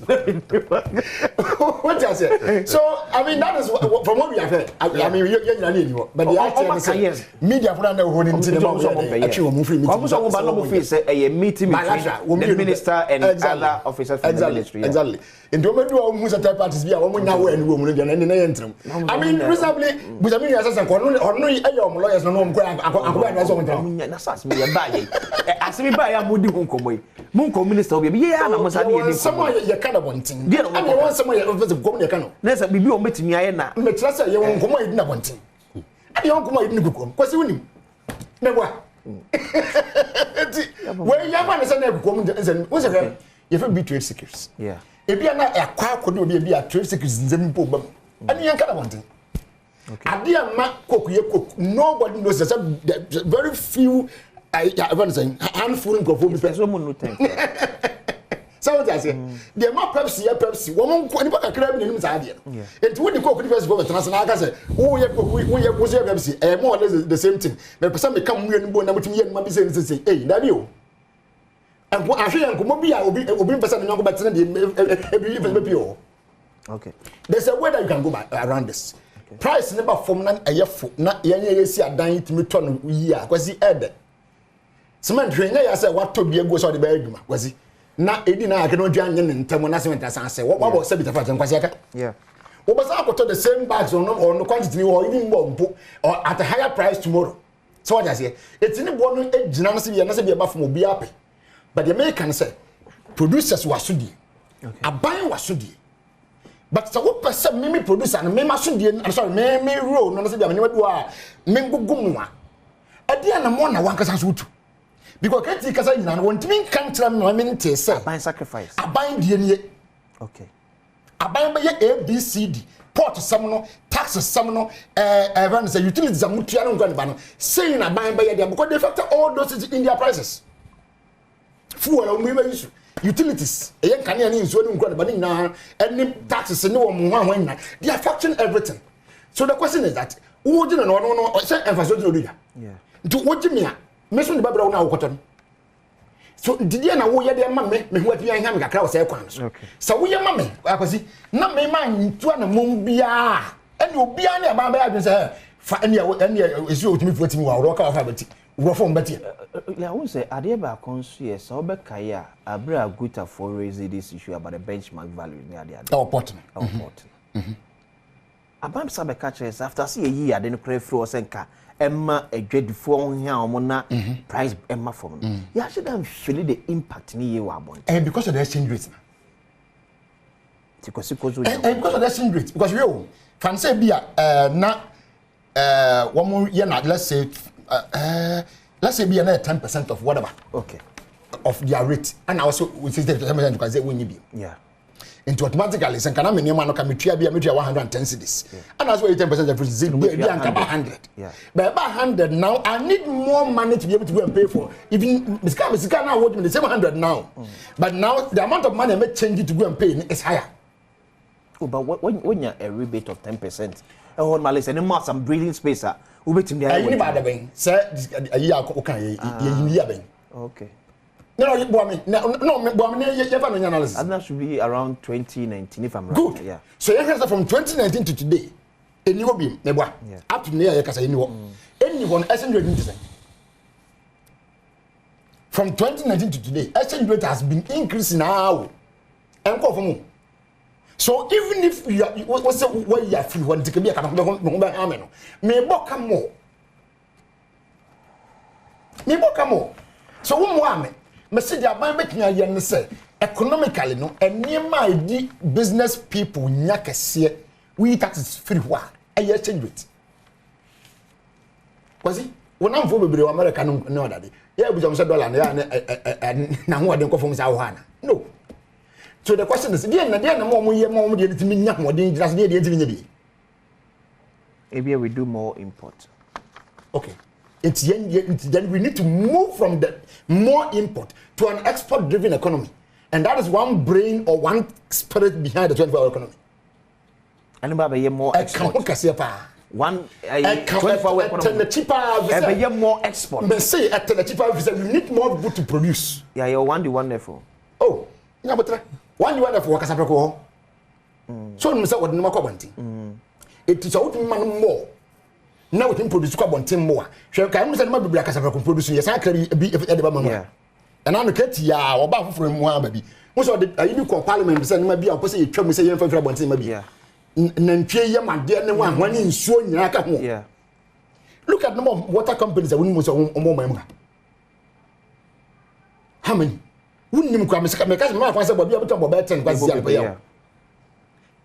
what I say so I mean that is from what we have heard I mean you but the actual media for na hold into the mouth actually we move free meeting so ba no free say a meeting between the minister and other officers from the ministry exactly into me do who say third parties bi a wo nya wo ani wo mu no na na yentrim I mean reasonably Busami assassin ko no e your lawyers no mo ko akoba na so mo tram na sas me ba ye asemi ba ya modi hu nkomoy mu nko minister obi ye ya na mo sa ne ni someone ye kind of wanting I mean one someone ye go kind of na say bibi o metimi aye na me tira say ye won nkomoy di na wanting ade won nkomoy di ni gukom kwasi unim na bwa we ya ba na say na gukom nzen wo say ye fa be trade secrets yeah ebi na akwa akodo obi ebi a trade secrets nzem po bam ade yan kind of wanting okay ade ma koku ye koku nobody knows that very few everyone saying handful of people no time so what I say the more Pepsi woman any baka crab ni nim saade it when the coke first go international aka say wo ye Pepsi more or less the same thing but person me come we ni bo na mutumi ye ma bi say eh da bi o and ahwe yan ko mo bi a obi person nyanko betene de bi o okay there's a way that you can go around this price never form na eyefo na ye si adan itimi to no yi a kwasi ede cement hwenya ya say wato bi ego so de ba adwuma kwasi na edi na ake no dwan nye ntamo na cement asanse wo bo se bitafa chen kwasi aka yeah wo ba sa akoto the same bags or no quantity or even more or at a higher price tomorrow so what I say etini bo no ejina no se bi na se bi ba fo obi ape but the American say producers wasudi okay aban wasudi but so what person me producer and me masudi I'm sorry me roll no se bi me do a me gugum wa ade na mo na wankasa so tu because kati kasa nyina no wontimi kan tira me me nte say aban sacrifice aban die nie okay aban be ye ABCD port some no tax some no even say utilities am tuya no ngwan ba no say na aban be ye there because they factor all those in their prices fuel o me use utilities e yen kan ya ni nso ni ngwan ba ni na any taxes ni wo mo ho nyina they are factoring everything so the question is that who did no say emphasis on yeah do what you mean me so the babra na wokoto so did you na wo ye de ma me hu atia hia me kakra wo say kwan so so wo ye ma me akwasi na me ma ntu na mom bia ene obia na ba ba adwen say fa ene esi otimi fuatimi wa ro ka fa beti wo fo mbeti la won say ade ba konso ye so be kai a abra guta for raise this issue about the benchmark value ni ade important abam sabe catch us after see a year ade no kra free o senka emma edwadifo ohia omona price emma from ya should have feel the impact ni ye wa bon and because of the exchange rate because of the exchange rate because we can say bia na one year na let's say bia na 10% of whatever okay of their rate and also with 10% you can say we need yeah into automatically sen kana me niam no ka metua bia metua 110 cedis and as well 10% of zero bia anka 100 yeah but 100 now I need more money to be able to go and pay for even misika now what the same 100 now but now the amount of money I may change it to go and pay is higher but when you a rebate of 10% on my list and more some breathing space we bet him there you need bad ben say a year okay ye ben okay no, me analysis. And that should be around 2019 if I'm right. Good. Yeah. So you can from 2019 to today, anyone be up to near you anyone exchange rate from 2019 to today, exchange rate has been increasing now. And go for more. So even if you are what's where you are free when to be a kind of me more. Me bokamo. So wo ame. Me see the aban betnya ye ne say economically no enema di business people nya kese we taxes free wa e exchange rate. Kwasi wona mfo bebre wa America no odade. Yeah, we $1 na ho ade nkofo msa ho ana. No. So the question is, dey na mo ye mo dey ntimi nya ho ade just dey ntimi nya bi. Maybe we do more import. Okay. Then we need to move from the more import to an export-driven economy. And that is one brain or one spirit behind the 24-hour economy. And maybe more export. One 24-hour economy. More export. But say at the cheaper, we need more people to produce. Yeah, you're wonderful. Oh, yeah, but wonderful workers are so we say what no more it is out man more. Now we can produce quite more. Shall I say my baby can produce? Yes, I carry be if ever man. And I'm get ya or back from one baby. Most of the you call parliament say maybe I'll say you me say you for bontin maybe. Yeah. Nantwe ya my dear one when in so nyaka ho. Yeah. Look at the more water companies that we must more member. How many? Wouldn't you come because my father will be able to about 10 quasi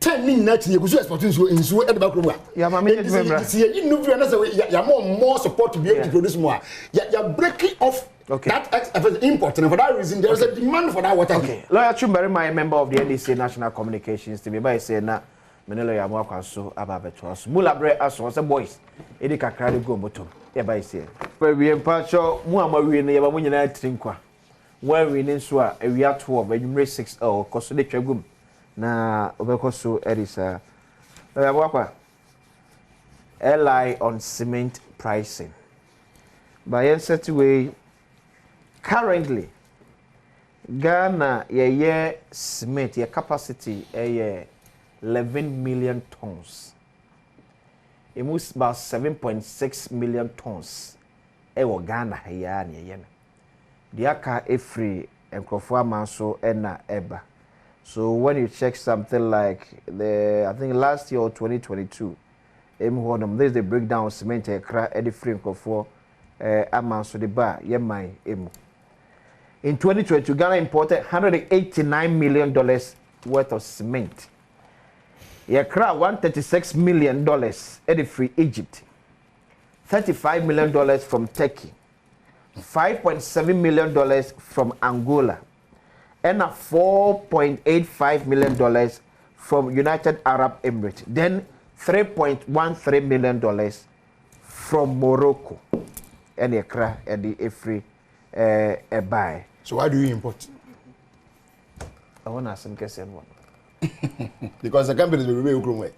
10 minutes you go export in so at the back room. Yeah, my you know more support to be able to produce more. You're breaking off that import, and for that reason there is a demand for that water. Okay. Lawyer Chumberi, my member of the NDC National Communications team, by saying na menelo ya mwakwa so ababeto so mulabre aso se boys edi kakra de go bottom e by say we empacho mu amawie ne yeba munyina trinkwa when we nin so a wi ato of enumere 6 koso de twagum na obekoso edisa ya mwakwa ally on cement pricing by a certain way currently Ghana ye cement ye capacity 11 million tons. It moves about 7.6 million tons. Ewo Ghana here ni yen. Diaka every enkrofo manso ena eba. So when you check something like I think last year or 2022, there's the breakdown of cement ekra edi free enkrofo amanso de ba yemai emu. In 2022, Ghana imported $189 million worth of cement. Yakra $136 million at free Egypt, $35 million from Turkey, $5.7 million from Angola, and $4.85 million from United Arab Emirates. Then $3.13 million from Morocco. And Yakra at the free buy. So why do you import? I want to ask some question one. Because the companies will be way.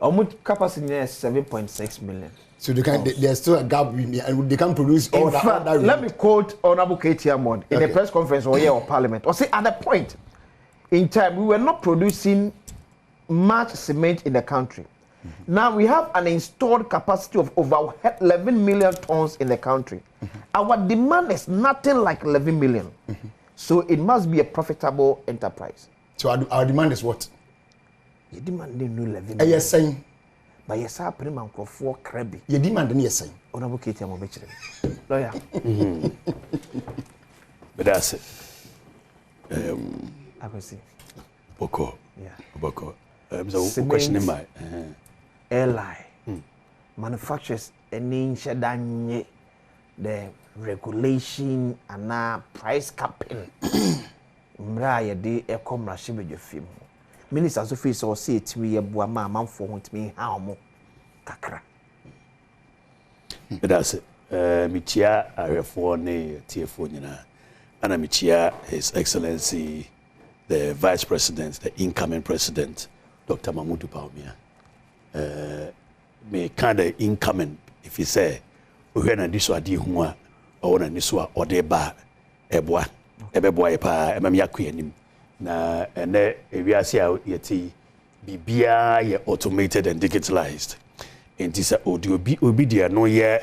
Our capacity is 7.6 million. So there's still a gap and they can produce all that. Let me quote Honorable Katie Amon in a press conference or here of Parliament. Or say at the point in time we were not producing much cement in the country. Now we have an installed capacity of over 11 million tons in the country. Our demand is nothing like 11 million. So it must be a profitable enterprise. So our demand is what? You demand no 11 million. Yes, saying. But yes, I put him for crabby. You demand any saying. Honorable Katie, I'm a lawyer. But that's it. I can see. Boko. Yeah. Boko. So question in my airline manufacturers any shadanye the regulation and price capping. Mra ye de ekomra shibeje fim. Minister so face or say it me eboa ma manfo ho timi ha omo kakra. That's it. Michia arefo ne TFO nyina. Ana Michia His Excellency the Vice President, the incoming President, Dr. Mamudu Bawumia. Me kind of incoming if he say we na diso adi ho a o na niso a ode ba eboa ebeboa yepa emam yakuanim na ene ewiase a yeti bibia ye automated and digitalized enti say obi dia no ye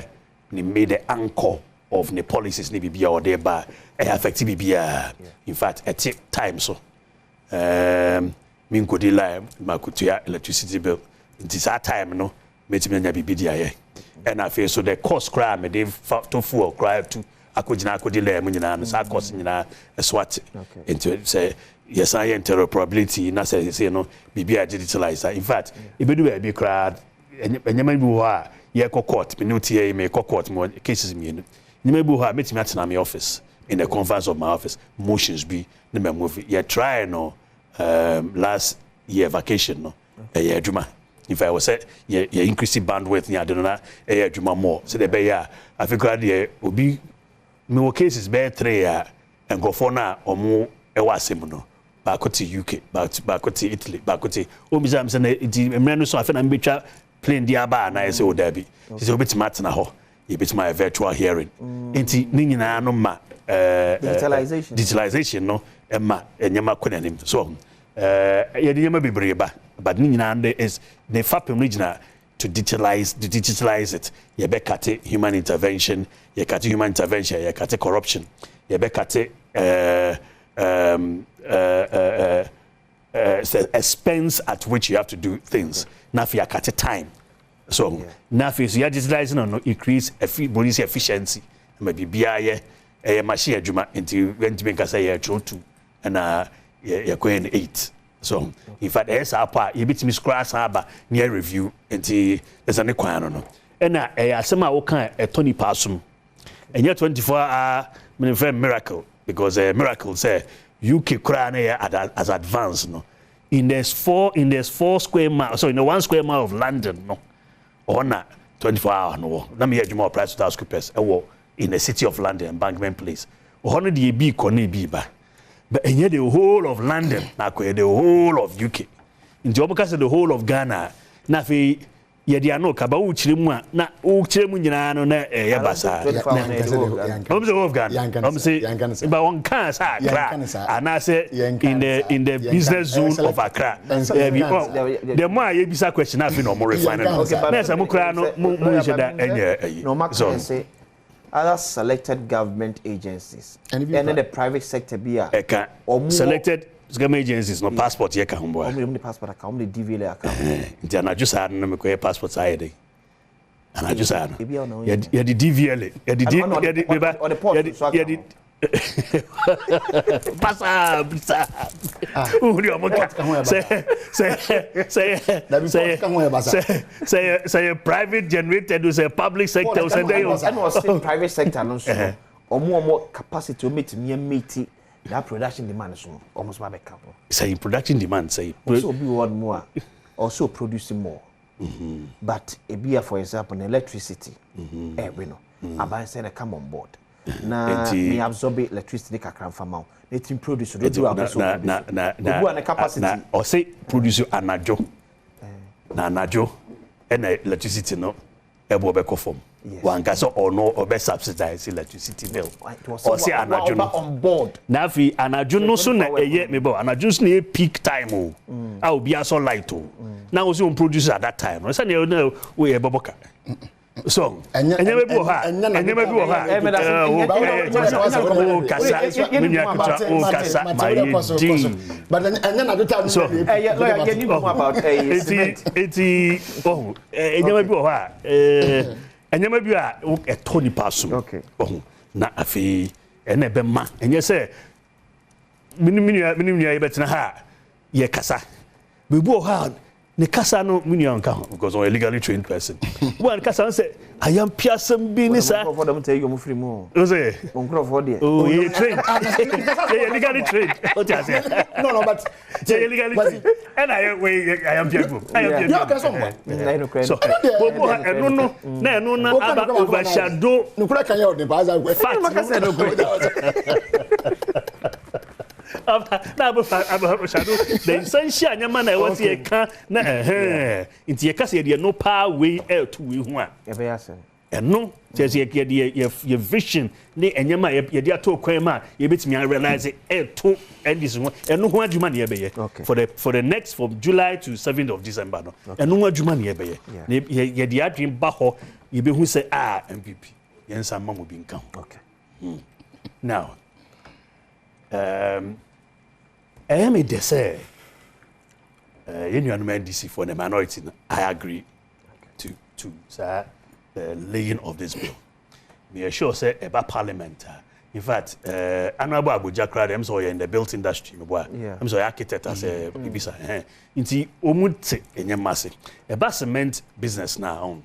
ni made the anchor of the policies ni bibia ode ba e affect bibia in fact at time so min kodi line makutua electricity bill enti sa time no metimi nya bibidia ye and I feel so the cost crime they to full cry to akojina akodile mu nyina no sa cost nyina swat into say yes I interoperability na say no bibia digitalizer in fact ebedu be crowd enyama bi ho a ye court me no tie me court mo cases me enyama bi ho a metimi atena me office in the conference of my office motions be na me move ye try no last year vacation no yeah adwuma if I was say you increase bandwidth ni adeno na adwuma more so the be ya I think that obi me cases be 3 a engofo na omo e wasem no back to UK back to Italy back to omizam say na di emre no so afa na mbetwa plane dia ba na say o da bi say obetima atena ho you betima virtual hearing enti ni nyina no ma digitalization no e ma enyama konanim so ye di nyama bebre ba but ni nyina is the fapem regional to digitalize it ye be cut human intervention ye cut human intervention ye cut corruption ye be cut expense at which you have to do things now for your cut time so now for you digitalizing no increase police efficiency maybe bia ye machine adwuma into when to make us say true to and ye going 8 so in fact there's a part you bit me scratch aba near review into there's an equano no and asema wo kan Tony Pasum and yet 24-hour miracle because a miracle say UK crown as advanced no in there's 4 square miles so in the 1 square mile of London no or not 24-hour no na me adwuma price to scoopers in the city of London Embankment Place or no the be kone bi ba but and yet the whole of London na the whole of UK in the obaka the whole of Ghana na fe ye dia no ka ba wo chiremu a na wo chiremu nyina no na ye basa I'm the whole of Ghana I'm say but one can say and say in the business zone of Accra the more you bisa question afi no more refine na say mo kra no mo sheda enye no matter say other selected government agencies and then the private sector be selected government agencies no passport here ka humbo the passport account the DVL account nti na just had no me ko passport side dey and I just had ya the DVL ya the passa uri omoka say private generated was a public sector say they was private sector no so omo capacity o meet that production demand so almost ba back up say production demand say also be one more also producing more but a beer for example electricity we know about say come on board na me absorb electricity kakran fama na team produce do na capacity or say produce anajo na anajo and electricity no ebo be conform one gas or no or be subsidize electricity bill or say anajo no on board na fi anajo no so na eye me bo anajo so na peak time o a obi aso light o na o so produce at that time no say na we e boboka so enyeme bi wo ha kasa minya kuta o kasa my din but enyana do time so lawyer you know about enyeme bi wo ha enyeme bi a Tony Pasum na afi ene be ma enye se minimia ye betina ha ye kasa be bi wo ha ne kasa no minimia nka because I'm a legally trained person one kasa say I am piasem bi ni sa for them tell you mo free mo o say for there oh you trained you legally trained what you say no but you legally trained and I am piasem you can someone so bobo eno no na aba overshadow no kura kan ya odin pa za fact makase no go na overshadow the essential nyama na what you can na inti ye kase de no power way to we hu a e be yasen eno just your vision ni enyama ye de ato kwan ma ye betimi realize to end this one eno ho adwuma na ye be ye for the next from July to 7th of December no eno ho adwuma na ye be ye ye de adwin ba ho ye be hu say MPP ye nsa ma mo bi nkan now I am a dessert. You know, NDC for the minority. I agree to sir. laying of this bill. Me assure say about parliament. In fact, Honorable Abuja crowd, I'm sorry, in the built industry, I'm sorry, architect as a Ibisa. Inti omute enye massive. About cement business now.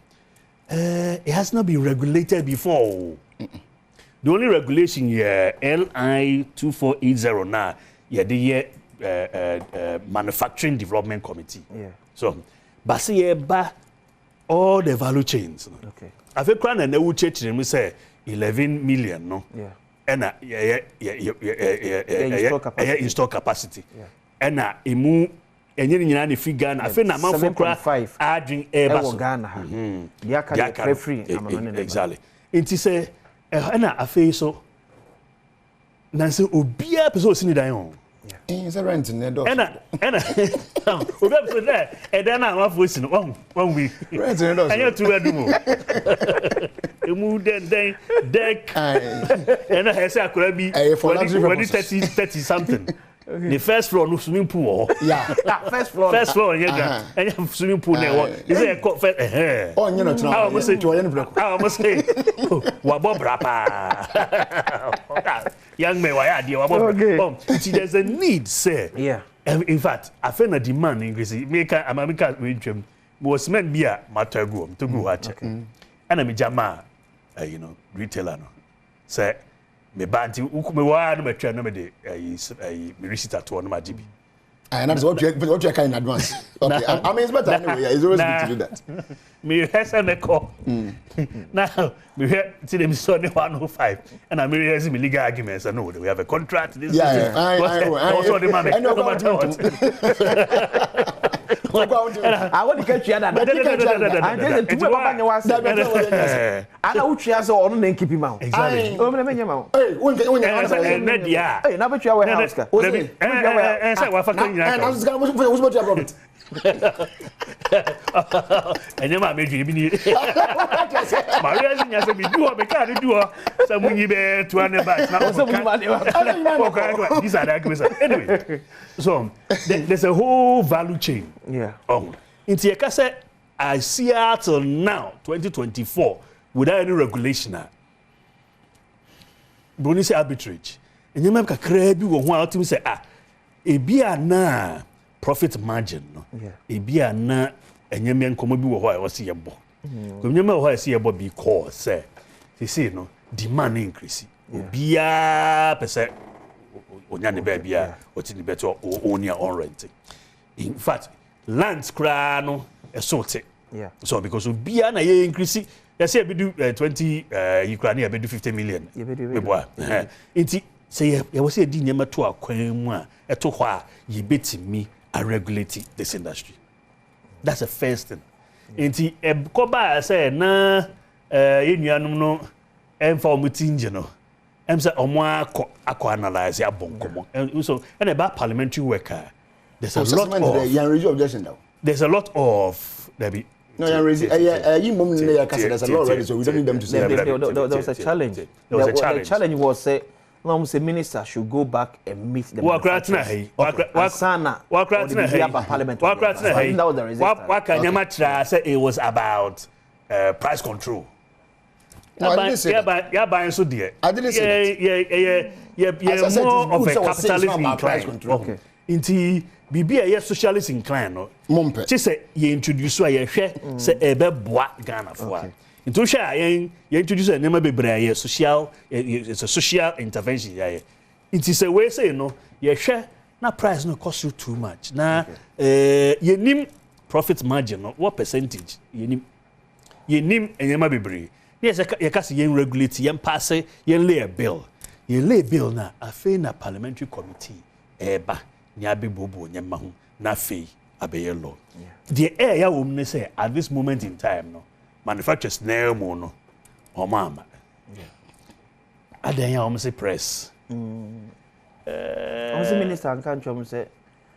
It has not been regulated before. The only regulation here, LI 2480 now, the Manufacturing Development Committee. So, but all the value chains. Okay. I think when they will change them, we say 11 million, no? And install capacity. And emu enye nyina ne figure na afi na manfo kra adwen eba so Ghana dia ka free amamane exactly nti say na afi so na say obia person osini dan ho is a rent in the door and obia person there e dan na manfo osini 1 week rent in the door anya two bedroom emu den deck and I say akura bi 30 something. Okay. The first floor no swimming pool. Yeah. First floor and swimming pool there. Is it a first oh, you know, I must say wabo brapa. Young man, why are you? See, there's a need, sir. Yeah. In fact, I find a demand increase. America was meant be a matter to go watch. And I'm jama, retailer no. Say me banti ukume wa no metwa no me de me receipt to no ma GB. And that's what you can in advance. Okay. I mean it's better anyway. It's always good to do that. Me has me call. Now me hear see them so 105 and I me hear me legal arguments and no we have a contract this I also the man. I want to catch you that. I just two baba nyawa say. Ana utua so ono na keep him out. Exactly. O me menya ma. Hey, when na dia. Hey, na betua we house ka. O say. Say wa fa kan nyina. And I'm going to your profit. And ma me dwi bi ni. Maria nya say bi do o be ka do o. Say munyi be 200 baht. Na so munyi ba ne wa. These are the arguments. Anyway, so there's a whole value chain. Yeah. Into your case, I see her till now, 2024, without any regulation. Bruni say arbitrage. And you make a crabby one to say, a beer na profit margin. No, a beer na and you mean come be what I was see a bo. Come you know what I see about because, say, they say, no, demand increase. Beer per se, onyane baby, or in the better or own your own renting. In fact, lands crano a sort. Yeah. So because we be an increase, let's say we do 20 Ukraine, we do 50 million. Inti say you was a dinyama to a kwemwa e to hwa ye betimi a regulate this industry. That's the first thing. Inti e koba say na yenuanum no emfa omutinje no. Em say omo akọ analyze abonkomo. And so and about parliamentary worker. There's a lot of objection now. There's a lot of there's a lot already, so we don't need them to say there was a challenge. The challenge was say minister should go back and meet the parliament. Say it was about price control. No, I didn't say that. I didn't say that. More of a capitalist inclined. Okay. Inti Bibi a socialist inclined, no. Mompe. She say you introduce a share, say a boa Ghana for. Into share, you introduce a name be social, it's a social intervention. It is a way say no, you share, na price no cost you too much. Na you nim profit margin, no, what percentage? You nim and you be brave. Yes, you can see you regulate, you pass, you lay a bill. You lay bill na a fair na parliamentary committee, eba. Nyabe bobo nyamahu na fei abeye law. The air ya woman say at this moment in time no manufacturers na mo no o mama. Adan ya o say press. O say minister kan chom say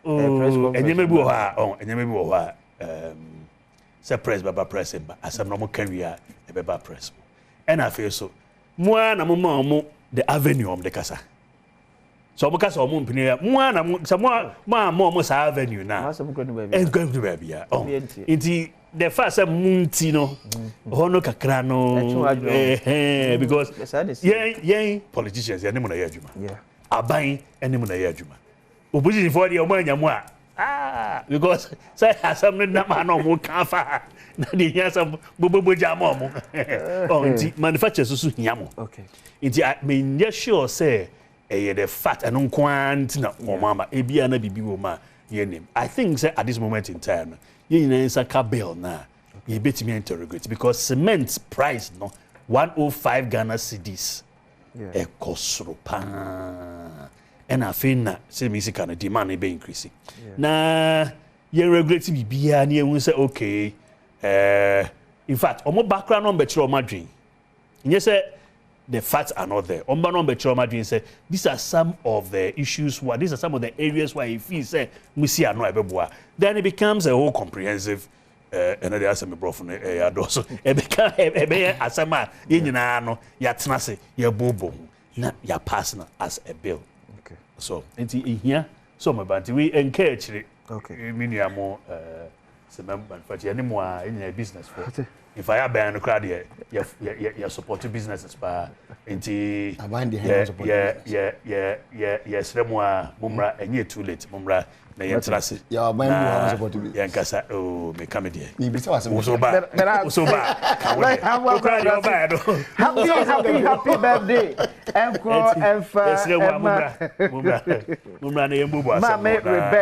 press conference. Enyeme bi wo ha say press baba press ba asem no mo career e beba press. And I feel so mo na mo the avenue of the kasa. so mo ka so mo mpini mo na mo sa avenue na it's going to be ya oh inti the first munti no hono kakra no because yeah politicians ya nemu na ya adwuma aban enemu na ya adwuma opposition for the omo anyamu because say asam na ma no mo kan fa na de nya sam bobobo jamo mo inti manufacturers so hia mo okay inti me nya sure say the fat and quant no mama ebia na bibi wo ma ye name I think say at this moment in time ye na insaka bill na ye betimi interrogate because cement price no 105 Ghana cedis e kosro pa and afina say me sika na demand e be increasing na ye regulate bibia na ye say okay in fact omo background on betro madwin nye say the facts are not there. Ombanombe Choma Dream said these are some of the issues where these are some of the areas where if he say we see no ebeboa, then it becomes a whole comprehensive another asem bro from adoso. It become asama yina no ya tenase ya bobo na ya pass na as a bill. Okay. So in here so my banti we encourage it. Okay. Miniamo cement manufacture anymore in a business for. If I have been crowd here, you support businesses, but inti yes, remwa mumra and you too late, mumra. Na yentrase. Ya band support to be. Yankasa oh me come there. Me be so ba. So ba. Happy birthday. Enko enfa. Yes, mumra na yembubu asa.